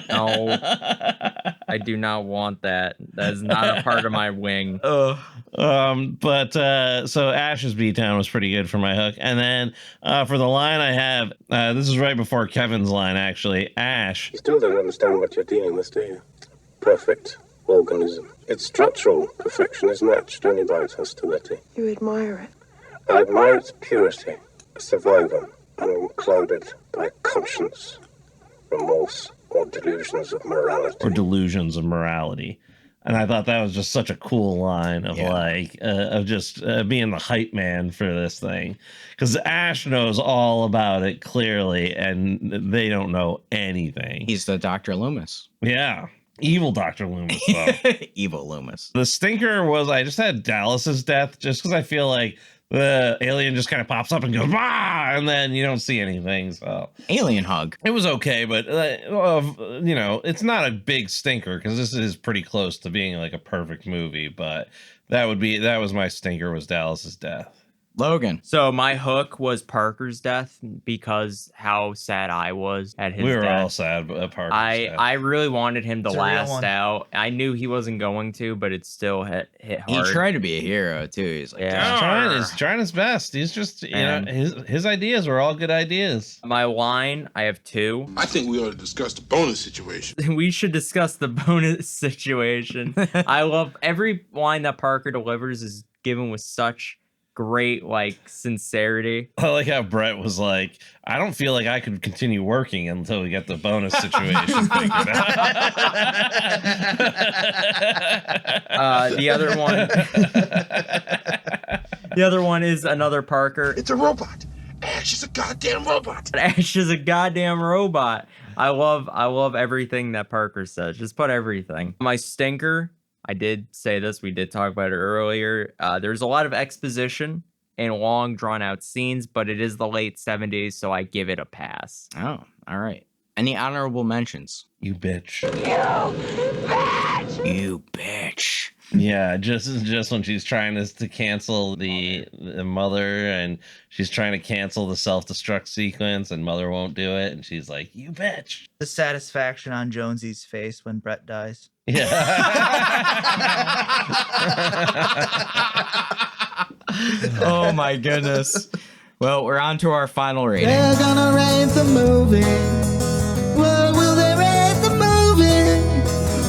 Speaker 3: No, I do not want that. That is not a part of my wing.
Speaker 2: So Ash's beatdown was pretty good for my Hook, and then for the line I have, this is right before Kevin's line actually. Ash,
Speaker 8: You still don't understand what you're dealing with, do you? Perfect organism. Its structural perfection is matched only by its hostility.
Speaker 7: You admire it.
Speaker 8: I admire its purity, a survivor, unclouded by conscience, remorse, or delusions of morality.
Speaker 2: or delusions of morality. And I thought that was just such a cool line of being the hype man for this thing, because Ash knows all about it clearly, and they don't know anything.
Speaker 1: He's the Dr. Loomis.
Speaker 2: Yeah, evil Dr. Loomis. Though.
Speaker 1: Evil Loomis.
Speaker 2: The stinker was I just had Dallas's death, just because I feel like the alien just kind of pops up and goes, "Bah!" And then you don't see anything. So
Speaker 1: Alien hug.
Speaker 2: it was okay, but it's not a big stinker because this is pretty close to being like a perfect movie. But that was my stinker, was Dallas's death.
Speaker 1: Logan.
Speaker 3: So my hook was Parker's death because how sad I was at his death.
Speaker 2: We were all sad at Parker's death.
Speaker 3: I really wanted him to
Speaker 4: It's a real
Speaker 3: last
Speaker 4: one.
Speaker 3: out. I knew he wasn't going to, but it still hit
Speaker 1: He
Speaker 3: hard.
Speaker 1: tried to be a hero too. He's like,
Speaker 3: Yeah.
Speaker 2: He's trying his best. He's just,
Speaker 3: Man.
Speaker 2: his ideas were all good ideas.
Speaker 3: My line, I have two.
Speaker 10: I think we ought to discuss the bonus situation.
Speaker 3: We should discuss the bonus situation. I love every line that Parker delivers is given with such great sincerity.
Speaker 2: I like how Brett was like, I don't feel like I could continue working until we get the bonus situation figured out.
Speaker 3: The other one is another Parker.
Speaker 10: It's a robot. Ash is a goddamn robot.
Speaker 3: Ash is a goddamn robot. I love everything that Parker says. Just put everything. My stinker, I did say this, we did talk about it earlier. There's a lot of exposition and long drawn out scenes, but it is the late 70s, so I give it a pass.
Speaker 1: oh, all right. Any honorable mentions?
Speaker 2: You bitch.
Speaker 1: You bitch.
Speaker 2: Yeah, just when she's trying to cancel the mother, and she's trying to cancel the self-destruct sequence, and mother won't do it, and she's like, you bitch.
Speaker 4: The satisfaction on Jonesy's face when Brett dies.
Speaker 2: Yeah.
Speaker 1: Oh my goodness. Well, we're on to our final rating.
Speaker 11: They're gonna rate the movie. What will they rate the movie?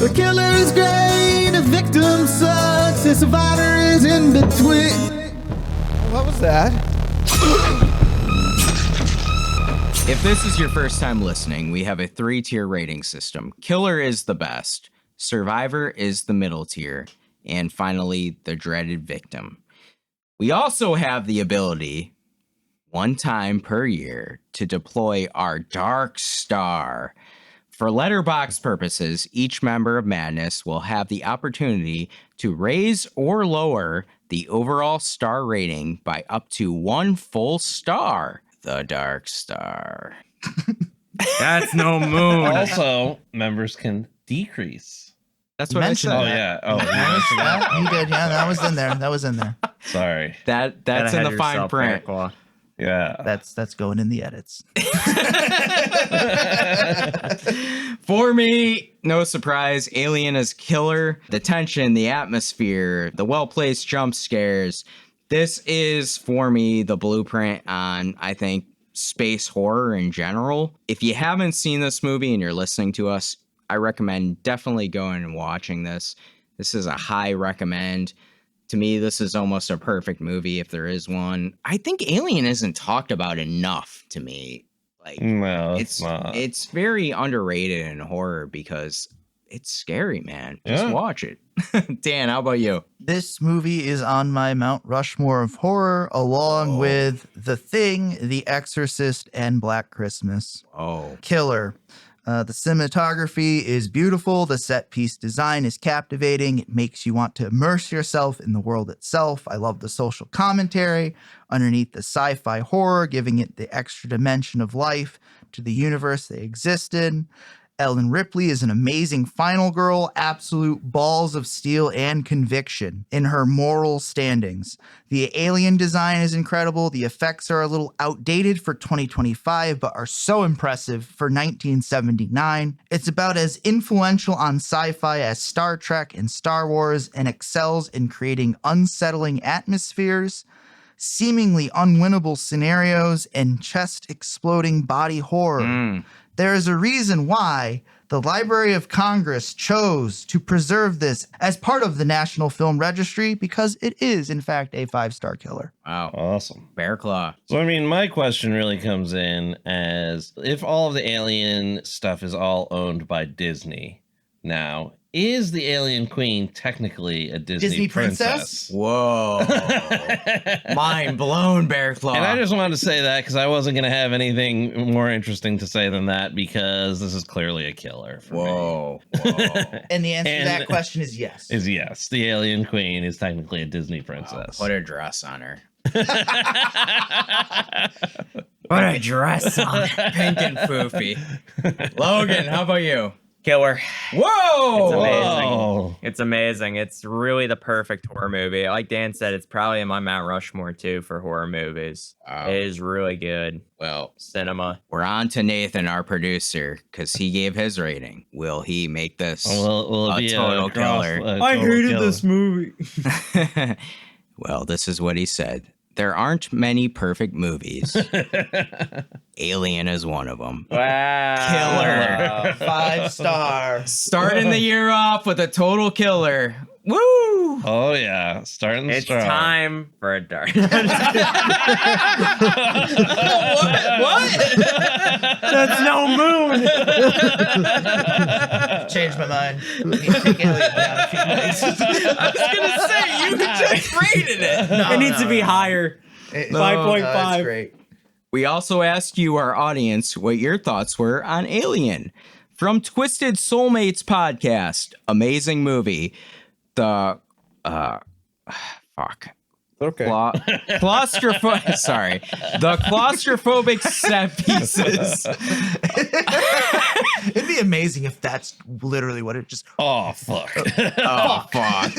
Speaker 11: The killer is great, the victim sucks, the survivor is in between. What was that?
Speaker 1: If this is your first time listening, we have a 3-tier rating system. Killer is the best, Survivor is the middle tier, and finally, the dreaded victim. We also have the ability, one time per year, to deploy our Dark Star. For letterbox purposes, each member of Madness will have the opportunity to raise or lower the overall star rating by up to 1 full star. The Dark Star.
Speaker 3: That's no moon.
Speaker 2: Also, members can decrease.
Speaker 1: That's
Speaker 4: You
Speaker 1: what I
Speaker 4: mentioned
Speaker 1: said.
Speaker 2: Oh,
Speaker 4: that.
Speaker 2: yeah. Oh, you mentioned that?
Speaker 4: He did, yeah, that was in there.
Speaker 2: Sorry.
Speaker 1: That's
Speaker 3: Gotta
Speaker 1: in the
Speaker 3: have
Speaker 1: fine
Speaker 3: yourself,
Speaker 1: print.
Speaker 3: Bearclaw.
Speaker 2: Yeah.
Speaker 4: That's going in the edits.
Speaker 1: For me, no surprise, Alien is killer. The tension, the atmosphere, the well-placed jump scares. This is, for me, the blueprint on, I think, space horror in general. If you haven't seen this movie and you're listening to us, I recommend definitely going and watching this. This is a high recommend. To me, this is almost a perfect movie if there is one. I think Alien isn't talked about enough to me. Like,
Speaker 2: No, it's not.
Speaker 1: It's very underrated in horror because it's scary, man. Just
Speaker 2: Yeah.
Speaker 1: watch it. Dan, how about you?
Speaker 4: This movie is on my Mount Rushmore of horror, along with The Thing, The Exorcist, and Black Christmas.
Speaker 1: Oh,
Speaker 4: Killer. The cinematography is beautiful. The set piece design is captivating. It makes you want to immerse yourself in the world itself. I love the social commentary underneath the sci-fi horror, giving it the extra dimension of life to the universe they exist in. Ellen Ripley is an amazing final girl, absolute balls of steel and conviction in her moral standings. The alien design is incredible. The effects are a little outdated for 2025, but are so impressive for 1979. It's about as influential on sci-fi as Star Trek and Star Wars, and excels in creating unsettling atmospheres, seemingly unwinnable scenarios, and chest-exploding body horror. There is a reason why the Library of Congress chose to preserve this as part of the National Film Registry, because it is, in fact, a 5-star killer.
Speaker 1: wow.
Speaker 2: Awesome.
Speaker 1: Bear Claw.
Speaker 2: So, I mean, my question really comes in as if all of the Alien stuff is all owned by Disney now, is the Alien Queen technically a Disney princess?
Speaker 1: Whoa. Mind blown, Bear Claw.
Speaker 2: And I just wanted to say that because I wasn't going to have anything more interesting to say than that, because this is clearly a killer for me.
Speaker 1: Whoa.
Speaker 4: And the answer to
Speaker 2: And-
Speaker 4: that question is yes.
Speaker 2: Is yes, the Alien Queen is technically a Disney princess.
Speaker 1: Put a dress on her.
Speaker 3: What a dress on.
Speaker 1: Pink and foofy. Logan, how about you?
Speaker 3: Killer.
Speaker 1: Whoa!
Speaker 3: It's amazing.
Speaker 2: Whoa.
Speaker 3: It's amazing. It's really the perfect horror movie. Like Dan said, it's probably in my Mount Rushmore too for horror movies.
Speaker 1: Wow.
Speaker 3: It is really good.
Speaker 1: Well,
Speaker 3: Cinema.
Speaker 1: we're on to Nathan, our producer, because he gave his rating. Will he make this
Speaker 2: Will it be
Speaker 1: total killer?
Speaker 3: movie.
Speaker 1: Well, this is what he said. There aren't many perfect movies. Alien is one of them.
Speaker 3: Wow.
Speaker 1: Killer.
Speaker 4: 5-star.
Speaker 1: Starting the year off with a total killer. Woo!
Speaker 2: Oh yeah, starting
Speaker 3: It's
Speaker 2: strong.
Speaker 3: time for a dark.
Speaker 1: What?
Speaker 3: That's no moon.
Speaker 4: Changed my mind. We need to take Alien down a few places.
Speaker 1: I was gonna say you just rated it.
Speaker 3: It needs to be higher. 5.5.
Speaker 4: That's great.
Speaker 1: We also asked you, our audience, what your thoughts were on Alien. From Twisted Soulmates podcast, amazing movie. The
Speaker 4: Okay.
Speaker 1: Claustrophobic. Sorry, the claustrophobic set pieces.
Speaker 4: It'd be amazing if that's literally what it just.
Speaker 2: Oh fuck.
Speaker 1: Oh fuck!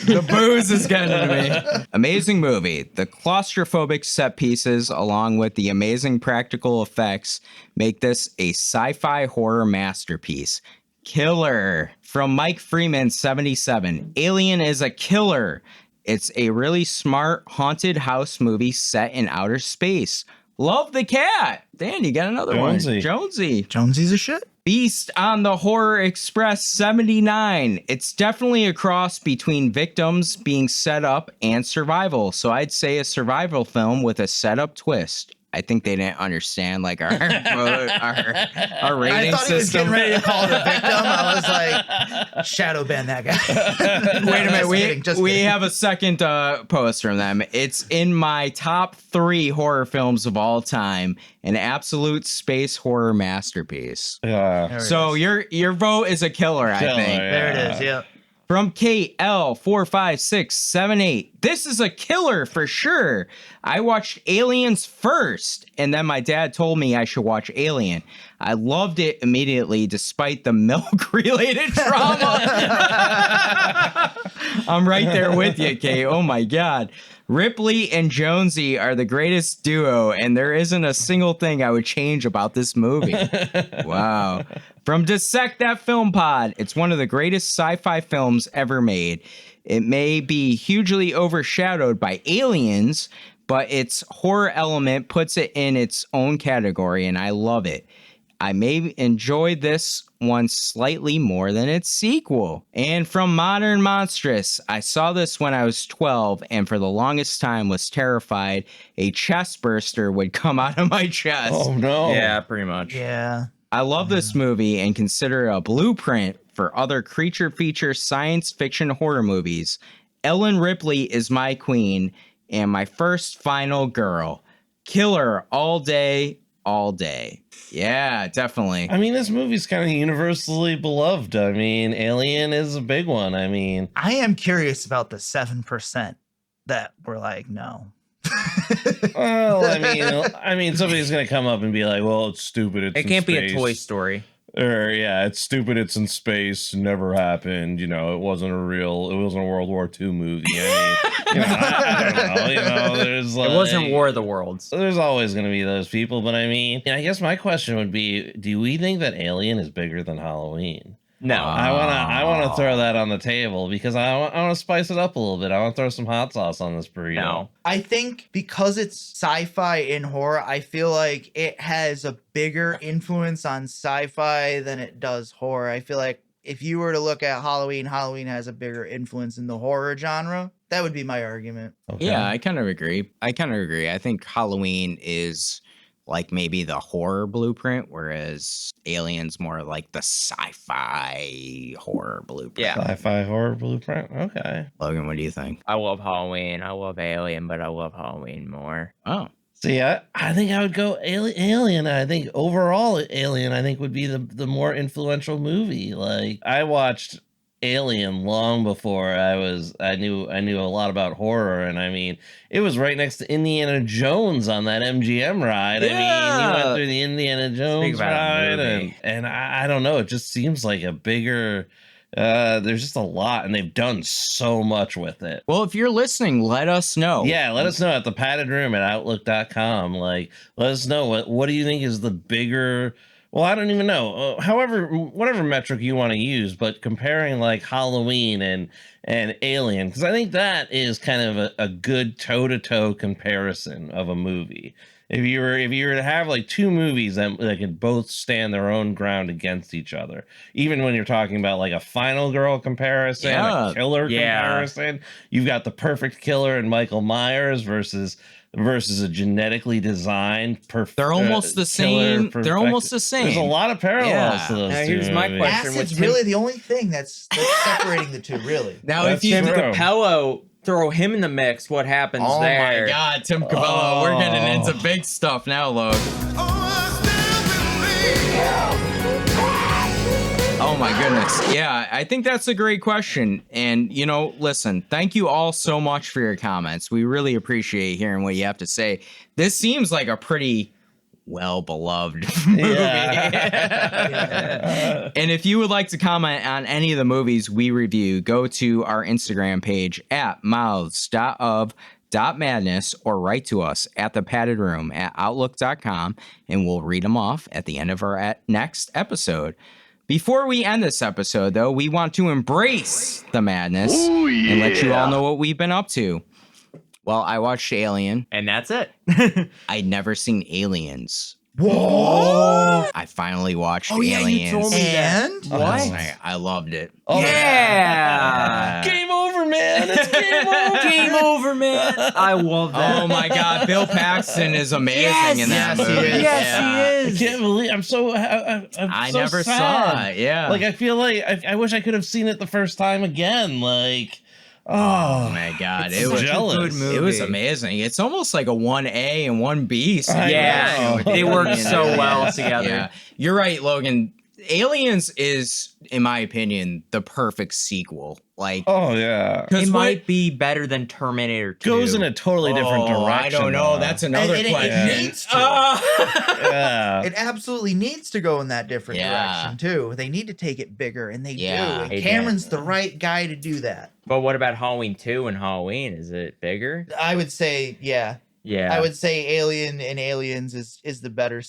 Speaker 1: The booze is getting to me. Amazing movie. The claustrophobic set pieces, along with the amazing practical effects, make this a sci-fi horror masterpiece. Killer. From Mike Freeman 77. Alien is a killer. It's a really smart haunted house movie set in outer space. Love the cat. Dan, you got another
Speaker 2: Jonesy.
Speaker 1: one. Jonesy.
Speaker 4: Jonesy's a shit.
Speaker 1: Beast on the Horror Express 79. It's definitely a cross between victims being set up and survival. So I'd say a survival film with a setup twist. I think they didn't understand like our rating
Speaker 4: I thought he was
Speaker 1: system.
Speaker 4: getting ready to call it a victim. I was like, shadow ban that guy.
Speaker 1: Wait a minute,
Speaker 4: Just
Speaker 1: we
Speaker 4: kidding.
Speaker 1: have a second post from them. It's in my top 3 horror films of all time, an absolute space horror masterpiece.
Speaker 2: Yeah.
Speaker 4: There it
Speaker 1: So
Speaker 4: is.
Speaker 1: your vote is a killer, I
Speaker 2: Killer,
Speaker 1: think.
Speaker 4: There it is. Yeah.
Speaker 1: From KL45678. This is a killer for sure. I watched Aliens first, and then my dad told me I should watch Alien. I loved it immediately, despite the milk-related trauma. I'm right there with you, Kate. Oh my God. Ripley and Jonesy are the greatest duo, and there isn't a single thing I would change about this movie. Wow. From Dissect That Film Pod, it's one of the greatest sci-fi films ever made. It may be hugely overshadowed by Aliens, but its horror element puts it in its own category, and I love it. I may enjoy this one slightly more than its sequel. And from Modern Monstrous, I saw this when I was 12 and for the longest time was terrified a chest burster would come out of my chest.
Speaker 2: Oh no.
Speaker 3: Yeah, pretty much.
Speaker 4: Yeah.
Speaker 1: I love this movie and consider it a blueprint for other creature feature science fiction horror movies. Ellen Ripley is my queen and my first final girl. Killer all day, all day. Yeah, definitely.
Speaker 2: I mean, this movie's kind of universally beloved. I mean, Alien is a big one. I mean,
Speaker 4: I am curious about the 7% that were like, no.
Speaker 2: well, I mean, somebody's gonna come up and be like, "Well, it's stupid. It's
Speaker 3: It
Speaker 2: in
Speaker 3: can't be a
Speaker 2: space."
Speaker 3: Toy Story.
Speaker 2: Or yeah, it's stupid. It's in space. Never happened. You know, it wasn't a World War II movie. I mean, I don't know. You know, there's like,
Speaker 3: It wasn't War of the Worlds.
Speaker 2: There's always going to be those people, but I mean, I guess my question would be: do we think that Alien is bigger than Halloween?
Speaker 3: No.
Speaker 2: I wanna throw that on the table because I want to spice it up a little bit. I want to throw some hot sauce on this burrito.
Speaker 3: No.
Speaker 4: I think because it's sci-fi and horror, I feel like it has a bigger influence on sci-fi than it does horror. I feel like if you were to look at Halloween, Halloween has a bigger influence in the horror genre. That would be my argument.
Speaker 2: Okay.
Speaker 1: Yeah, I kind of agree. I think Halloween is like maybe the horror blueprint, whereas Alien's more like the sci-fi horror blueprint.
Speaker 3: Yeah.
Speaker 2: Sci-fi horror blueprint. Okay.
Speaker 1: Logan, what do you think?
Speaker 3: I love Halloween. I love Alien, but I love Halloween more.
Speaker 1: Oh,
Speaker 2: See, I think I would go Alien. I think overall Alien, I think would be the more influential movie. Like I watched Alien long before I knew a lot about horror, and I mean, it was right next to Indiana Jones on that MGM ride. I mean, you went through the Indiana Jones ride, and I don't know, it just seems like a bigger. There's just a lot, and they've done so much with it.
Speaker 1: Well, if you're listening, let us know.
Speaker 2: Yeah, let us know at the padded room at outlook.com. Like, let us know what do you think is the bigger. Well, I don't even know. Whatever metric you want to use, but comparing like Halloween and Alien, because I think that is kind of a good toe-to-toe comparison of a movie. If you were to have like two movies that could both stand their own ground against each other, even when you're talking about like a Final Girl comparison, a killer comparison, you've got the perfect killer in Michael Myers versus a genetically designed perfect.
Speaker 1: They're almost the same. They're almost the same.
Speaker 2: There's a lot of parallels to those two.
Speaker 3: Here's my
Speaker 2: movies.
Speaker 3: question:
Speaker 4: Acid's really the only thing that's separating the two, really.
Speaker 1: Now,
Speaker 2: That's
Speaker 1: if you
Speaker 2: true.
Speaker 3: Capello, throw him in the mix, what happens there?
Speaker 1: Oh my God, Tim Cavallo, we're getting into big stuff now, Logan. Oh my goodness. Yeah, I think that's a great question. And, you know, listen, thank you all so much for your comments. We really appreciate hearing what you have to say. This seems like a pretty well-beloved movie. And if you would like to comment on any of the movies we review, go to our Instagram page at mouths.of.madness or write to us at the padded room at outlook.com, and we'll read them off at the end of our next episode. Before we end this episode, though, we want to embrace the madness and let you all know what we've been up to. Well, I watched Alien.
Speaker 3: And that's it.
Speaker 1: I'd never seen Aliens.
Speaker 4: Whoa!
Speaker 1: I finally watched
Speaker 3: Oh, yeah,
Speaker 1: Aliens.
Speaker 3: you told me that.
Speaker 4: And
Speaker 3: What?
Speaker 1: I loved it.
Speaker 2: Oh,
Speaker 3: Yeah!
Speaker 2: Game over, man. It's game over.
Speaker 3: Game over, man. I love that.
Speaker 1: Oh my God, Bill Paxton is amazing in that movie.
Speaker 3: Yes, he is.
Speaker 2: I can't believe I'm so.
Speaker 1: I
Speaker 2: so
Speaker 1: never
Speaker 2: sad.
Speaker 1: saw it. Yeah.
Speaker 2: Like I feel like I wish I could have seen it the first time again. Like,
Speaker 1: oh my God, it was
Speaker 2: jealous.
Speaker 1: a good movie. It was amazing. It's almost like a 1A and 1B.
Speaker 3: Yeah, they work so well together.
Speaker 1: Yeah. You're right, Logan. Aliens is, in my opinion, the perfect sequel. Like,
Speaker 2: oh yeah,
Speaker 3: it might be better than Terminator 2.
Speaker 2: Goes in a totally different direction.
Speaker 1: I don't know.
Speaker 2: though.
Speaker 1: That's another
Speaker 4: and
Speaker 1: question.
Speaker 4: it needs to.
Speaker 2: Yeah.
Speaker 4: It absolutely needs to go in that different
Speaker 1: Yeah.
Speaker 4: direction too. They need to take it bigger, and they
Speaker 1: Yeah.
Speaker 4: do. And
Speaker 3: They
Speaker 4: Cameron's the right guy to do that.
Speaker 3: But what about Halloween 2 and Halloween? Is it bigger?
Speaker 4: I would say, yeah.
Speaker 3: Yeah.
Speaker 4: I would say Alien and Aliens is the better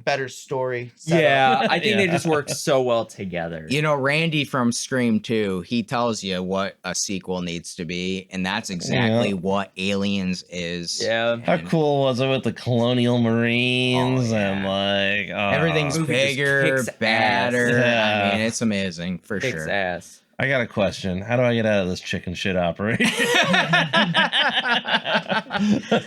Speaker 4: better story. setup.
Speaker 3: Yeah, I think they just work so well together.
Speaker 1: You know, Randy from Scream 2, he tells you what a sequel needs to be, and that's exactly what Aliens is.
Speaker 3: Yeah.
Speaker 2: How cool was it with the Colonial Marines and like
Speaker 1: Everything's
Speaker 3: Movie just
Speaker 1: bigger,
Speaker 3: kicks
Speaker 1: badder.
Speaker 2: ass.
Speaker 1: I mean, it's amazing for
Speaker 3: Kicks
Speaker 1: sure.
Speaker 3: ass.
Speaker 2: I got a question. How do I get out of this chicken shit operation?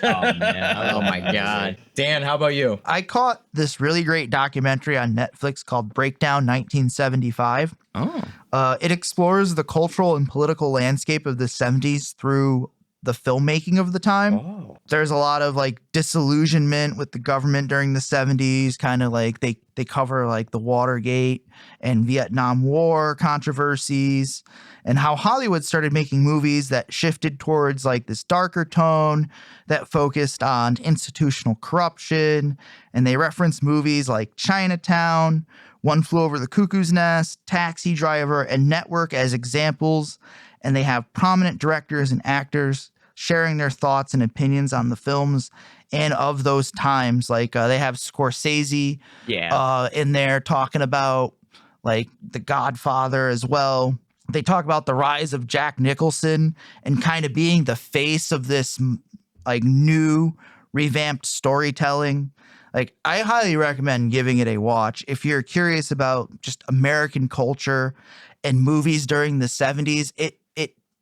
Speaker 3: Oh man.
Speaker 1: Oh my God. Dan, how about you?
Speaker 4: I caught this really great documentary on Netflix called Breakdown 1975.
Speaker 1: Oh.
Speaker 4: It explores the cultural and political landscape of the 70s through the filmmaking of the time.
Speaker 2: Oh.
Speaker 4: There's a lot of like disillusionment with the government during the 70s, kind of like they cover like the Watergate and Vietnam War controversies, and how Hollywood started making movies that shifted towards like this darker tone that focused on institutional corruption. And they reference movies like Chinatown, One Flew Over the Cuckoo's Nest, Taxi Driver, and Network as examples. And they have prominent directors and actors sharing their thoughts and opinions on the films and of those times. Like they have Scorsese in there talking about like The Godfather as well. They talk about the rise of Jack Nicholson and kind of being the face of this like new revamped storytelling. Like I highly recommend giving it a watch if you're curious about just American culture and movies during the 70s.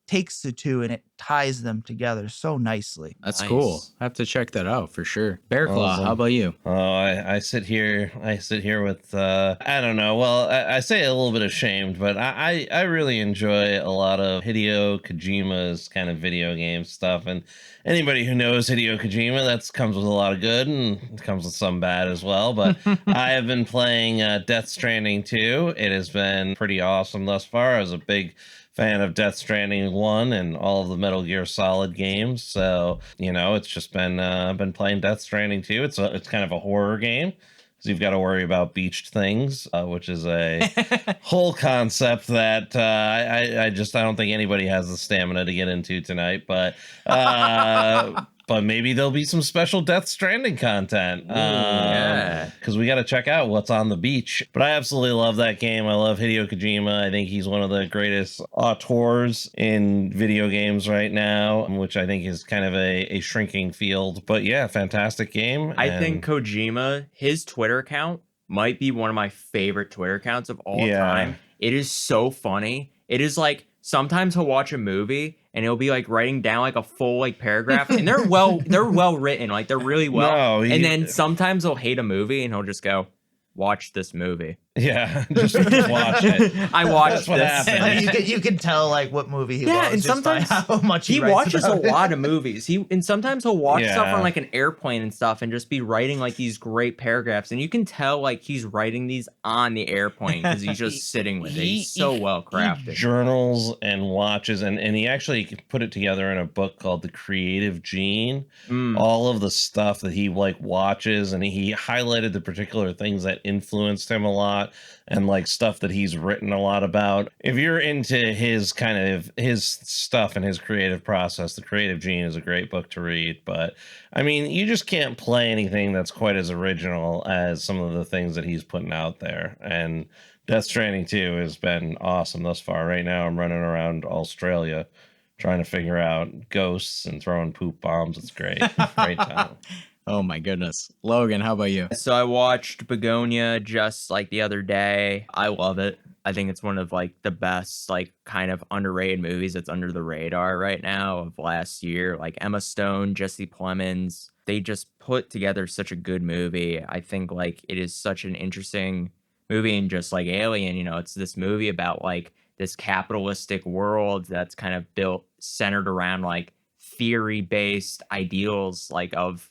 Speaker 4: takes the two and it ties them together so nicely.
Speaker 1: That's
Speaker 3: Nice.
Speaker 1: cool. I have to check that out for sure. Bear Claw, how about you?
Speaker 2: Oh, I sit here with I don't know. Well, I say a little bit ashamed, but I really enjoy a lot of Hideo Kojima's kind of video game stuff. And anybody who knows Hideo Kojima, that comes with a lot of good and it comes with some bad as well. But I have been playing Death Stranding 2. It has been pretty awesome thus far. I was a big fan of Death Stranding 1 and all of the Metal Gear Solid games. So, it's just been playing Death Stranding 2. It's kind of a horror game. So you've got to worry about beached things, which is a whole concept that I don't think anybody has the stamina to get into tonight. But but maybe there'll be some special Death Stranding content.
Speaker 3: Yeah.
Speaker 2: Because we got to check out what's on the beach. But I absolutely love that game. I love Hideo Kojima. I think he's one of the greatest auteurs in video games right now, which I think is kind of a shrinking field. But yeah, fantastic game.
Speaker 3: I think Kojima, his Twitter account might be one of my favorite Twitter accounts of all time. It is so funny. It is like sometimes he'll watch a movie and he'll be like writing down like a full like paragraph, and they're well written, like they're really well. And then sometimes he'll hate a movie and he'll just go, watch this movie.
Speaker 2: Yeah, just watch it.
Speaker 3: I watched
Speaker 2: what
Speaker 3: this.
Speaker 2: happened.
Speaker 4: You can tell like what movie he
Speaker 3: Yeah,
Speaker 4: loves
Speaker 3: and
Speaker 4: just by
Speaker 3: sometimes
Speaker 4: how much
Speaker 3: he
Speaker 4: writes
Speaker 3: watches a
Speaker 4: about it.
Speaker 3: lot of movies. And sometimes he'll watch stuff
Speaker 2: Yeah.
Speaker 3: on like an airplane and stuff, and just be writing like these great paragraphs. And you can tell like he's writing these on the airplane because he's just sitting with it. He's so well crafted.
Speaker 2: He journals and watches, and he actually put it together in a book called The Creative Gene. All of the stuff that he like watches, and he highlighted the particular things that influenced him a lot, and like stuff that he's written a lot about. If you're into his stuff and his creative process, The Creative Gene is a great book to read. But I mean, you just can't play anything that's quite as original as some of the things that he's putting out there. And Death Stranding 2 has been awesome thus far. Right now I'm running around Australia trying to figure out ghosts and throwing poop bombs. It's great. Great time.
Speaker 1: Oh my goodness. Logan, how about you?
Speaker 3: So I watched Begonia just like the other day. I love it. I think it's one of like the best like kind of underrated movies that's under the radar right now of last year. Like Emma Stone, Jesse Plemons, they just put together such a good movie. I think like it is such an interesting movie, and just like Alien, it's this movie about like this capitalistic world that's kind of built centered around like theory-based ideals of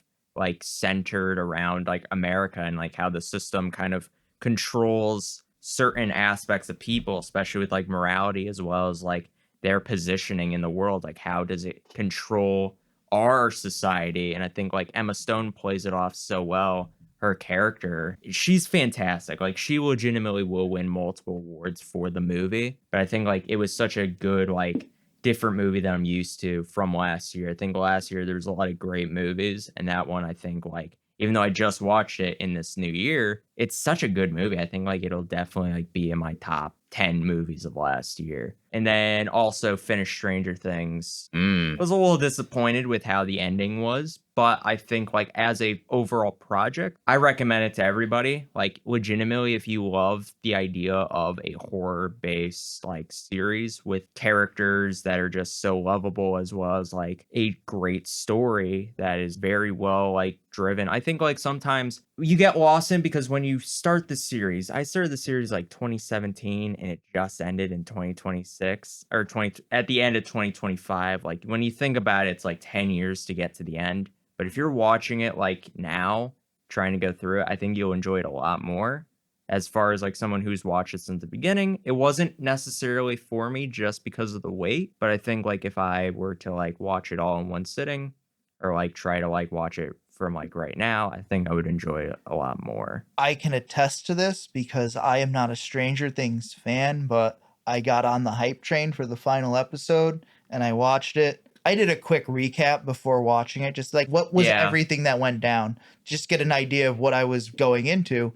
Speaker 3: centered around like America, and like how the system kind of controls certain aspects of people, especially with like morality as well as like their positioning in the world. Like how does it control our society? And I think like Emma Stone plays it off so well. Her character, she's fantastic. Like she legitimately will win multiple awards for the movie. But I think like it was such a good like different movie that I'm used to from last year. I think last year there was a lot of great movies, and that one I think like even though I just watched it in this new year, it's such a good movie. I think like it'll definitely like be in my top 10 movies of last year. And then also finished Stranger Things. I was a little disappointed with how the ending was, but I think like as a overall project, I recommend it to everybody. Like legitimately, if you love the idea of a horror based like series with characters that are just so lovable, as well as like a great story that is very well like driven. I think like sometimes you get lost in, because when you start the series, I started the series like 2017 and it just ended in 2026 or at the end of 2025. Like when you think about it, it's like 10 years to get to the end. But if you're watching it like now, trying to go through it, I think you'll enjoy it a lot more. As far as like someone who's watched it since the beginning, it wasn't necessarily for me just because of the wait. But I think like if I were to like watch it all in one sitting, or like try to like watch it from like right now, I think I would enjoy it a lot more.
Speaker 4: I can attest to this because I am not a Stranger Things fan, but I got on the hype train for the final episode and I watched it. I did a quick recap before watching it, just like what was everything that went down, just get an idea of what I was going into.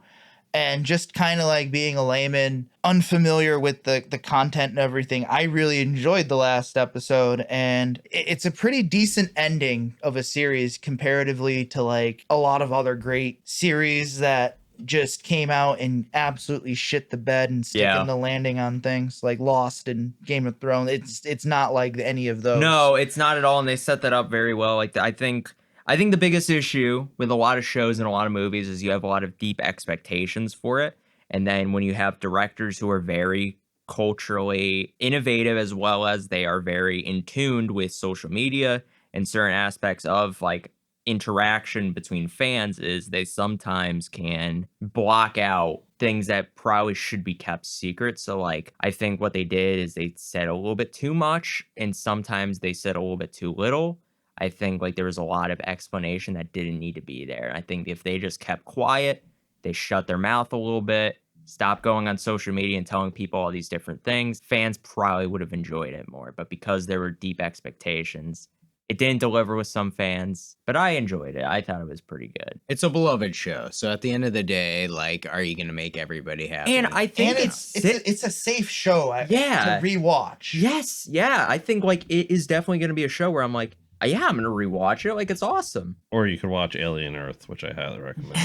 Speaker 4: And just kind of like being a layman, unfamiliar with the content and everything, I really enjoyed the last episode. And it's a pretty decent ending of a series comparatively to like a lot of other great series that just came out and absolutely shit the bed and sticking the landing on things like Lost and Game of Thrones. It's not like any of those.
Speaker 3: No, it's not at all, and they set that up very well. Like I think the biggest issue with a lot of shows and a lot of movies is you have a lot of deep expectations for it, and then when you have directors who are very culturally innovative as well as they are very in tune with social media and certain aspects of like interaction between fans, is they sometimes can block out things that probably should be kept secret. So like I think what they did is they said a little bit too much, and sometimes they said a little bit too little. I think like there was a lot of explanation that didn't need to be there. I think if they just kept quiet, they shut their mouth a little bit, stop going on social media and telling people all these different things, fans probably would have enjoyed it more. But because there were deep expectations, it didn't deliver with some fans, but I enjoyed it. I thought it was pretty good.
Speaker 1: It's a beloved show. So at the end of the day, like, are you going to make everybody happy?
Speaker 3: And I think
Speaker 4: it's a safe show to rewatch.
Speaker 3: Yes. Yeah. I think like it is definitely going to be a show where I'm like, yeah, I'm going to rewatch it. Like, it's awesome.
Speaker 2: Or you could watch Alien Earth, which I highly recommend.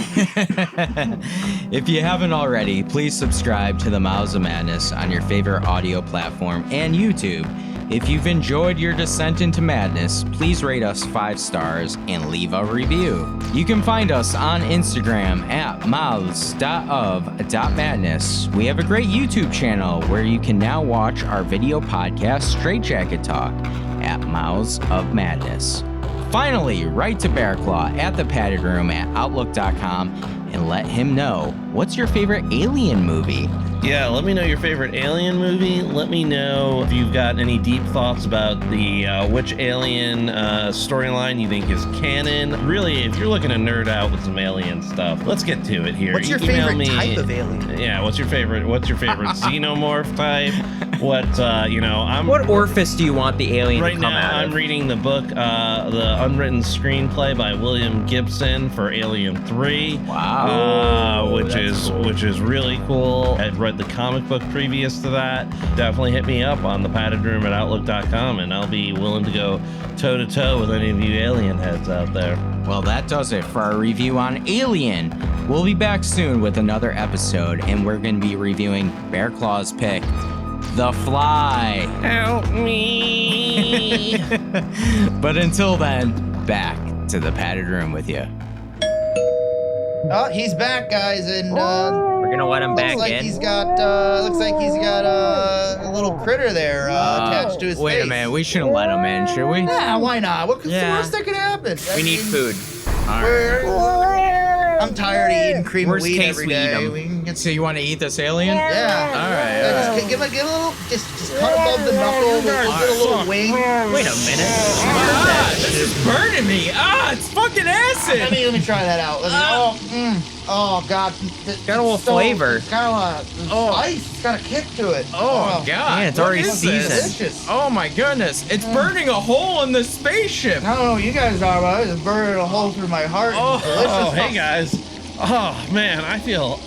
Speaker 1: If you haven't already, please subscribe to the Mouths of Madness on your favorite audio platform and YouTube. If you've enjoyed your descent into madness, please rate us 5 stars and leave a review. You can find us on Instagram at mouths.of.madness. We have a great YouTube channel where you can now watch our video podcast Straight Jacket Talk at Mouths of Madness. Finally, write to Bearclaw at thepaddedroom@outlook.com and let him know, what's your favorite Alien movie?
Speaker 2: Yeah, let me know your favorite Alien movie. Let me know if you've got any deep thoughts about the which Alien storyline you think is canon. Really, if you're looking to nerd out with some Alien stuff, let's get to it here.
Speaker 4: What's your favorite type of Alien?
Speaker 2: Yeah, what's your favorite Xenomorph type? What
Speaker 3: What orifice do you want the alien to come
Speaker 2: now,
Speaker 3: out of?
Speaker 2: I'm reading the book, the unwritten screenplay by William Gibson for Alien 3.
Speaker 1: Wow.
Speaker 2: Which is really cool. I'd read the comic book previous to that. Definitely hit me up on thepaddedroom@outlook.com, and I'll be willing to go toe-to-toe with any of you alien heads out there.
Speaker 1: Well, that does it for our review on Alien. We'll be back soon with another episode, and we're going to be reviewing Bearclaw's pick, The Fly.
Speaker 2: Help me!
Speaker 1: But until then, back to the padded room with you.
Speaker 4: Oh, he's back, guys, and
Speaker 3: we're gonna let him back in.
Speaker 4: Looks like he's got a little critter there attached to his face.
Speaker 1: Wait a minute, we shouldn't let him in, should we?
Speaker 4: Yeah, why not? What's the worst that could happen?
Speaker 3: We need food.
Speaker 4: I'm tired of eating cream of wheat every day.
Speaker 1: So you want to eat this alien?
Speaker 4: Yeah.
Speaker 1: All right.
Speaker 4: Just give a little, just cut above the knuckle, get a little wing.
Speaker 3: Wait a minute.
Speaker 1: This is burning me. It's fucking acid.
Speaker 4: Let me try that out. Oh God.
Speaker 3: Got a little flavor.
Speaker 4: It's got a spice. It's got a kick to it.
Speaker 1: Oh God.
Speaker 3: Yeah, it's already seasoned.
Speaker 4: Delicious.
Speaker 1: Oh my goodness. It's burning a hole in the spaceship.
Speaker 4: I don't know what you guys are, but it's burning a hole through my heart.
Speaker 2: Oh, hey guys. Oh man, I feel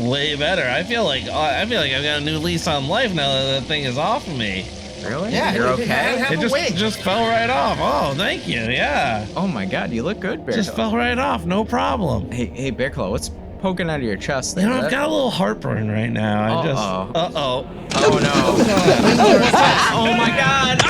Speaker 2: way better. I feel like I've got a new lease on life now that that thing is off of me.
Speaker 3: Really?
Speaker 4: Yeah,
Speaker 3: You're okay?
Speaker 2: It just fell right off. Oh, thank you. Yeah.
Speaker 1: Oh my God, you look good, Bearclaw.
Speaker 2: Just fell right off. No problem.
Speaker 1: Hey, Bearclaw, what's poking out of your chest?
Speaker 2: You know, I've got a little heartburn right now.
Speaker 1: Uh-oh.
Speaker 2: Uh-oh.
Speaker 1: Oh no. Oh my God.